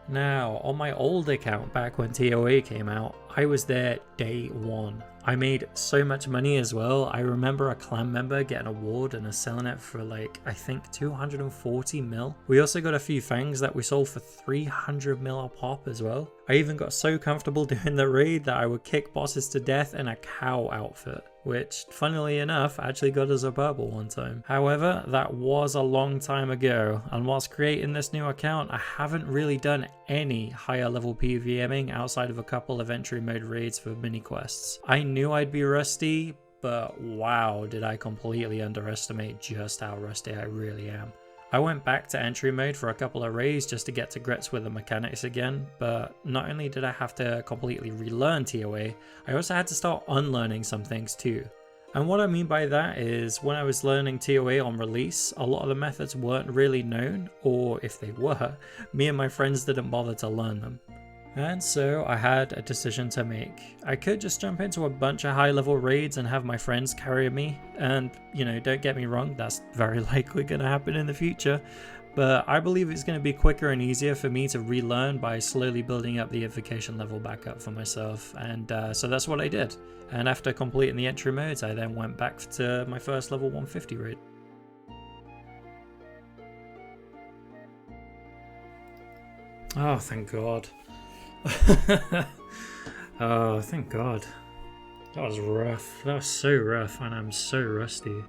Now, on my old account back when TOA came out, I was there day one. I made so much money as well. I remember a clan member getting a ward and selling it for like, I think 240 mil. We also got a few fangs that we sold for 300 mil a pop as well. I even got so comfortable doing the raid that I would kick bosses to death in a cow outfit, which funnily enough actually got us a purple one time. However, that was a long time ago, and whilst creating this new account, I haven't really done any higher level PvMing outside of a couple of entry mode raids for mini quests. I knew I'd be rusty, but wow, did I completely underestimate just how rusty I really am. I went back to entry mode for a couple of raids just to get to grips with the mechanics again, but not only did I have to completely relearn TOA, I also had to start unlearning some things too. And what I mean by that is when I was learning TOA on release, a lot of the methods weren't really known, or if they were, me and my friends didn't bother to learn them. And so I had a decision to make. I could just jump into a bunch of high level raids and have my friends carry me, and you know, don't get me wrong, that's very likely going to happen in the future, but I believe it's going to be quicker and easier for me to relearn by slowly building up the invocation level back up for myself, and so that's what I did. And after completing the entry modes, I then went back to my first level 150 raid. Oh, thank God. Oh, thank God. That was rough. That was so rough, and I'm so rusty.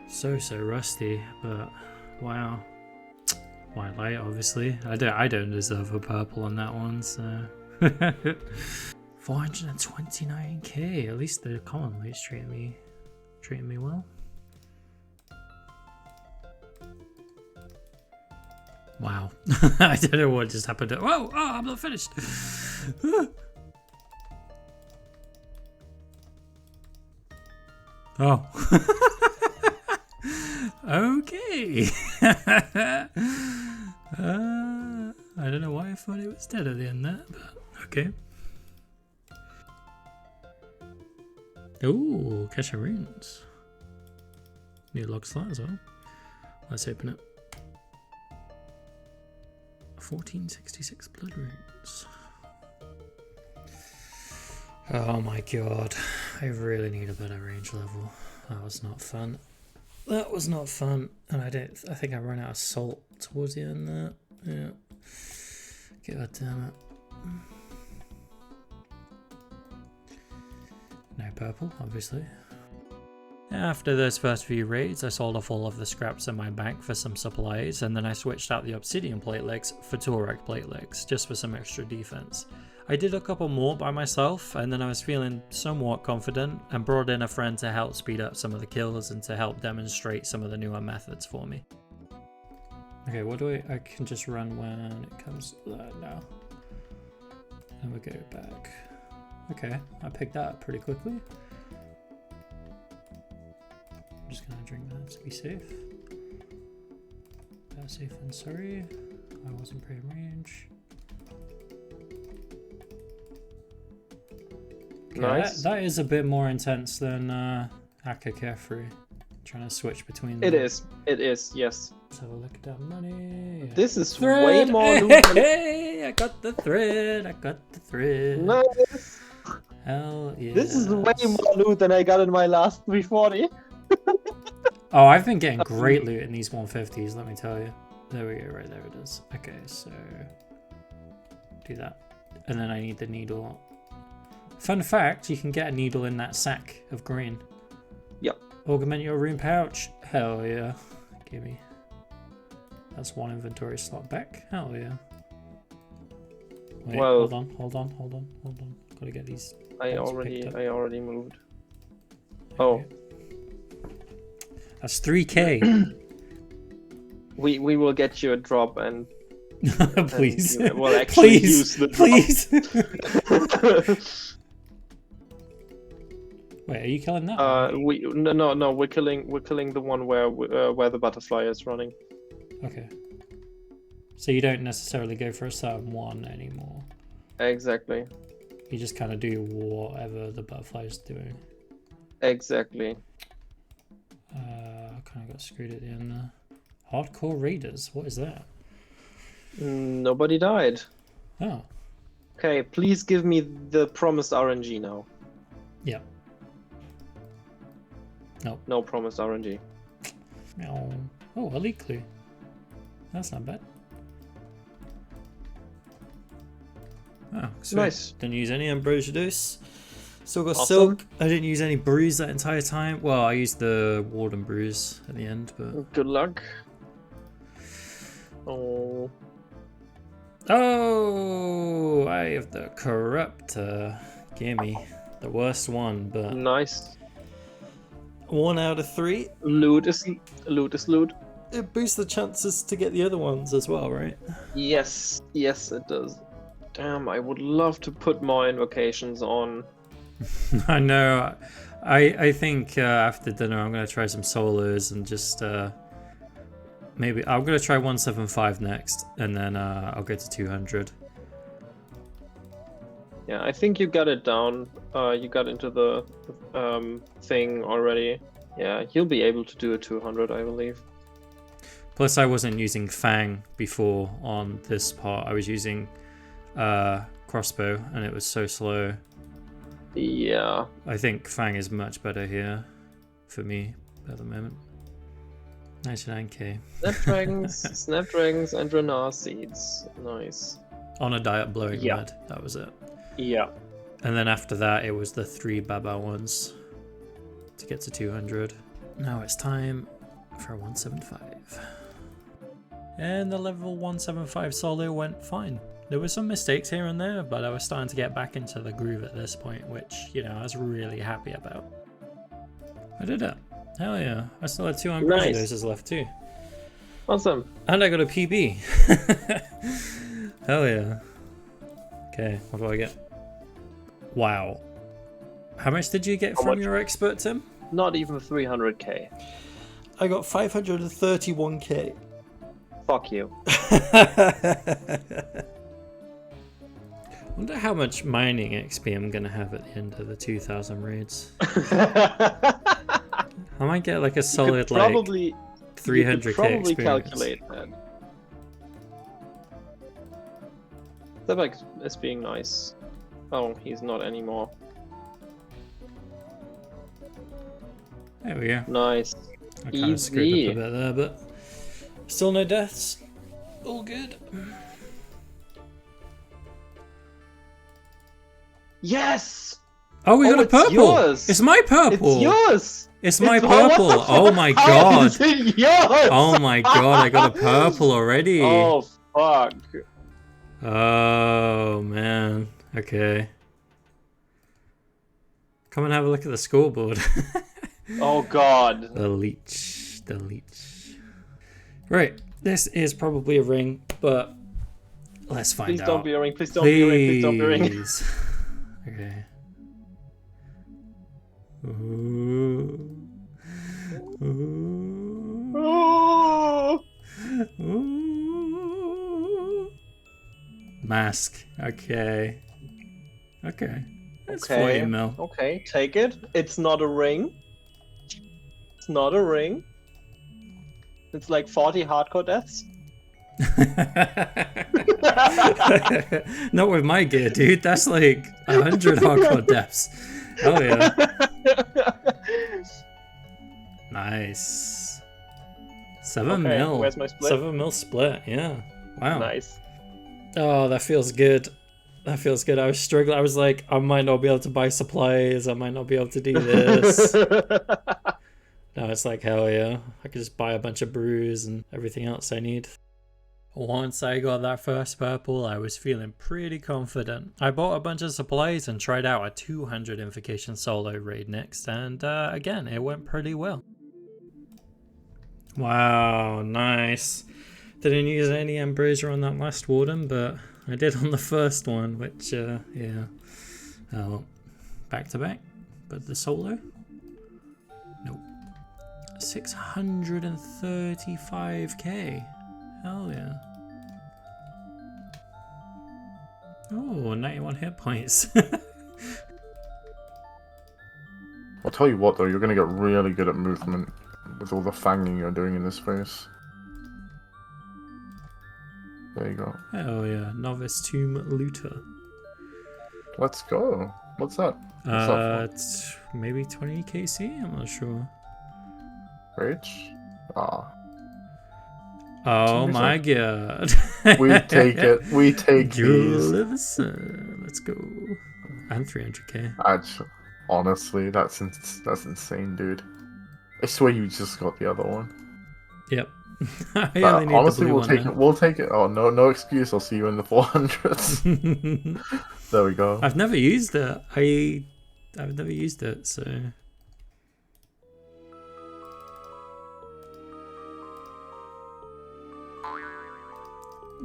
So rusty, but wow. White light, obviously. I don't deserve a purple on that one, so 429k. At least the common light's treating me well. Wow. I don't know what just happened. Whoa! Oh, I'm not finished. Oh. Okay. I don't know why I thought it was dead at the end there, but okay. Ooh, Cache of Runes. New log slot as well. Let's open it. 1466 blood runes. Oh my god. I really need a better range level. That was not fun. That was not fun. And I think I ran out of salt towards the end there. Yeah. God damn it. No purple, obviously. After those first few raids, I sold off all of the scraps in my bank for some supplies, and then I switched out the obsidian plate legs for Torag plate legs, just for some extra defense. I did a couple more by myself, and then I was feeling somewhat confident, and brought in a friend to help speed up some of the kills and to help demonstrate some of the newer methods for me. Okay, what do I can just run when it comes to that now. And we go back. Okay, I picked that up pretty quickly. I'm just gonna drink that to be safe. Better safe than sorry. I wasn't pretty range. Okay, Nice. That is a bit more intense than Akka Carefree. Trying to switch between them. It is, yes. Let's have a look at that money. Yeah. This is Thread. way more loot than... Hey, I got the thread. Nice. Hell yeah. This is way more loot than I got in my last 340. Oh, I've been getting great loot in these 150s, let me tell you. There we go, right there it is. Okay, so do that. And then I need the needle. Fun fact, you can get a needle in that sack of green. Yep. Augment your rune pouch. Hell yeah. Gimme. That's one inventory slot back. Hell yeah. Wait, Well, hold on. Gotta get these. I points picked up. already moved. There Oh. we go. That's 3k. We will get you a drop and Please. you will actually Please. use the drop. Please. Wait, are you killing that? No, we're killing the one where the butterfly is running. Okay. So you don't necessarily go for a certain one anymore. Exactly. You just kind of do whatever the butterfly is doing. Exactly. I kind of got screwed at the end there. Hardcore Raiders, what is that? Nobody died. Oh, Okay, please give me the promised RNG now. yeah. Nope. No promised RNG. No. Oh, elite clue. That's not bad. Oh, sweet. Nice. Didn't use any ambrosia dose. Still got Awesome. silk. I didn't use any brews that entire time. Well, I used the warden brews at the end, but Good luck. Oh. oh, I have the corruptor. Gimme the worst one, but Nice. 1 out of 3. Loot is loot. It boosts the chances to get the other ones as well, right? Yes, it does. Damn, I would love to put more invocations on. I know. I think after dinner I'm gonna try some solos and just maybe I'm gonna try 175 next, and then I'll go to 200. Yeah, I think you got it down. You got into the thing already. Yeah, you'll be able to do a 200, I believe. Plus, I wasn't using Fang before on this part. I was using crossbow, and it was so slow. Yeah. I think Fang is much better here for me at the moment. 99k. Snapdragons, and Renar seeds. Nice. On a diet blowing Yeah. mud. That was it. Yeah. And then after that, it was the 3 Baba ones to get to 200. Now it's time for 175. And the level 175 solo went fine. There were some mistakes here and there, but I was starting to get back into the groove at this point, which, you know, I was really happy about. I did it. Hell yeah. I still had 2 Umbrella Nice. doses left too. Awesome. And I got a PB. Hell yeah. Okay, what do I get? Wow. How much did you get How from much? your expert, Tim? Not even 300k. I got 531k. Fuck you. Wonder how much mining XP I'm gonna have at the end of the 2000 raids. I might get like a solid like probably 300k probably experience. calculate that. Zebek is being nice. Oh, he's not anymore. There we go. Nice. I kind of screwed Easy. up a bit there, but still no deaths. All good. Yes! Oh, we Oh, got a it's purple. yours. It's my purple. It's yours! It's my It's purple. what the Oh fuck? my How god. is it yours? Oh my god, I got a purple already. Oh, fuck. Oh man. Okay. Come and have a look at the scoreboard. Oh, God. The leech. The leech. Right. This is probably a ring, but let's find Please out. don't be a ring. Please don't be a ring. Please don't be a ring. Please. Okay. Ooh. Ooh. Oh! Ooh. Mask. Okay. Okay. That's Okay. 40 mil. Okay, take it. It's not a ring. It's not a ring. It's like 40 hardcore deaths. Not with my gear, dude. That's like 100 hardcore deaths. Oh yeah. Nice. 7 Okay, mil. where's my split? 7 mil split. Yeah. Wow. Nice. Oh, that feels good. That feels good. I was struggling. I was like, I might not be able to buy supplies. I might not be able to do this. Now it's like, hell yeah. I could just buy a bunch of brews and everything else I need. Once I got that first purple, I was feeling pretty confident. I bought a bunch of supplies and tried out a 200 invocation solo raid next, and again, it went pretty well. Wow, nice. Didn't use any ambrosia on that last warden, but I did on the first one, which, yeah. Oh, back to back. But the solo? Nope. 635k. Hell yeah. Oh, 91 hit points. I'll tell you what though, you're gonna get really good at movement with all the fanging you're doing in this phase. There you go. Hell yeah. Novice Tomb Looter. Let's go. What's that? What's that It's maybe 20 KC? I'm not sure. for? Rage? Ah. Oh Seriously? my god. We take it. We take these. Let's go. And 300k. Actually, honestly, that's insane, dude. I swear you just got the other one. Yep. I only need Honestly, the blue we'll one take now. it. We'll take it. Oh no, no excuse. I'll see you in the 400s. There we go. I've never used it. I've never used it, so.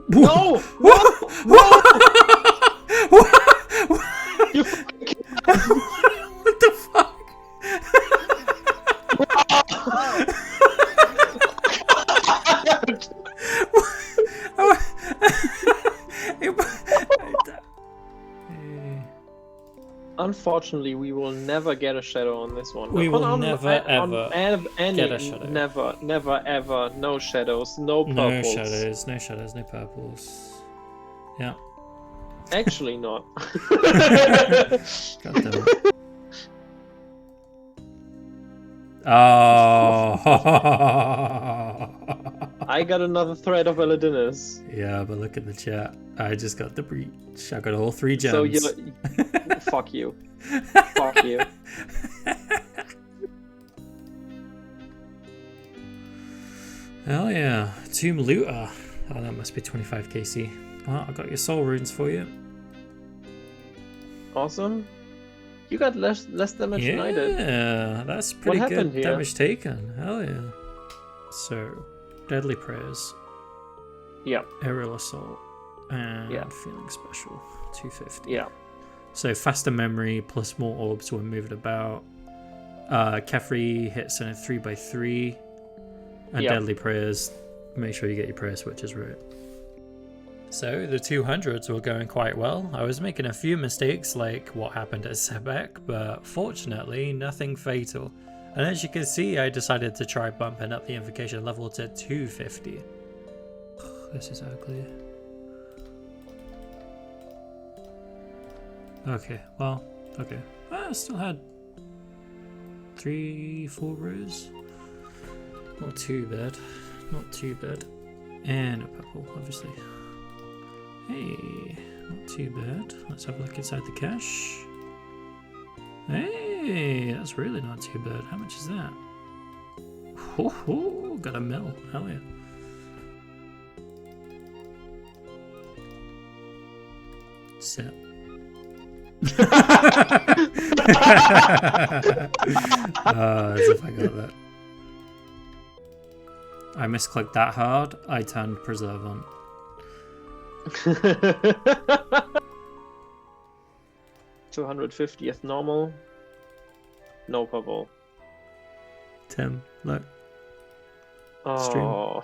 No! What? What? What? You What the fuck? unfortunately, we will never get a shadow on this one. We will never, on any, get a shadow. Never, ever. No shadows, no No purples. shadows, no shadows, no purples. Yeah. Actually, not. God damn it. Oh. I got another thread of Eladinus. Yeah, but look at the chat. I just got the breach. I got all 3 gems. So you, fuck you, fuck you. Hell yeah. Tomb Looter. Oh, that must be 25 KC. Well, I got your soul runes for you. Awesome. You got less damage than I did. Yeah, that's pretty good happened here? damage taken. Hell yeah. So, Deadly Prayers, Yeah, Aerial Assault, and Yeah. Feeling Special, 250. yeah. So faster memory plus more orbs when moved about. Kefri hits in a 3x3. And Yeah. Deadly Prayers, make sure you get your prayer switches right. So the 200s were going quite well. I was making a few mistakes like what happened at Sebek, but fortunately nothing fatal. And as you can see, I decided to try bumping up the invocation level to 250. This is ugly. Okay, well, okay. I still had 3-4 rows. Not too bad. Not too bad. And a purple, obviously. Hey, not too bad. Let's have a look inside the cache. Hey, that's really not too bad. How much is that? Oh, got a mil. Hell yeah. Set. As if I got that. I misclicked that hard. I turned preserve on. 250th normal. No purple. Tim, look. Oh.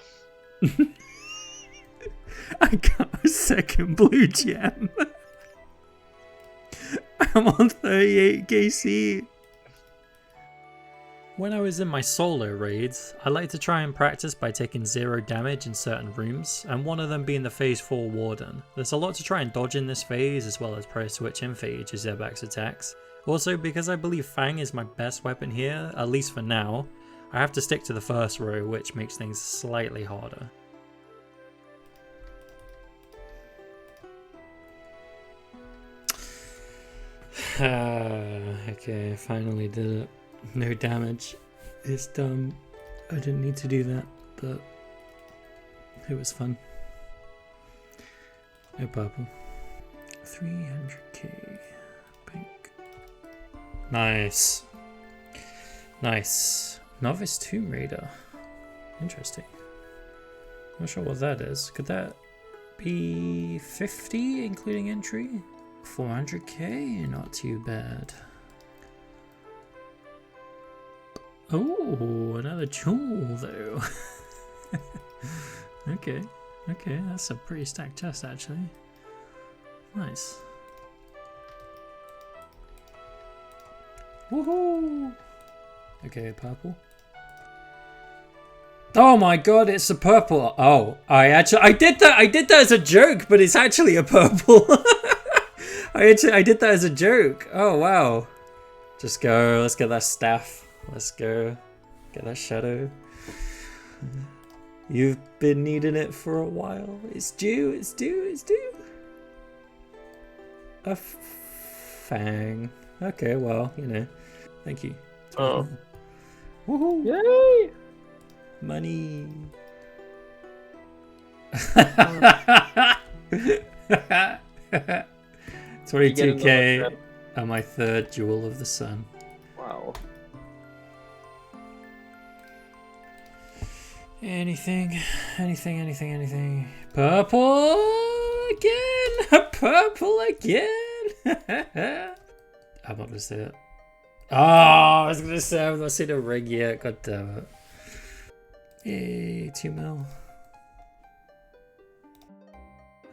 I got a second blue gem. I'm on 38 KC. When I was in my solo raids, I like to try and practice by taking 0 damage in certain rooms, and one of them being the phase 4 Warden. There's a lot to try and dodge in this phase, as well as prayer switch in for each of Zebak's attacks. Also, because I believe Fang is my best weapon here, at least for now, I have to stick to the first row, which makes things slightly harder. Okay, I finally did it. No damage. It's dumb. I didn't need to do that, but it was fun. No purple. 300k. Pink. Nice. Nice. Novice Tomb Raider. Interesting. Not sure what that is. Could that be 50 including entry? 400k? Not too bad. Oh, another jewel though. Okay, that's a pretty stacked chest actually. Nice. Woohoo! Okay, purple. Oh my god, it's a purple. Oh, I did that as a joke, but it's actually a purple. I did that as a joke. Oh wow. Just go, let's get that staff. Let's go. Get that shadow. You've been needing it for a while. It's due, it's due, it's due. A fang. Okay, well, you know. Thank you. Oh. Woohoo! Yay! Money. 22k and my 3rd Jewel of the Sun. Wow. Anything. Purple again! Purple again! I'm not gonna say it. Oh, I was gonna say I've not seen a ring yet. God damn it. Yay, 2 mil.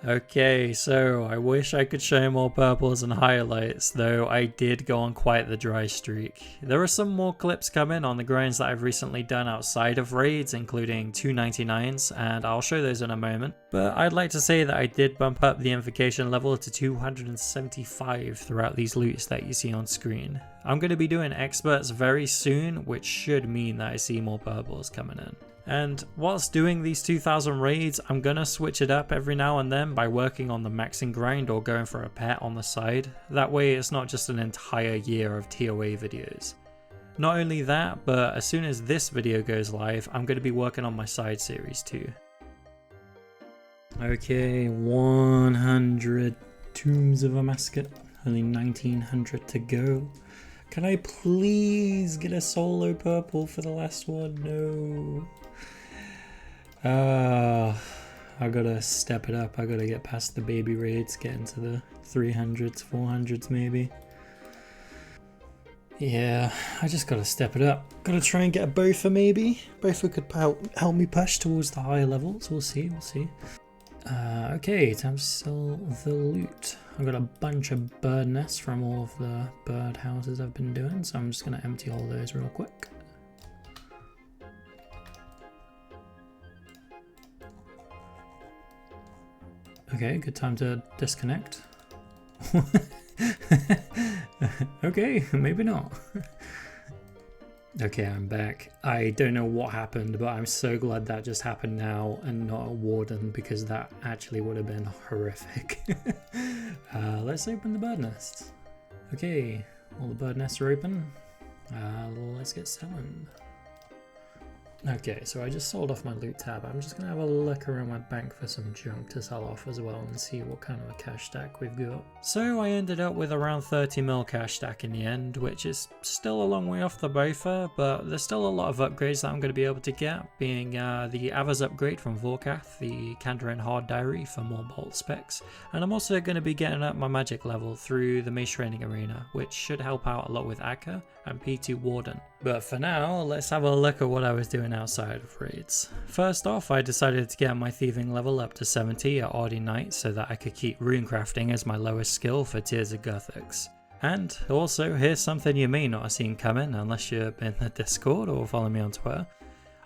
Okay, so I wish I could show more purples and highlights, though I did go on quite the dry streak. There are some more clips coming on the grinds that I've recently done outside of raids, including 299s, and I'll show those in a moment. But I'd like to say that I did bump up the invocation level to 275 throughout these loots that you see on screen. I'm going to be doing experts very soon, which should mean that I see more purples coming in. And whilst doing these 2000 raids, I'm gonna switch it up every now and then by working on the maxing grind or going for a pet on the side. That way it's not just an entire year of TOA videos. Not only that, but as soon as this video goes live, I'm gonna be working on my side series too. Okay, 100 Tombs of a Mascot, only 1900 to go. Can I please get a solo purple for the last one? No. I gotta step it up. I gotta get past the baby raids, get into the 300s, 400s maybe. Yeah, I just gotta step it up. Gotta try and get a Bofa maybe. Bofa could help me push towards the higher levels. We'll see, we'll see. Okay, time to sell the loot. I've got a bunch of bird nests from all of the bird houses I've been doing, so I'm just gonna empty all those real quick. Okay, good time to disconnect. Okay, maybe not. Okay, I'm back. I don't know what happened, but I'm so glad that just happened now and not a warden, because that actually would have been horrific. Let's open the bird nests. Okay, all the bird nests are open. Let's get selling. Okay, so I just sold off my loot tab. I'm just gonna have a look around my bank for some junk to sell off as well and see what kind of a cash stack we've got. So I ended up with around 30 mil cash stack in the end, which is still a long way off the Bofa, but there's still a lot of upgrades that I'm going to be able to get, being the Avaz upgrade from Vorkath, the Kandarin Hard Diary for more bolt specs, and I'm also going to be getting up my magic level through the Mace Training Arena, which should help out a lot with Akka and P2 Warden. But for now, let's have a look at what I was doing outside of raids. First off, I decided to get my thieving level up to 70 at Ardy Night so that I could keep runecrafting as my lowest skill for Tears of Gothics. And also, here's something you may not have seen coming unless you're in the Discord or follow me on Twitter.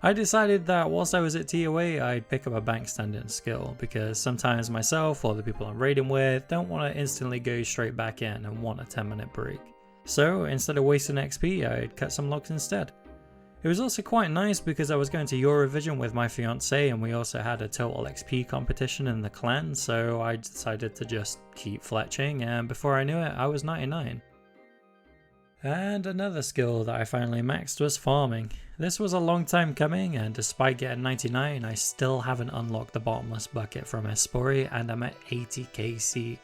I decided that whilst I was at TOA, I'd pick up a bank standing skill, because sometimes myself or the people I'm raiding with don't want to instantly go straight back in and want a 10-minute break. So instead of wasting XP, I'd cut some logs instead. It was also quite nice because I was going to Eurovision with my fiance, and we also had a total XP competition in the clan, so I decided to just keep fletching, and before I knew it, I was 99. And another skill that I finally maxed was farming. This was a long time coming, and despite getting 99, I still haven't unlocked the bottomless bucket from Espori, and I'm at 80 KC.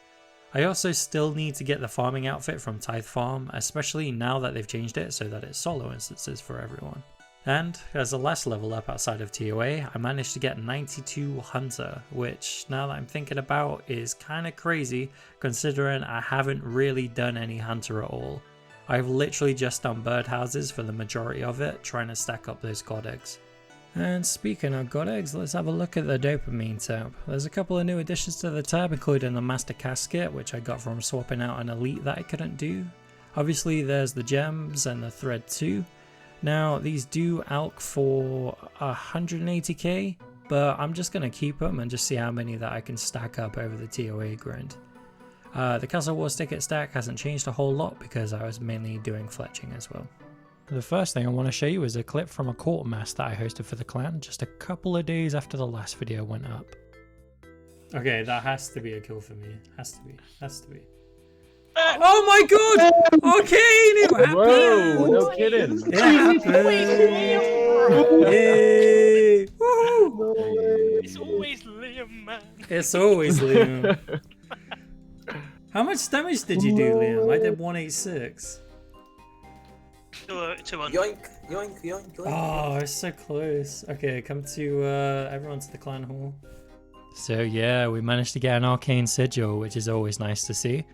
I also still need to get the farming outfit from Tithe Farm, especially now that they've changed it so that it's solo instances for everyone. And as the last level up outside of TOA, I managed to get 92 Hunter, which now that I'm thinking about is kinda crazy considering I haven't really done any Hunter at all. I've literally just done birdhouses for the majority of it, trying to stack up those god eggs. And speaking of god eggs, let's have a look at the dopamine tab. There's a couple of new additions to the tab, including the Master Casket, which I got from swapping out an elite that I couldn't do. Obviously there's the gems and the thread too. Now these do alch for 180k, but I'm just going to keep them and just see how many that I can stack up over the TOA grind. The Castle Wars ticket stack hasn't changed a whole lot because I was mainly doing fletching as well. The first thing I want to show you is a clip from a quartermass that I hosted for the clan just a couple of days after the last video went up. Okay, that has to be a kill for me. Has to be. Oh my god! Okay, it happened! Whoa, no kidding. It happened! Yay! Woo! It's always Liam, man. It's always Liam. How much damage did you do, Liam? I did 186. 200. Yoink, yoink, yoink, yoink. Oh, it's so close. Okay, come to everyone to the clan hall. So yeah, we managed to get an arcane sigil, which is always nice to see.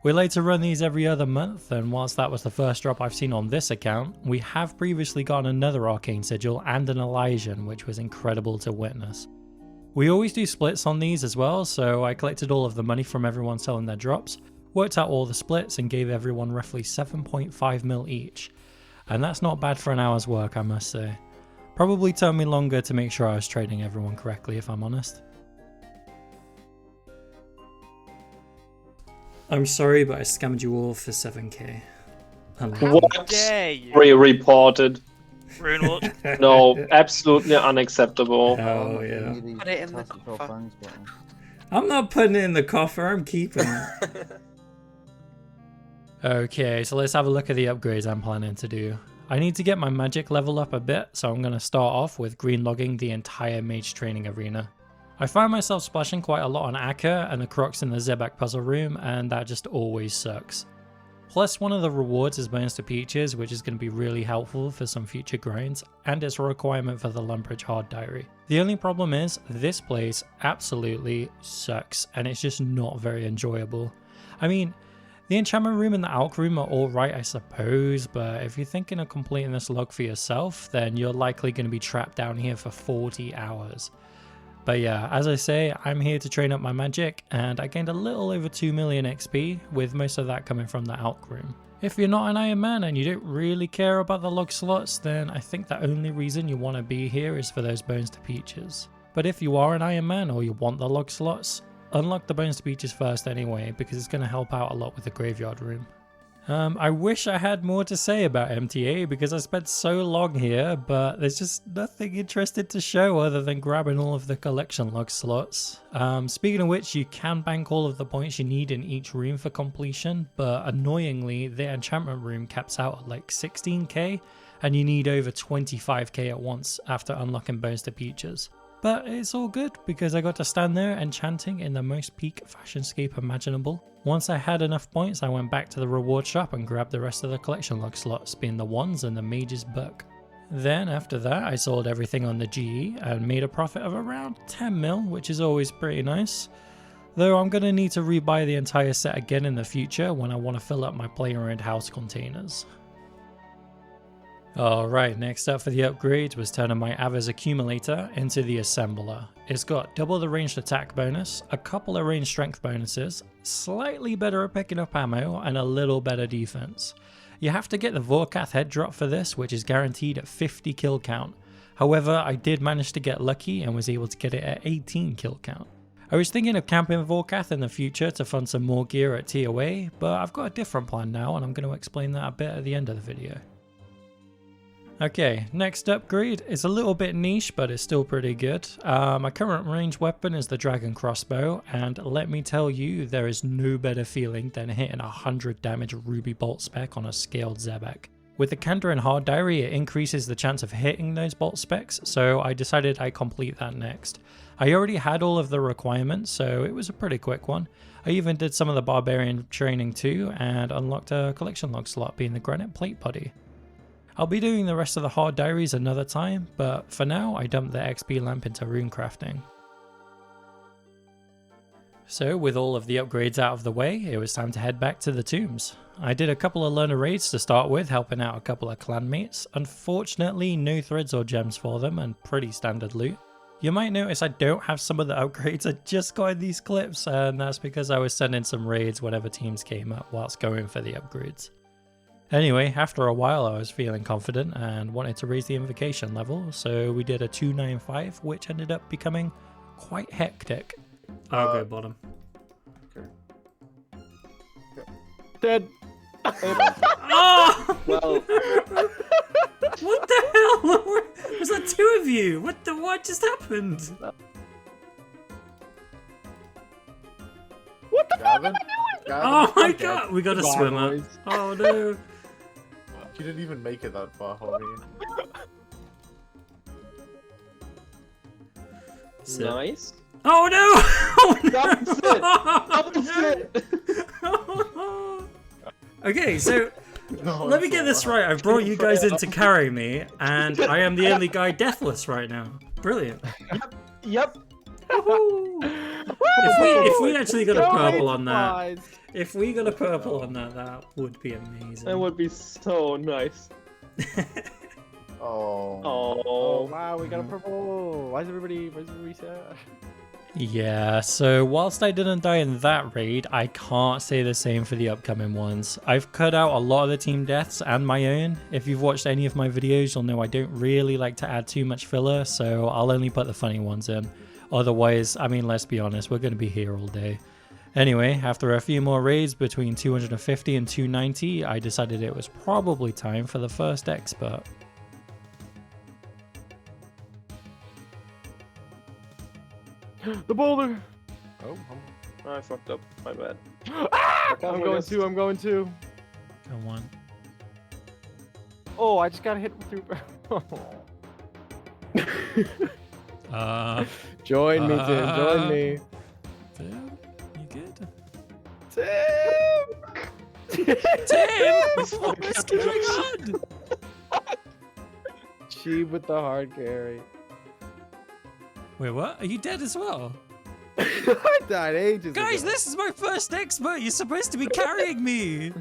We like to run these every other month, and whilst that was the first drop I've seen on this account, we have previously gotten another arcane sigil and an Elysian, which was incredible to witness. We always do splits on these as well, so I collected all of the money from everyone selling their drops, worked out all the splits and gave everyone roughly 7.5 mil each. And that's not bad for an hour's work, I must say. Probably took me longer to make sure I was trading everyone correctly, if I'm honest. I'm sorry, but I scammed you all for 7k. What? dare you? Reported. Rune Watch. No, absolutely unacceptable. Oh yeah. Put it in the coffer. I'm not putting it in the coffer, I'm keeping it. Okay, so let's have a look at the upgrades I'm planning to do. I need to get my magic level up a bit, so I'm going to start off with green logging the entire mage training arena. I find myself splashing quite a lot on Akka and the crocs in the Zebak puzzle room, and that just always sucks. Plus, one of the rewards is bonus to peaches, which is going to be really helpful for some future grinds, and it's a requirement for the Lumbridge Hard Diary. The only problem is, this place absolutely sucks, and it's just not very enjoyable. I mean, the enchantment room and the alch room are alright I suppose, but if you're thinking of completing this log for yourself, then you're likely going to be trapped down here for 40 hours. But yeah, as I say, I'm here to train up my magic, and I gained a little over 2 million XP, with most of that coming from the alch room. If you're not an Iron Man and you don't really care about the log slots, then I think the only reason you want to be here is for those bones to peaches. But if you are an Iron Man or you want the log slots, unlock the bones to peaches first anyway, because it's going to help out a lot with the graveyard room. I wish I had more to say about MTA because I spent so long here, but there's just nothing interesting to show other than grabbing all of the collection log slots. Speaking of which, you can bank all of the points you need in each room for completion, but annoyingly, the enchantment room caps out at like 16k, and you need over 25k at once after unlocking bones to peaches. But it's all good because I got to stand there enchanting in the most peak fashionscape imaginable. Once I had enough points, I went back to the reward shop and grabbed the rest of the collection log slots, being the ones and the mage's book. Then after that, I sold everything on the GE and made a profit of around 10 mil, which is always pretty nice. Though I'm going to need to rebuy the entire set again in the future when I want to fill up my playground house containers. Alright, next up for the upgrade was turning my Ava's accumulator into the assembler. It's got double the ranged attack bonus, a couple of ranged strength bonuses, slightly better at picking up ammo, and a little better defense. You have to get the Vorkath head drop for this, which is guaranteed at 50 kill count. However, I did manage to get lucky and was able to get it at 18 kill count. I was thinking of camping Vorkath in the future to fund some more gear at TOA, but I've got a different plan now and I'm going to explain that a bit at the end of the video. Okay, next upgrade is a little bit niche, but it's still pretty good. My current ranged weapon is the Dragon Crossbow, and let me tell you, there is no better feeling than hitting 100 damage Ruby Bolt spec on a scaled Zebak. With the Kandarin Hard Diary, it increases the chance of hitting those bolt specs, so I decided I'd complete that next. I already had all of the requirements, so it was a pretty quick one. I even did some of the Barbarian training too, and unlocked a collection log slot being the Granite Plate Buddy. I'll be doing the rest of the hard diaries another time, but for now I dumped the XP lamp into rune crafting. So with all of the upgrades out of the way, it was time to head back to the tombs. I did a couple of learner raids to start with, helping out a couple of clanmates. Unfortunately, no threads or gems for them and pretty standard loot. You might notice I don't have some of the upgrades I just got in these clips, and that's because I was sending some raids whenever teams came up whilst going for the upgrades. Anyway, after a while I was feeling confident and wanted to raise the invocation level, so we did a 295, which ended up becoming quite hectic. I'll go bottom. Dead. Oh! Well, What the hell? Was that two of you? What just happened? what the fuck Gavin? am I doing? Oh my Okay. god, we got a Goodbye, swimmer. boys. Oh no. You didn't even make it that far, homie. Nice. Oh no! Oh, That was no! Okay, so No, let me it's get this alright. right. I've brought you guys in to carry me, and I am the only guy deathless right now. Brilliant. Yep. Woohoo! If we actually got a purple on that, if we got a purple on that, that would be amazing. That would be so nice. Oh. Oh wow, we got a purple. Why is everybody sad? Yeah, so whilst I didn't die in that raid, I can't say the same for the upcoming ones. I've cut out a lot of the team deaths and my own. If you've watched any of my videos, you'll know I don't really like to add too much filler, so I'll only put the funny ones in. Otherwise, I mean, let's be honest, we're going to be here all day. Anyway, after a few more raids between 250 and 290, I decided it was probably time for the first expert. The boulder! Oh, I fucked up. My bad. I'm going to. Go on. Oh, I just got hit through. Join me, Tim. Join me. Tim, you good? Tim! Tim, what is going on? Cheap with the hard carry. Wait, what? Are you dead as well? I died ages Guys, ago. this is my first expert. You're supposed to be carrying me.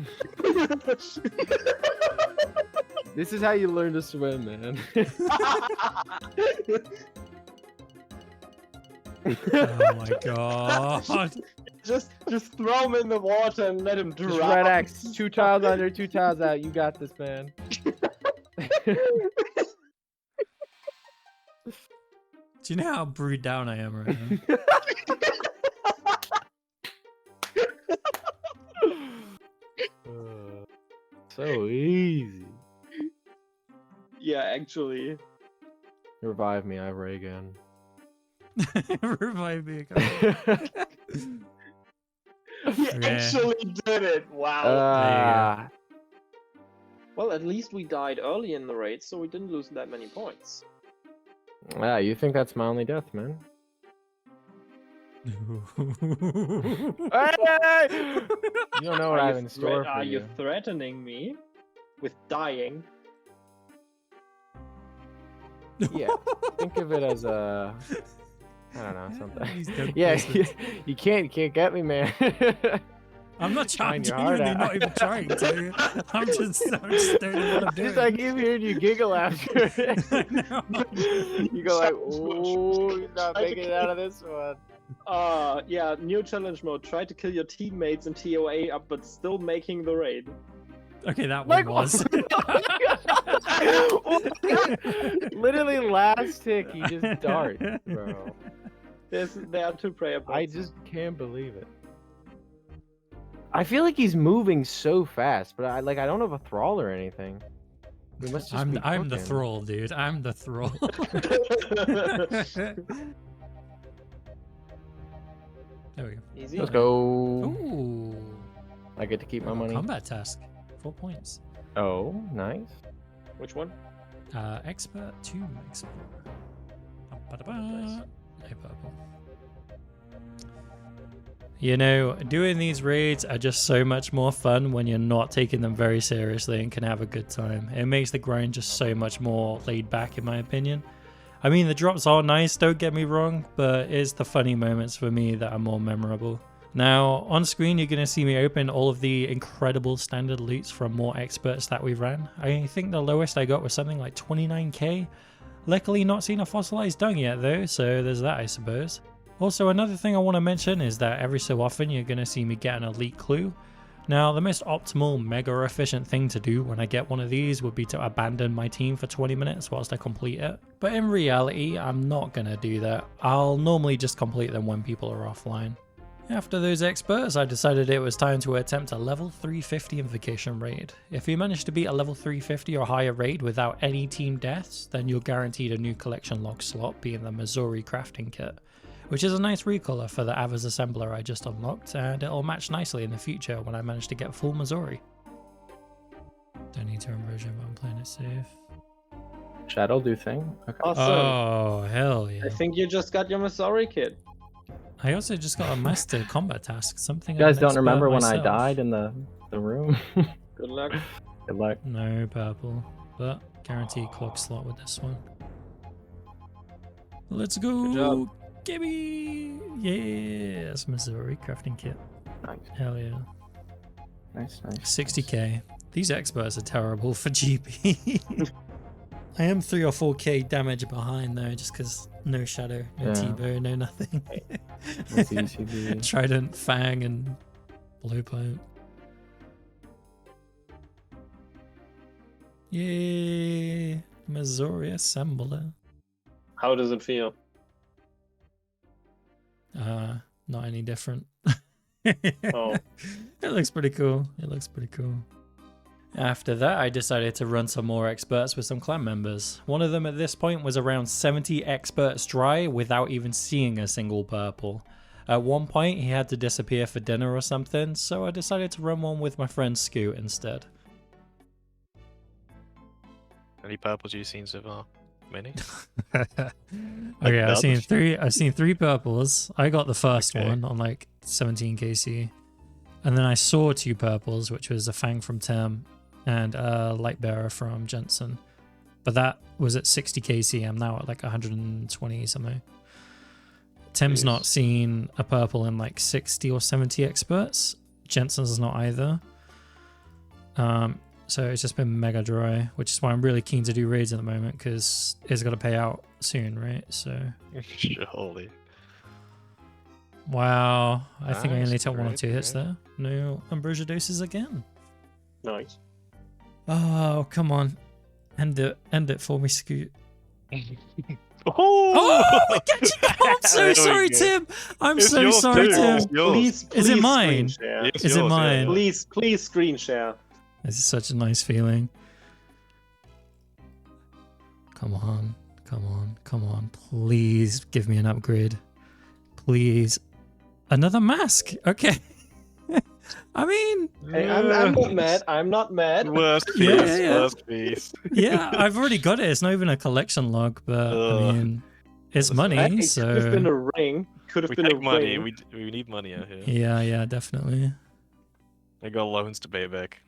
This is how you learn to swim, man. Oh my god. Just throw him in the water and let him drown. Just red X. 2 tiles under, 2 tiles out. You got this, man. Do you know how brewed down I am right now? So easy. Yeah, actually. Revive me, I have ray gun. Revive me again. He Okay. actually did it. Wow. There Well, at least we died early in the raid, so we didn't lose that many points. Yeah, you think that's my only death, man? Hey! You don't know what I have in store for Are you. you threatening me with dying? Yeah, think of it as a, I don't know, something. These dumb Yeah, questions. you can't get me, man. I'm not trying, Trying your heart genuinely out. not even trying to. I'm just doing what I'm doing. Just like even hearing you giggle after it. I know. You go like, ooh, you're not making it out of this one. Yeah, new challenge mode. Try to kill your teammates in TOA up, but still making the raid. Okay, that one Like, was. Literally last tick, he just dart, bro. There are 2 prayer points. I just can't believe it. I feel like he's moving so fast, but I don't have a thrall or anything. We must just be I'm the cooking. thrall, dude. I'm the thrall. There we go. Easy. Let's go. Ooh. I get to keep my money. Combat task. 4 points. Oh, nice. Which one? Expert to expert. Ba-da-ba. Nice. No purple. You know, doing these raids are just so much more fun when you're not taking them very seriously and can have a good time. It makes the grind just so much more laid back, in my opinion. I mean, the drops are nice, don't get me wrong, but it's the funny moments for me that are more memorable. Now, on screen, you're going to see me open all of the incredible standard loots from more experts that we ran. I think the lowest I got was something like 29k. Luckily not seen a fossilized dung yet though, so there's that I suppose. Also, another thing I want to mention is that every so often you're going to see me get an elite clue. Now, the most optimal, mega efficient thing to do when I get one of these would be to abandon my team for 20 minutes whilst I complete it. But in reality, I'm not going to do that. I'll normally just complete them when people are offline. After those experts, I decided it was time to attempt a level 350 invocation raid. If you manage to beat a level 350 or higher raid without any team deaths, then you're guaranteed a new collection log slot, being the Missouri crafting kit, which is a nice recolor for the Avers assembler I just unlocked, and it'll match nicely in the future when I manage to get full Missouri. Don't need to immersion, but I'm playing it safe. Shadow do thing. Okay. Awesome. Oh, hell yeah. I think you just got your Missouri kit. I also just got a master combat task, something You guys I'm an don't expert remember when I myself. died in the room? Good luck. Good luck. No purple, but guaranteed clock slot with this one. Let's go! Good job. Gimme! Yes, Missouri crafting kit. Nice. Hell yeah. Nice. 60k. These experts are terrible for GP. I am 3 or 4k damage behind though, just because no shadow, no Yeah. T-bow, no nothing. That's ECB. Trident, Fang, and Blowpipe. Yay! Missouri Assembler. How does it feel? Not any different. Oh. It looks pretty cool. It looks pretty cool. After that, I decided to run some more experts with some clan members. One of them at this point was around 70 experts dry without even seeing a single purple. At one point, he had to disappear for dinner or something, so I decided to run one with my friend Scoot instead. Any purples you've seen so far? Many? Okay, I've seen three purples. I got the first Okay. one on like 17 KC. And then I saw 2 purples, which was a Fang from Tim and a Lightbearer from Jensen. But that was at 60 KC. I'm now at like 120 something. Tim's not seen a purple in like 60 or 70 experts. Jensen's not either. So it's just been mega dry, which is why I'm really keen to do raids at the moment, because it's got to pay out soon, right? So Surely. wow, I think I Nice, only took 1 or great, 2 hits great. there. No ambrosia doses again. Nice. Oh, come on. End it for me, Scoot. Oh! Oh, we catch it! Oh, I'm so There we sorry, go. Tim. I'm It's so yours sorry, too. Tim. It's yours. Please, Is it please mine? Screen share. It's Is it yours, yeah, mine? yeah. Please screen share. This is such a nice feeling. Come on, come on, come on. Please give me an upgrade. Please. Another mask. Okay. I mean, Hey, I'm not mad. I'm not mad. Worst piece, Yeah. worst piece. yeah, I've already got it. It's not even a collection log, but I Ugh. mean, it's Hey, money, It could have been so a ring. Could have We been a take money, ring. we need money out here. yeah, definitely. I got loans to pay back.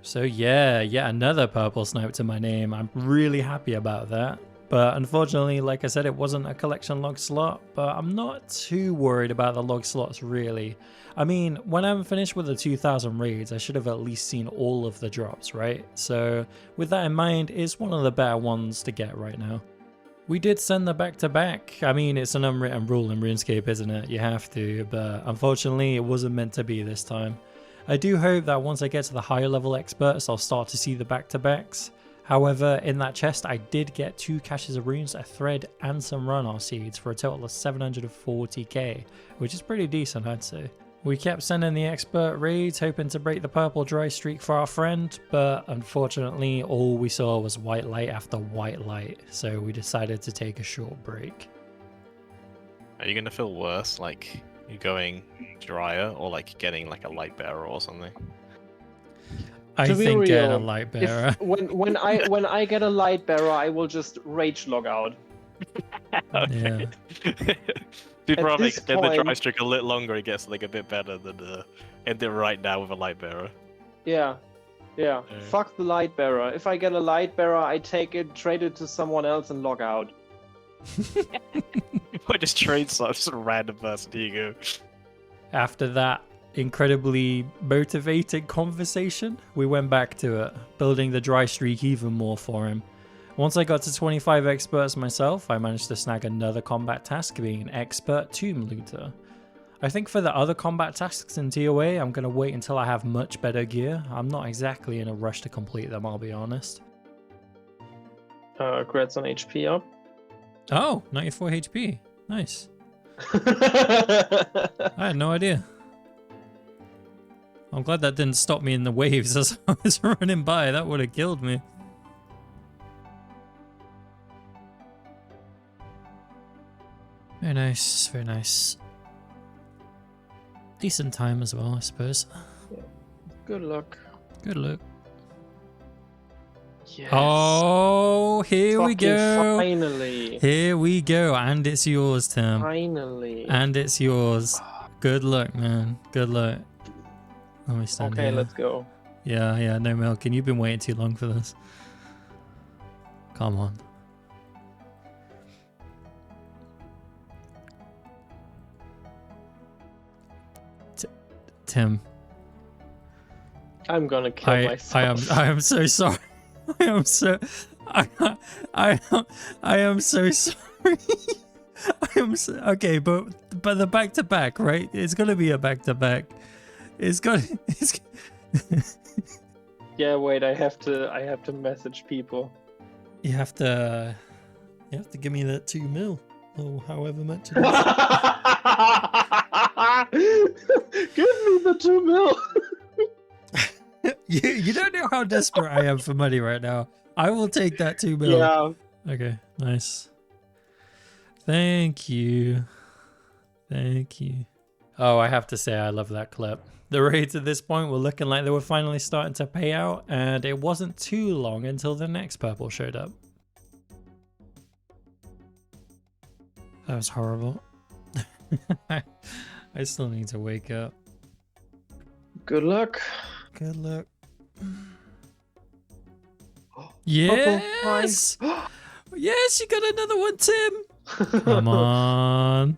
So yeah, another purple snipe to my name. I'm really happy about that. But unfortunately, like I said, it wasn't a collection log slot, but I'm not too worried about the log slots really. I mean, when I'm finished with the 2000 raids, I should have at least seen all of the drops, right? So with that in mind, it's one of the better ones to get right now. We did send the back-to-back. I mean, it's an unwritten rule in RuneScape, isn't it? You have to, but unfortunately, it wasn't meant to be this time. I do hope that once I get to the higher level experts, I'll start to see the back-to-backs. However, in that chest, I did get 2 caches of runes, a thread, and some runoff seeds for a total of 740k, which is pretty decent, I'd say. We kept sending the expert raids, hoping to break the purple dry streak for our friend, but unfortunately, all we saw was white light after white light, so we decided to take a short break. Are you gonna feel worse, like you going drier, or like getting like a light bearer or something? I To be think getting a real, light If, bearer. when I get a light bearer, I will just rage log out. Yeah. You'd At probably this extend the dry point- streak a little longer. It gets like a bit better than end it right now with a light bearer. Yeah. Fuck the light bearer. If I get a light bearer, I take it, trade it to someone else, and log out. I just trade some random person. Here you go. After that incredibly motivated conversation, we went back to it, building the dry streak even more for him. Once I got to 25 experts myself, I managed to snag another combat task, being an expert tomb looter. I think for the other combat tasks in TOA, I'm going to wait until I have much better gear. I'm not exactly in a rush to complete them, I'll be honest. Grats on HP up. Oh, 94 HP. Nice. I had no idea. I'm glad that didn't stop me in the waves as I was running by. That would have killed me. Very nice, very nice. Decent time as well, I suppose. Good luck. Good luck. Yes. Oh, here we Fucking go. Finally. Here we go. And it's yours, Tim. Finally. And it's yours. Good luck, man. Good luck. Let me stand Okay, here. let's go. Yeah, no milk. And you've been waiting too long for this. Come on. Tim. I'm gonna kill myself. I am so sorry. I am so sorry. I am so, okay, but the back to back, right? It's gonna be a back to back. It's Yeah, wait, I have to message people. You have to give me that 2 mil or however much it is. Give me the 2 mil. You don't know how desperate I am for money right now. I will take that 2 mil. Yeah. Okay, nice. Thank you. Thank you. Oh, I have to say I love that clip. The raids at this point were looking like they were finally starting to pay out, and it wasn't too long until the next purple showed up. That was horrible. I still need to wake up. Good luck. Good luck. Yes! Yes, you got another one, Tim! Come on.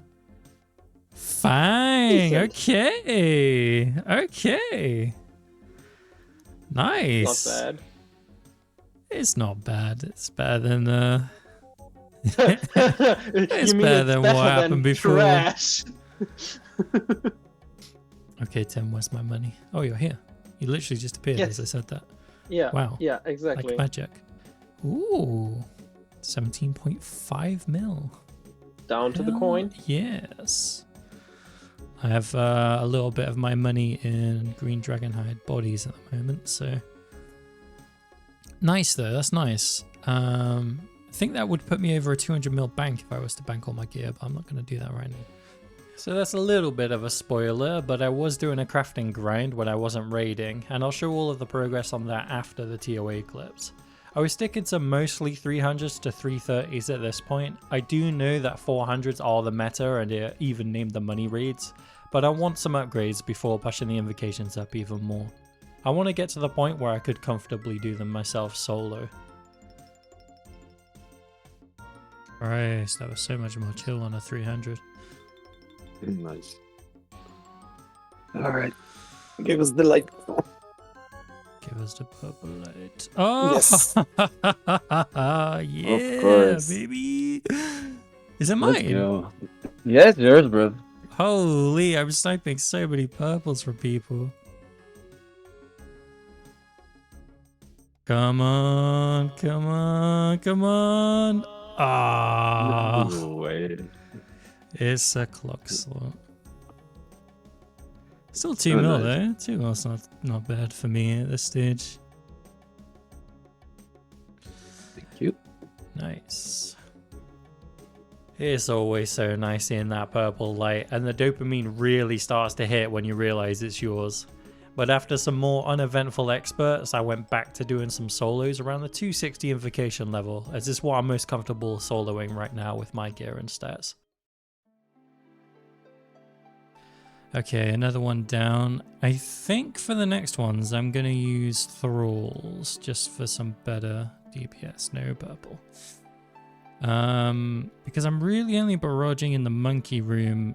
Fine. Okay. Okay. Nice. Not bad. It's not bad. It's better than It's better than what happened before. Trash. Okay, Tim, where's my money? Oh, you're here. You literally just appeared as I said that. Yeah. Wow. Yeah, exactly. Like magic. Ooh. 17.5 mil. Down to the coin. Yes. I have a little bit of my money in green dragonhide bodies at the moment, so nice though. That's nice. I think that would put me over a 200 mil bank if I was to bank all my gear, but I'm not going to do that right now. So that's a little bit of a spoiler, but I was doing a crafting grind when I wasn't raiding, and I'll show all of the progress on that after the TOA clips. I was sticking to mostly 300s to 330s at this point. I do know that 400s are the meta and it even named the money raids, but I want some upgrades before pushing the invocations up even more. I want to get to the point where I could comfortably do them myself solo. Christ, that was so much more chill on a 300. Nice. Alright. Give us the light. Give us the purple light. Oh, yes. Yeah, of course. baby. Is it Let's mine? go. Yeah, it's yours, bro. Holy, I'm sniping so many purples from people. Come on, come on, come on. Ah, Wait. it's a clock slot. Still 2 mil though. 2 mil's not bad for me at this stage. Thank you. Nice. It's always so nice seeing that purple light, and the dopamine really starts to hit when you realize it's yours. But after some more uneventful experts, I went back to doing some solos around the 260 invocation level, as it's what I'm most comfortable soloing right now with my gear and stats. Okay, another one down. I think for the next ones, I'm going to use thralls just for some better DPS. No purple. Because I'm really only barraging in the monkey room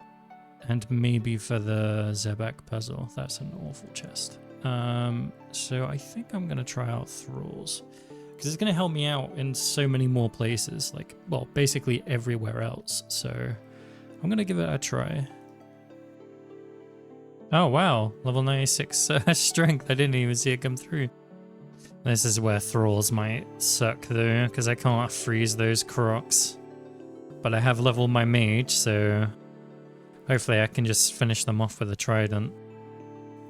and maybe for the Zebek puzzle. That's an awful chest. So I think I'm going to try out thralls because it's going to help me out in so many more places, like, well, basically everywhere else. So I'm going to give it a try. Oh wow, level 96 strength. I didn't even see it come through. This is where thralls might suck though, because I can't freeze those crocs. But I have leveled my mage, so hopefully I can just finish them off with a trident.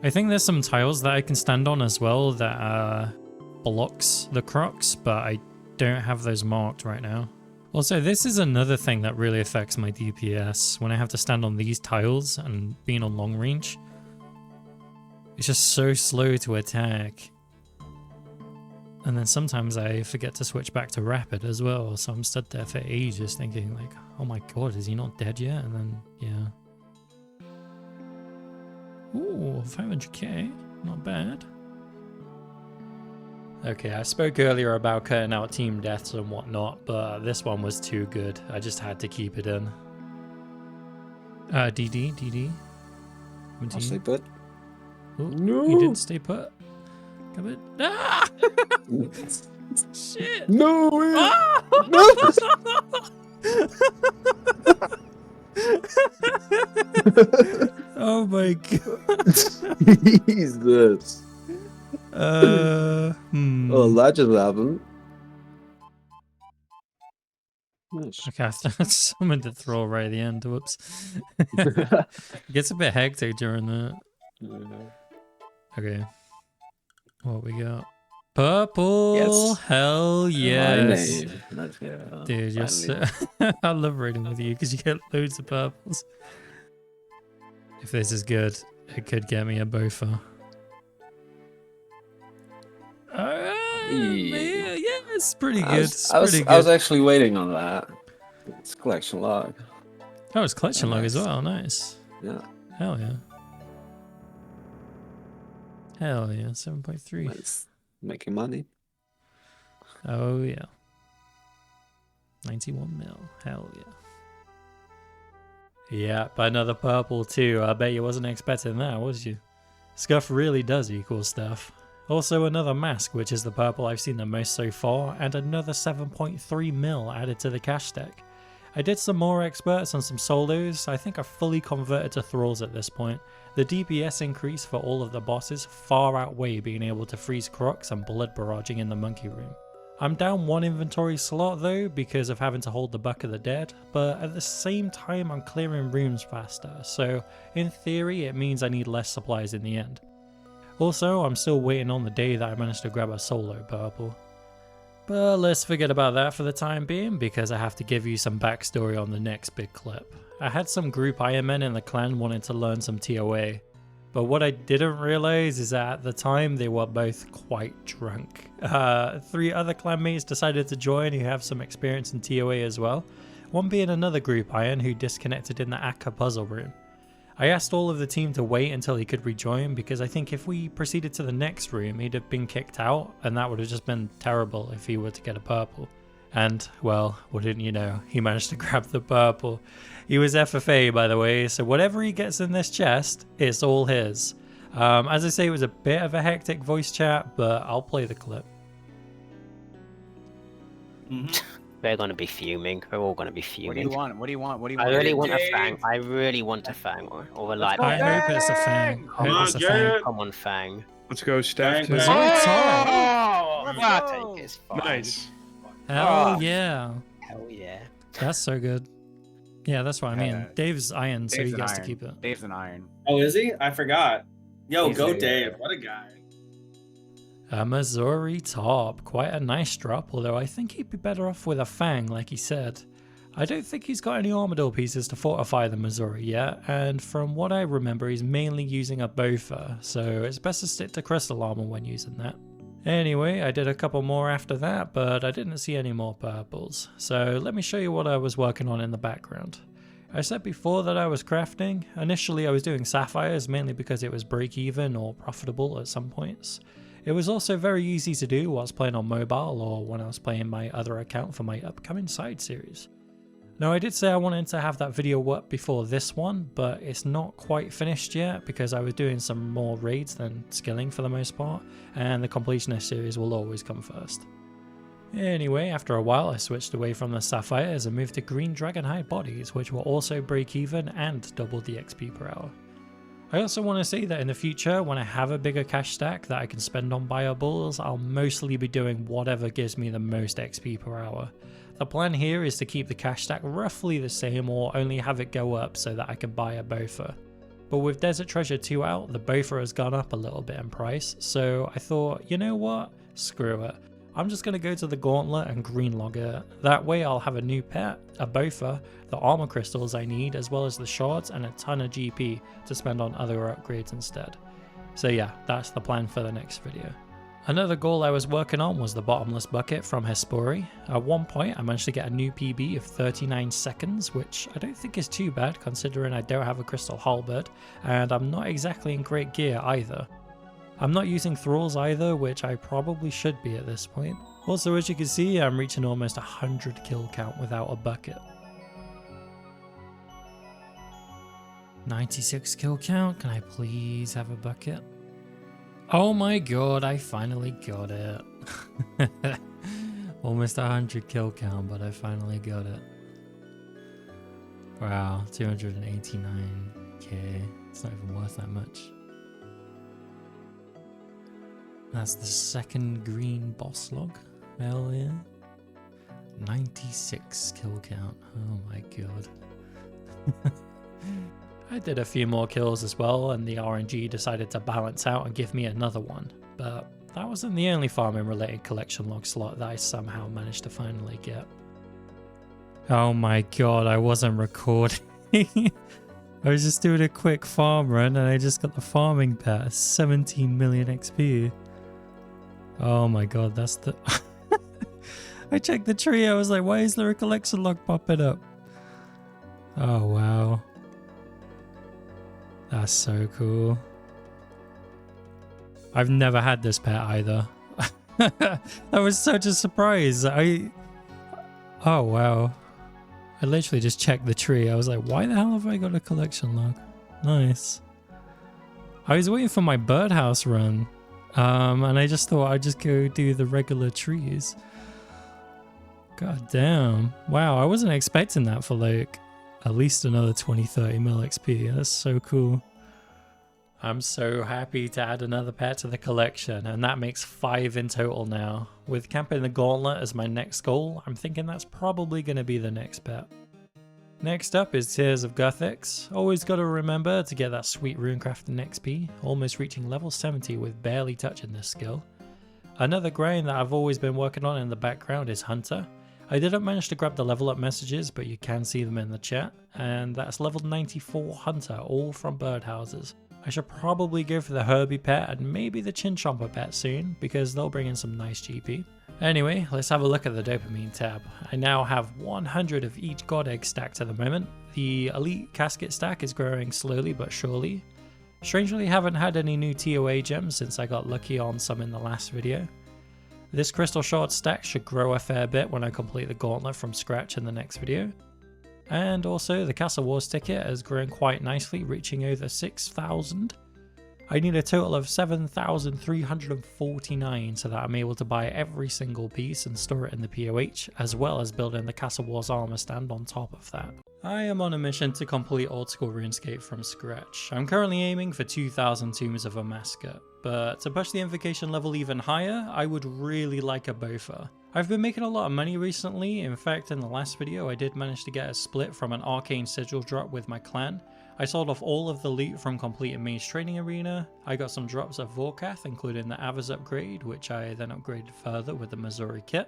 I think there's some tiles that I can stand on as well that blocks the crocs, but I don't have those marked right now. Also, this is another thing that really affects my DPS when I have to stand on these tiles and being on long range. It's just so slow to attack. And then sometimes I forget to switch back to rapid as well, so I'm stood there for ages thinking like, oh my god, is he not dead yet? And then, yeah. Ooh, 500k, not bad. Okay, I spoke earlier about cutting out team deaths and whatnot, but this one was too good. I just had to keep it in. DD. I'll stay put. Ooh, no! You did stay put. Come in. Ah! Shit. No! Ah! Oh my god. Jesus. Oh, that just happened. Nice. Okay, I summoned the throw right at the end. Whoops. It gets a bit hectic during that. Okay. What we got? Purple. Yes. Hell My yes. name. Let's go. Dude, you're so... I love raiding with you because you get loads of purples. If this is good, it could get me a bofa. Yeah, it's pretty good. I was actually waiting on that. It's collection log. Oh, it's collection log as Nice. well. Nice. Yeah. Hell yeah. Hell yeah. 7.3. It's making money. Oh yeah. 91 mil. Hell yeah. Yeah, but another purple too. I bet you wasn't expecting that, was you? Scuff really does equal stuff. Also another mask, which is the purple I've seen the most so far, and another 7.3 mil added to the cash stack. I did some more experts on some solos. I think I fully converted to thralls at this point. The DPS increase for all of the bosses far outweigh being able to freeze crocs and blood barraging in the monkey room. I'm down one inventory slot though because of having to hold the Buck of the Dead, but at the same time I'm clearing rooms faster, so in theory it means I need less supplies in the end. Also, I'm still waiting on the day that I managed to grab a solo purple. But let's forget about that for the time being because I have to give you some backstory on the next big clip. I had some group Iron Men in the clan wanting to learn some TOA, but what I didn't realize is that at the time they were both quite drunk. 3 other clanmates decided to join who have some experience in TOA as well, one being another group Iron who disconnected in the Akka puzzle room. I asked all of the team to wait until he could rejoin because I think if we proceeded to the next room he'd have been kicked out and that would have just been terrible if he were to get a purple. And, well, wouldn't you know, he managed to grab the purple. He was FFA, by the way, so whatever he gets in this chest, it's all his. As I say, it was a bit of a hectic voice chat, but I'll play the clip. They're going to be fuming. We're all going to be What do fuming. you want? What do you want? What do you I want? really want a fang. I really want a fang or a light. I hope it's a fang. I hope it's a fang. Come on, fang. Let's go, Steph. It's on top. Oh, I think it's fine. Nice. Hell yeah. Hell yeah. That's so good. Yeah, that's what I mean. Dave's iron, so he Dave's an gets to iron. keep it. Dave's an iron. Oh, is he? I forgot. Yo, He's go there. Dave. What a guy. A Missouri top. Quite a nice drop, although I think he'd be better off with a fang, like he said. I don't think he's got any armador pieces to fortify the Missouri yet, and from what I remember he's mainly using a bofa, so it's best to stick to crystal armor when using that. Anyway, I did a couple more after that, but I didn't see any more purples, so let me show you what I was working on in the background. I said before that I was crafting. Initially I was doing sapphires mainly because it was break even or profitable at some points. It was also very easy to do whilst playing on mobile or when I was playing my other account for my upcoming side series. Now I did say I wanted to have that video up before this one, but it's not quite finished yet because I was doing some more raids than skilling for the most part, and the completionist series will always come first. Anyway, after a while I switched away from the sapphires and moved to green dragonhide bodies, which will also break even and double the XP per hour. I also want to say that in the future, when I have a bigger cash stack that I can spend on buyer bulls, I'll mostly be doing whatever gives me the most XP per hour. The plan here is to keep the cash stack roughly the same or only have it go up so that I can buy a bofa. But with Desert Treasure 2 out, the bofa has gone up a little bit in price, so I thought, you know what? Screw it. I'm just going to go to the Gauntlet and greenlog it. That way I'll have a new pet, a bofa, the armor crystals I need, as well as the shards and a ton of GP to spend on other upgrades instead. So yeah, that's the plan for the next video. Another goal I was working on was the bottomless bucket from Hespori. At one point I managed to get a new PB of 39 seconds, which I don't think is too bad considering I don't have a crystal halberd, and I'm not exactly in great gear either. I'm not using thralls either, which I probably should be at this point. Also, as you can see, I'm reaching almost 100 kill count without a bucket. 96 kill count, can I please have a bucket? Oh my god, I finally got it. Almost 100 kill count, but I finally got it. Wow, 289k. It's not even worth that much. That's the second green boss log. Hell yeah. 96 kill count. Oh my god. I did a few more kills as well, and the RNG decided to balance out and give me another one. But that wasn't the only farming related collection log slot that I somehow managed to finally get. Oh my god, I wasn't recording. I was just doing a quick farm run and I just got the farming pet. 17 million XP. Oh my god, that's the... I checked the tree, I was like, why is there a collection log popping up? Oh wow. That's so cool. I've never had this pet either. That was such a surprise. Oh wow. I literally just checked the tree. I was like, why the hell have I got a collection log? Nice. I was waiting for my birdhouse run. And I just thought I'd just go do the regular trees. God damn. Wow, I wasn't expecting that for like at least another 20-30 mil XP. That's so cool. I'm so happy to add another pet to the collection, and that makes 5 in total now. With camping the gauntlet as my next goal, I'm thinking that's probably going to be the next pet. Next up is Tears of Guthix. Always got to remember to get that sweet runecrafting XP, almost reaching level 70 with barely touching this skill. Another grind that I've always been working on in the background is Hunter. I didn't manage to grab the level up messages, but you can see them in the chat, and that's level 94 Hunter, all from birdhouses. I should probably go for the Herbie pet and maybe the Chin Chomper pet soon, because they'll bring in some nice GP. Anyway, let's have a look at the dopamine tab. I now have 100 of each god egg stacked at the moment. The elite casket stack is growing slowly but surely. Strangely, haven't had any new TOA gems since I got lucky on some in the last video. This crystal shard stack should grow a fair bit when I complete the gauntlet from scratch in the next video. And also the Castle Wars ticket has grown quite nicely, reaching over 6,000. I need a total of 7,349 so that I'm able to buy every single piece and store it in the POH, as well as building the Castle Wars armor stand on top of that. I am on a mission to complete Old School RuneScape from scratch. I'm currently aiming for 2,000 Tombs of a Mascot, but to push the invocation level even higher, I would really like a Bofa. I've been making a lot of money recently. In fact, in the last video I did manage to get a split from an arcane sigil drop with my clan. I sold off all of the loot from completing Mage Training Arena. I got some drops of Vorkath, including the Avaz upgrade, which I then upgraded further with the Missouri kit.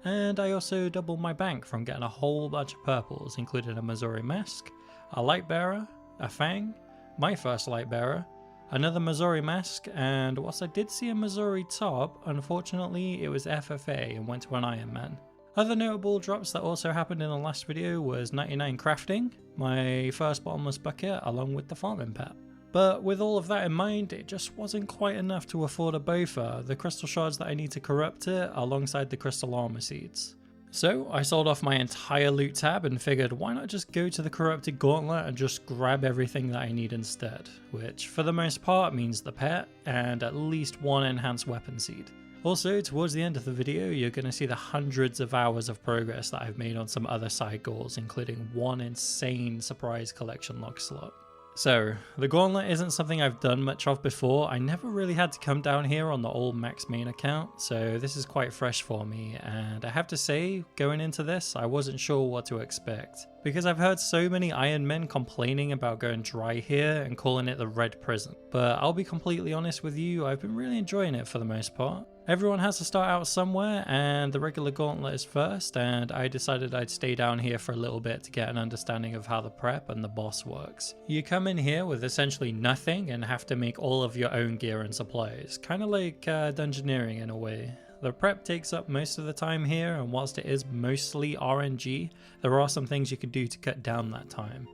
And I also doubled my bank from getting a whole bunch of purples, including a Missouri mask, a Lightbearer, a Fang, my first Lightbearer, another Missouri mask, and whilst I did see a Missouri top, unfortunately it was FFA and went to an Iron Man. Other notable drops that also happened in the last video was 99 crafting, my first bottomless bucket, along with the farming pet. But with all of that in mind, it just wasn't quite enough to afford a Bofa, the crystal shards that I need to corrupt it, alongside the crystal armor seeds. So I sold off my entire loot tab and figured why not just go to the corrupted gauntlet and just grab everything that I need instead, which for the most part means the pet and at least one enhanced weapon seed. Also, towards the end of the video, you're going to see the hundreds of hours of progress that I've made on some other side goals, including one insane surprise collection log slot. So, the gauntlet isn't something I've done much of before. I never really had to come down here on the old Max main account, so this is quite fresh for me, and I have to say, going into this, I wasn't sure what to expect. Because I've heard so many Iron Men complaining about going dry here and calling it the Red Prison. But I'll be completely honest with you, I've been really enjoying it for the most part. Everyone has to start out somewhere, and the regular gauntlet is first, and I decided I'd stay down here for a little bit to get an understanding of how the prep and the boss works. You come in here with essentially nothing and have to make all of your own gear and supplies, kind of like dungeoneering in a way. The prep takes up most of the time here, and whilst it is mostly RNG, there are some things you can do to cut down that time.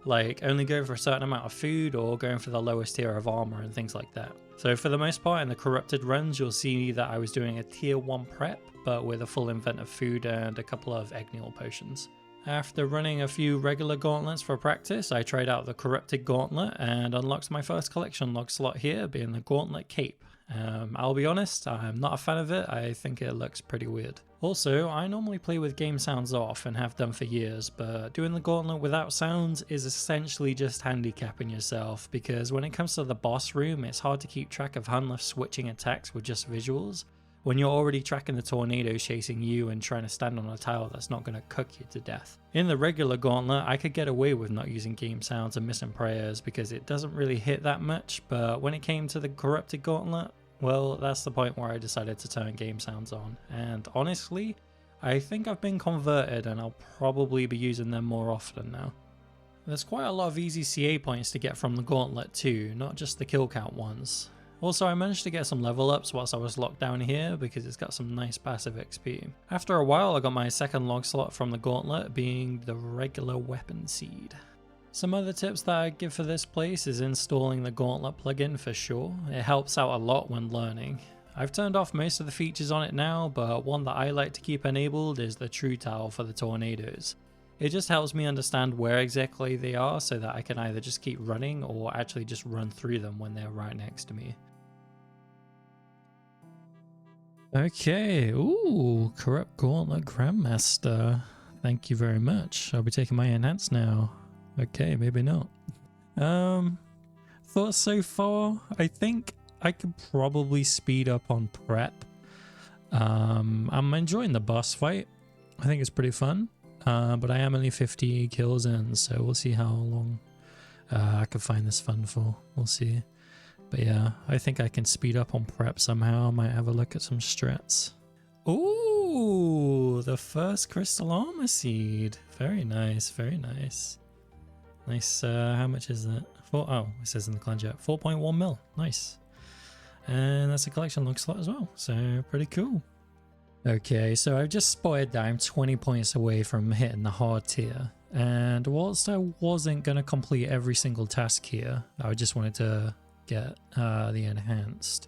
Like only going for a certain amount of food or going for the lowest tier of armor and things like that. So for the most part in the corrupted runs you'll see that I was doing a tier 1 prep but with a full invent of food and a couple of Eggnil potions. After running a few regular gauntlets for practice, I tried out the corrupted gauntlet and unlocked my first collection log slot here, being the Gauntlet Cape. I'll be honest, I'm not a fan of it. I think it looks pretty weird. Also, I normally play with game sounds off and have done for years, but doing the gauntlet without sounds is essentially just handicapping yourself, because when it comes to the boss room, it's hard to keep track of Hunlef switching attacks with just visuals, when you're already tracking the tornadoes chasing you and trying to stand on a tile that's not going to cook you to death. In the regular gauntlet, I could get away with not using game sounds and missing prayers because it doesn't really hit that much, but when it came to the corrupted gauntlet, well, that's the point where I decided to turn game sounds on, and honestly, I think I've been converted and I'll probably be using them more often now. There's quite a lot of easy CA points to get from the gauntlet too, not just the kill count ones. Also, I managed to get some level ups whilst I was locked down here because it's got some nice passive XP. After a while, I got my second log slot from the gauntlet, being the regular weapon seed. Some other tips that I give for this place is installing the gauntlet plugin for sure. It helps out a lot when learning. I've turned off most of the features on it now, but one that I like to keep enabled is the true tile for the tornadoes. It just helps me understand where exactly they are so that I can either just keep running or actually just run through them when they're right next to me. Okay, ooh, Corrupt Gauntlet Grandmaster. Thank you very much. I'll be taking my enhance now. Okay, maybe not. Thoughts so far? I think I could probably speed up on prep. I'm enjoying the boss fight. I think it's pretty fun. But I am only 50 kills in, so we'll see how long I can find this fun for. We'll see. But yeah, I think I can speed up on prep somehow. I might have a look at some strats. Ooh, the first crystal armor seed. Very nice, very nice. Nice, how much is that? Oh, it says in the clan chat, 4.1 mil. Nice. And that's a collection log slot as well, so pretty cool. Okay, so I've just spotted that I'm 20 points away from hitting the hard tier. And whilst I wasn't going to complete every single task here, I just wanted to get the enhanced.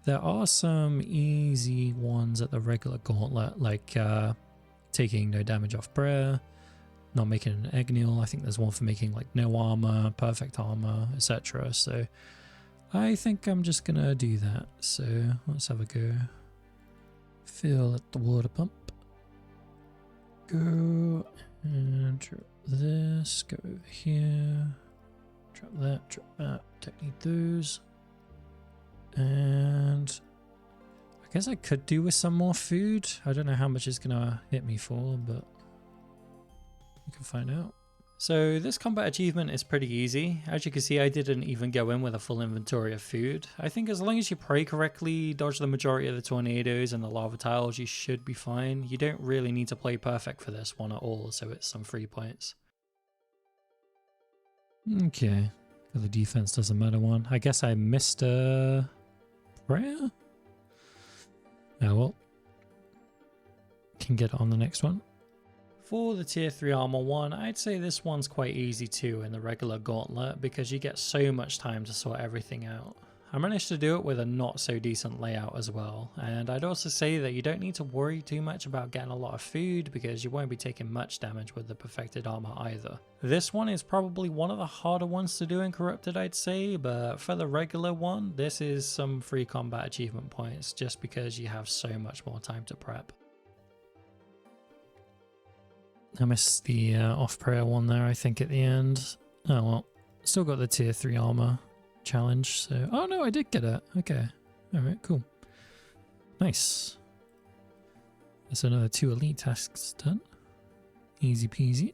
There are some easy ones at the regular gauntlet, like taking no damage off prayer, not making an Eggnil. I think there's one for making like no armor, perfect armor, etc. So I think I'm just gonna do that. So let's have a go. Fill at the water pump. Go and drop this, go over here. Drop that, don't need those. And I guess I could do with some more food. I don't know how much it's gonna hit me for, but we can find out. So this combat achievement is pretty easy. As you can see, I didn't even go in with a full inventory of food. I think as long as you pray correctly, dodge the majority of the tornadoes and the lava tiles, you should be fine. You don't really need to play perfect for this one at all, so it's some free points. Okay, the defense doesn't matter one. I guess I missed a prayer? Oh well. Can get it on the next one. For the tier 3 armor one, I'd say this one's quite easy too in the regular gauntlet because you get so much time to sort everything out. I managed to do it with a not so decent layout as well, and I'd also say that you don't need to worry too much about getting a lot of food because you won't be taking much damage with the perfected armor either. This one is probably one of the harder ones to do in Corrupted, I'd say, but for the regular one, this is some free combat achievement points just because you have so much more time to prep. I missed the off prayer one there, I think, at the end. Oh well, still got the tier 3 armor challenge, so... Oh no, I did get it. Okay. Alright, cool. Nice. That's another 2 elite tasks done. Easy peasy.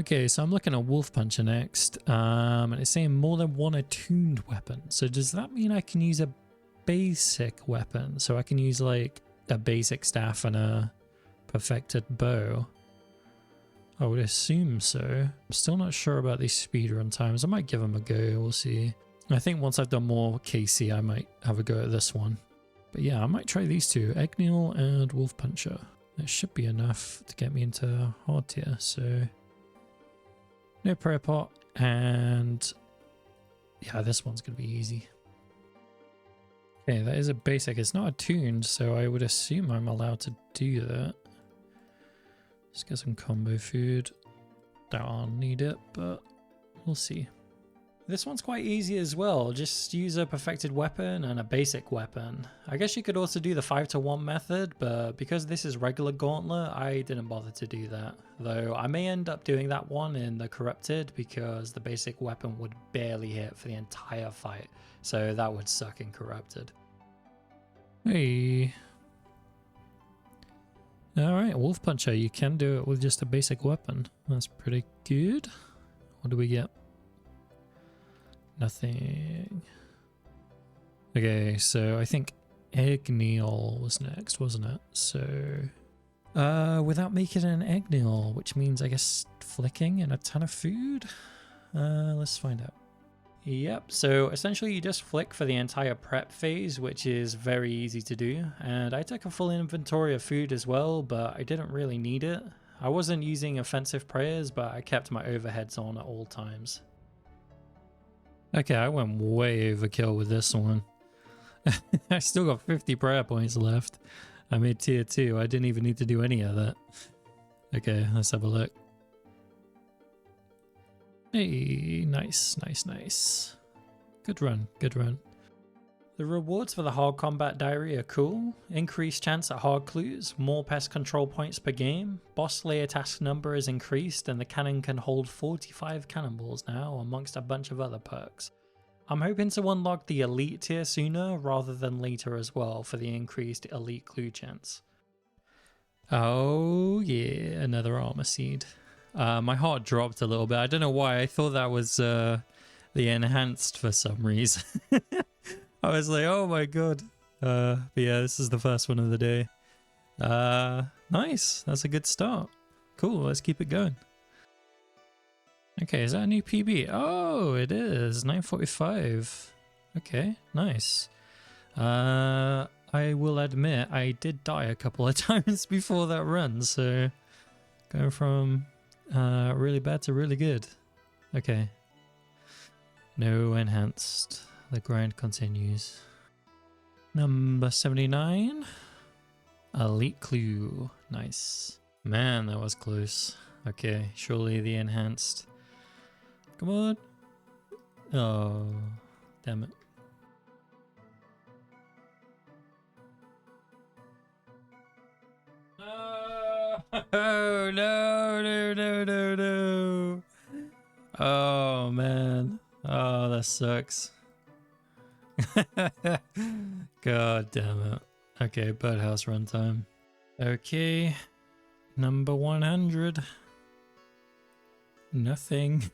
Okay, so I'm looking at Wolf Puncher next, and it's saying more than one attuned weapon. So does that mean I can use a basic weapon? So I can use like a basic staff and a perfected bow? I would assume so. I'm still not sure about these speedrun times. I might give them a go, we'll see. I think once I've done more KC, I might have a go at this one. But yeah, I might try these two, Eggnil and Wolf Puncher. That should be enough to get me into hard tier, so... No prayer pot, and... yeah, this one's going to be easy. Okay, that is a basic. It's not attuned, so I would assume I'm allowed to do that. Let's get some combo food. Don't need it, but we'll see. This one's quite easy as well. Just use a perfected weapon and a basic weapon. I guess you could also do the 5-to-1 method, but because this is regular gauntlet, I didn't bother to do that. Though I may end up doing that one in the corrupted because the basic weapon would barely hit for the entire fight. So that would suck in corrupted. Hey. Alright, Wolf Puncher, you can do it with just a basic weapon. That's pretty good. What do we get? Nothing. Okay, so I think Eggneel was next, wasn't it? So, without making an Eggneel, which means I guess flicking and a ton of food? Let's find out. Yep, so essentially you just flick for the entire prep phase, which is very easy to do. And I took a full inventory of food as well, but I didn't really need it. I wasn't using offensive prayers, but I kept my overheads on at all times. Okay, I went way overkill with this one. I still got 50 prayer points left. I made tier 2. I didn't even need to do any of that. Okay, let's have a look. Hey, nice, nice, nice. Good run, good run. The rewards for the hard combat diary are cool. Increased chance at hard clues, more pest control points per game, boss slayer task number is increased, and the cannon can hold 45 cannonballs now, amongst a bunch of other perks. I'm hoping to unlock the elite tier sooner rather than later as well for the increased elite clue chance. Oh yeah, another armor seed. My heart dropped a little bit. I don't know why. I thought that was the enhanced for some reason. I was like, oh my god. But yeah, this is the first one of the day. Nice. That's a good start. Cool, let's keep it going. Okay, is that a new PB? Oh, it is. 9:45. Okay, nice. I will admit, I did die a couple of times before that run, so going from really bad to really good. Okay. No enhanced. The grind continues. Number 79. Elite clue. Nice. Man, that was close. Okay, surely the enhanced. Come on. Oh, damn it. Oh, no. Oh, man. Oh, that sucks. God damn it. Okay, birdhouse runtime. Okay. Number 100. Nothing.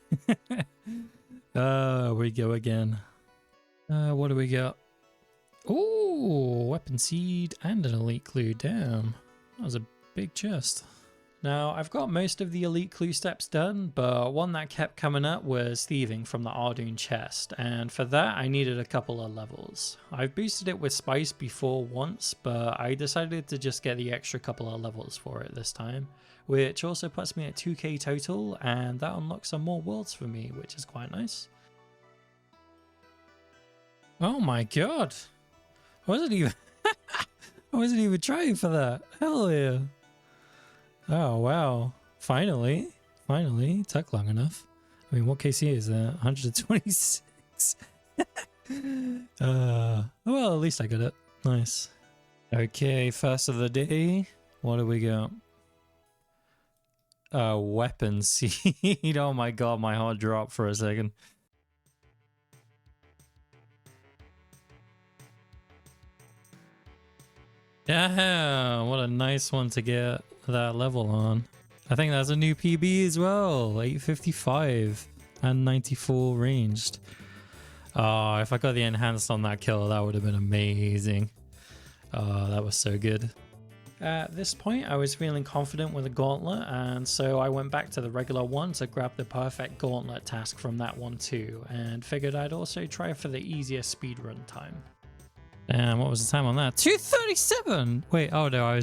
We go again. What do we got? Ooh, weapon seed and an elite clue. Damn. That was a big chest. Now, I've got most of the elite clue steps done, but one that kept coming up was thieving from the Ardoon chest, and for that I needed a couple of levels. I've boosted it with spice before once, but I decided to just get the extra couple of levels for it this time, which also puts me at 2k total, and that unlocks some more worlds for me, which is quite nice. Oh my god! I wasn't even trying for that. Hell yeah. Oh wow. Finally. It took long enough. I mean, what KC is that? 126. Well, at least I got it. Nice. Okay, first of the day. What do we got? Weapon seed. Oh my god, my heart dropped for a second. Yeah, what a nice one to get that level on. I think that's a new PB as well. 855 and 94 ranged. Oh, if I got the enhanced on that kill, that would have been amazing. Oh, that was so good. At this point, I was feeling confident with the gauntlet, and so I went back to the regular one to grab the perfect gauntlet task from that one too, and figured I'd also try for the easier speedrun time. And what was the time on that? 2:37. Wait, oh no, I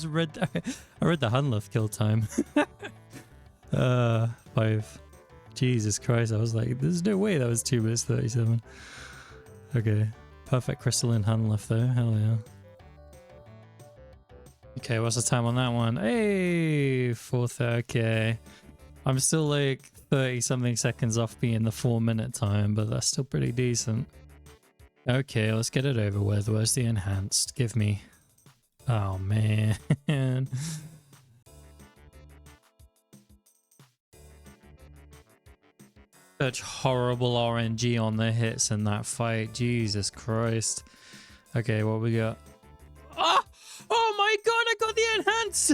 read the Hunleth kill time. 5. Jesus Christ, I was like, there's no way that was 2 minutes 37. Okay, perfect crystalline Hunleth though. Hell yeah. Okay, what's the time on that one? Hey, 4:30. Okay, I'm still like 30 something seconds off being the 4-minute time, but that's still pretty decent. Okay, let's get it over with. Where's the enhanced? Give me. Oh man. Such horrible RNG on the hits in that fight. Jesus Christ. Okay, what we got? Oh! Oh my god, I got the enhance!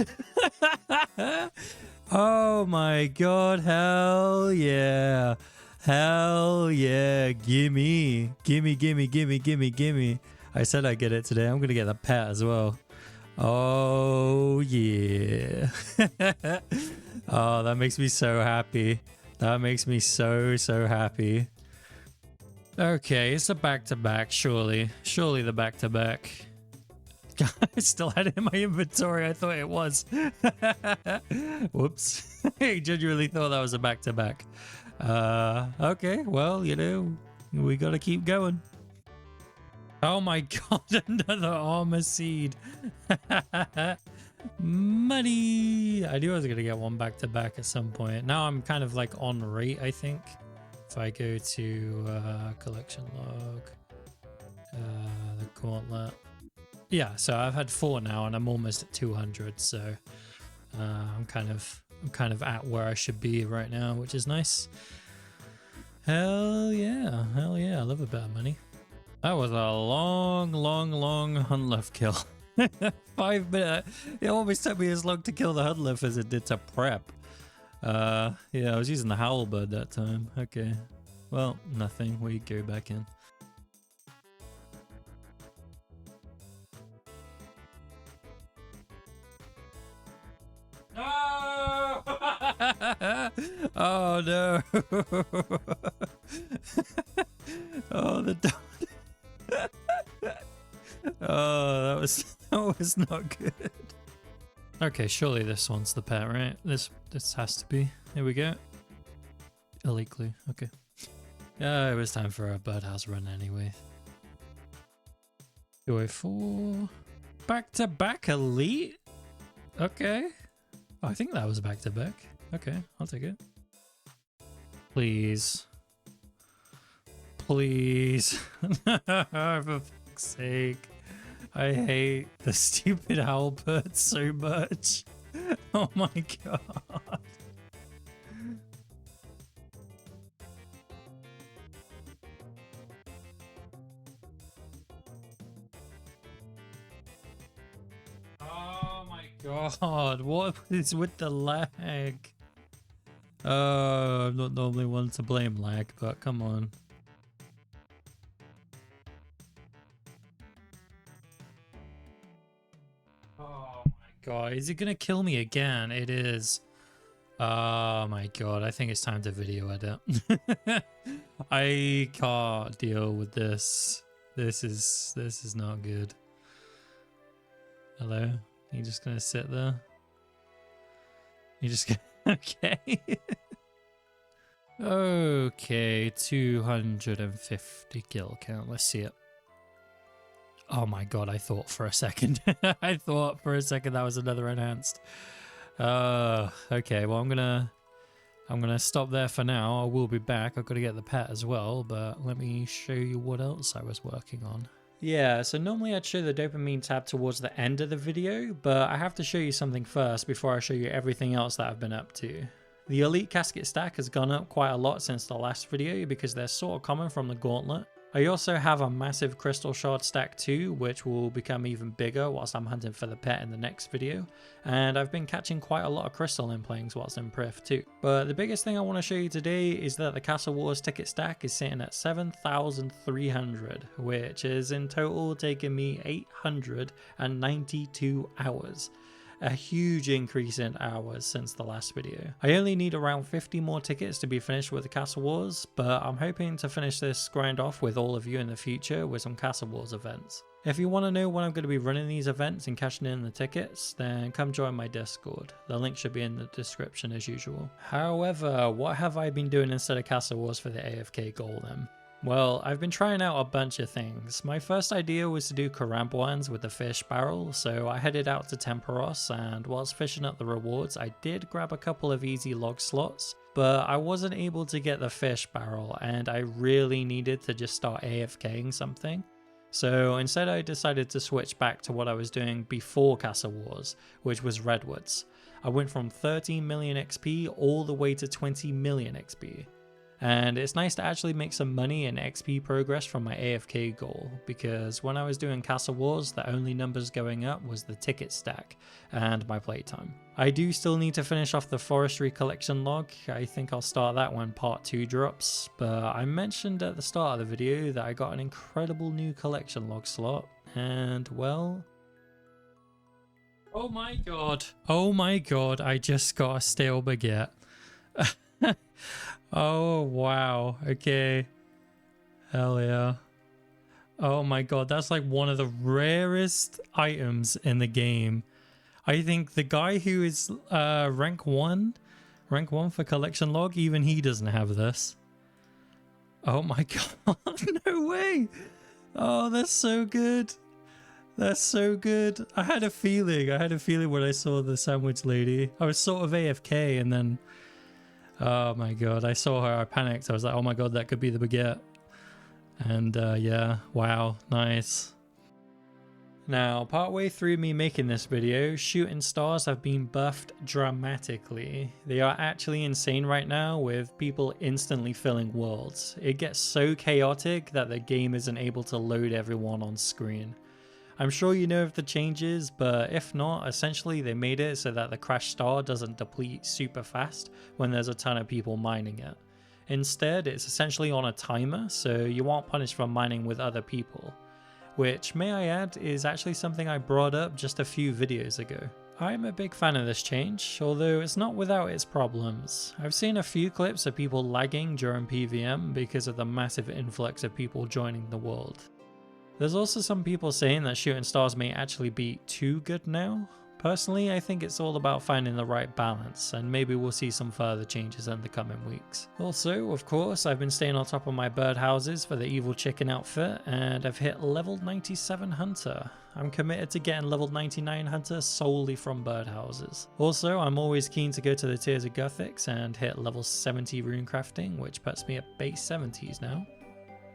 Oh my god, hell yeah. Hell yeah. Gimme. Gimme, gimme, gimme, gimme, gimme. I said I'd get it today. I'm gonna get the pet as well. Oh yeah. Oh, that makes me so happy. That makes me so happy. Okay, it's a back-to-back, surely. Surely the back-to-back. I still had it in my inventory. I thought it was. Whoops. I genuinely thought that was a back-to-back. Okay, well, you know, we gotta keep going. Oh my god, another armor seed. Money. I knew I was gonna get one back-to-back at some point. Now I'm kind of like on rate, I think. If I go to collection log, the gauntlet. Yeah, so I've had 4 now, and I'm almost at 200. So I'm kind of at where I should be right now, which is nice. Hell yeah, I love a bit of money. That was a long Hunliff kill. 5 minutes. It almost took me as long to kill the Hunliff as it did to prep. Yeah, I was using the Howlbird that time. Okay, well, nothing. We go back in. No! Oh no! Oh, the dog. Oh, that was not good. Okay, surely this one's the pet, right? This has to be. Here we go. Elite clue. Okay. Yeah, it was time for a birdhouse run anyway. 204. Back-to-back elite? Okay. Oh, I think that was a back-to-back. Okay, I'll take it. Please. Please. For fuck's sake. I hate the stupid Howlbird so much. Oh my god. Oh my god, what is with the lag? I'm not normally one to blame lag, but come on. Oh my god, is it gonna kill me again? It is. Oh my god, I think it's time to video edit. I can't deal with this. This is not good. Hello? You just gonna sit there? You just gonna... Okay. Okay, 250 kill count. Let's see it. Oh my god, I thought for a second. I thought for a second that was another enhanced. Okay, well I'm gonna stop there for now. I will be back. I've got to get the pet as well, but let me show you what else I was working on. Yeah, so normally I'd show the dopamine tab towards the end of the video, but I have to show you something first before I show you everything else that I've been up to. The elite casket stack has gone up quite a lot since the last video because they're sort of common from the gauntlet. I also have a massive crystal shard stack too, which will become even bigger whilst I'm hunting for the pet in the next video. And I've been catching quite a lot of crystal implings whilst in Priv too. But the biggest thing I want to show you today is that the Castle Wars ticket stack is sitting at 7,300, which is in total taking me 892 hours. A huge increase in hours since the last video. I only need around 50 more tickets to be finished with the Castle Wars, but I'm hoping to finish this grind off with all of you in the future with some Castle Wars events. If you want to know when I'm going to be running these events and cashing in the tickets, then come join my Discord. The link should be in the description as usual. However, what have I been doing instead of Castle Wars for the AFK goal then? Well, I've been trying out a bunch of things. My first idea was to do Karambwans with the fish barrel, so I headed out to Temperos, and whilst fishing up the rewards, I did grab a couple of easy log slots, but I wasn't able to get the fish barrel and I really needed to just start AFKing something. So instead I decided to switch back to what I was doing before Castle Wars, which was Redwoods. I went from 13 million XP all the way to 20 million XP. And it's nice to actually make some money and XP progress from my AFK goal, because when I was doing Castle Wars, the only numbers going up was the ticket stack and my playtime. I do still need to finish off the forestry collection log. I think I'll start that when part 2 drops, but I mentioned at the start of the video that I got an incredible new collection log slot, and well... Oh my god, I just got a stale baguette. Oh wow, okay. Hell yeah. Oh my god, that's like one of the rarest items in the game. I think the guy who is rank 1 for collection log, even he doesn't have this. Oh my god, no way. Oh, that's so good. That's so good. I had a feeling when I saw the sandwich lady. I was sort of AFK and then, oh my god, I saw her, I panicked. I was like, oh my god, that could be the baguette. And yeah, wow, nice. Now, partway through me making this video, shooting stars have been buffed dramatically. They are actually insane right now, with people instantly filling worlds. It gets so chaotic that the game isn't able to load everyone on screen. I'm sure you know of the changes, but if not, essentially they made it so that the crash star doesn't deplete super fast when there's a ton of people mining it. Instead, it's essentially on a timer, so you aren't punished for mining with other people. Which, may I add, is actually something I brought up just a few videos ago. I'm a big fan of this change, although it's not without its problems. I've seen a few clips of people lagging during PVM because of the massive influx of people joining the world. There's also some people saying that shooting stars may actually be too good now. Personally, I think it's all about finding the right balance, and maybe we'll see some further changes in the coming weeks. Also, of course, I've been staying on top of my birdhouses for the evil chicken outfit, and I've hit level 97 hunter. I'm committed to getting level 99 hunter solely from birdhouses. Also, I'm always keen to go to the tiers of Gothics and hit level 70 rune crafting, which puts me at base 70s now.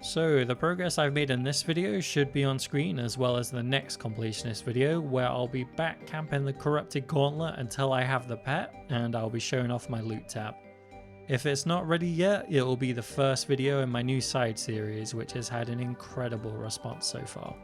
So the progress I've made in this video should be on screen, as well as the next completionist video where I'll be back camping the corrupted gauntlet until I have the pet, and I'll be showing off my loot tab. If it's not ready yet, it will be the first video in my new side series, which has had an incredible response so far.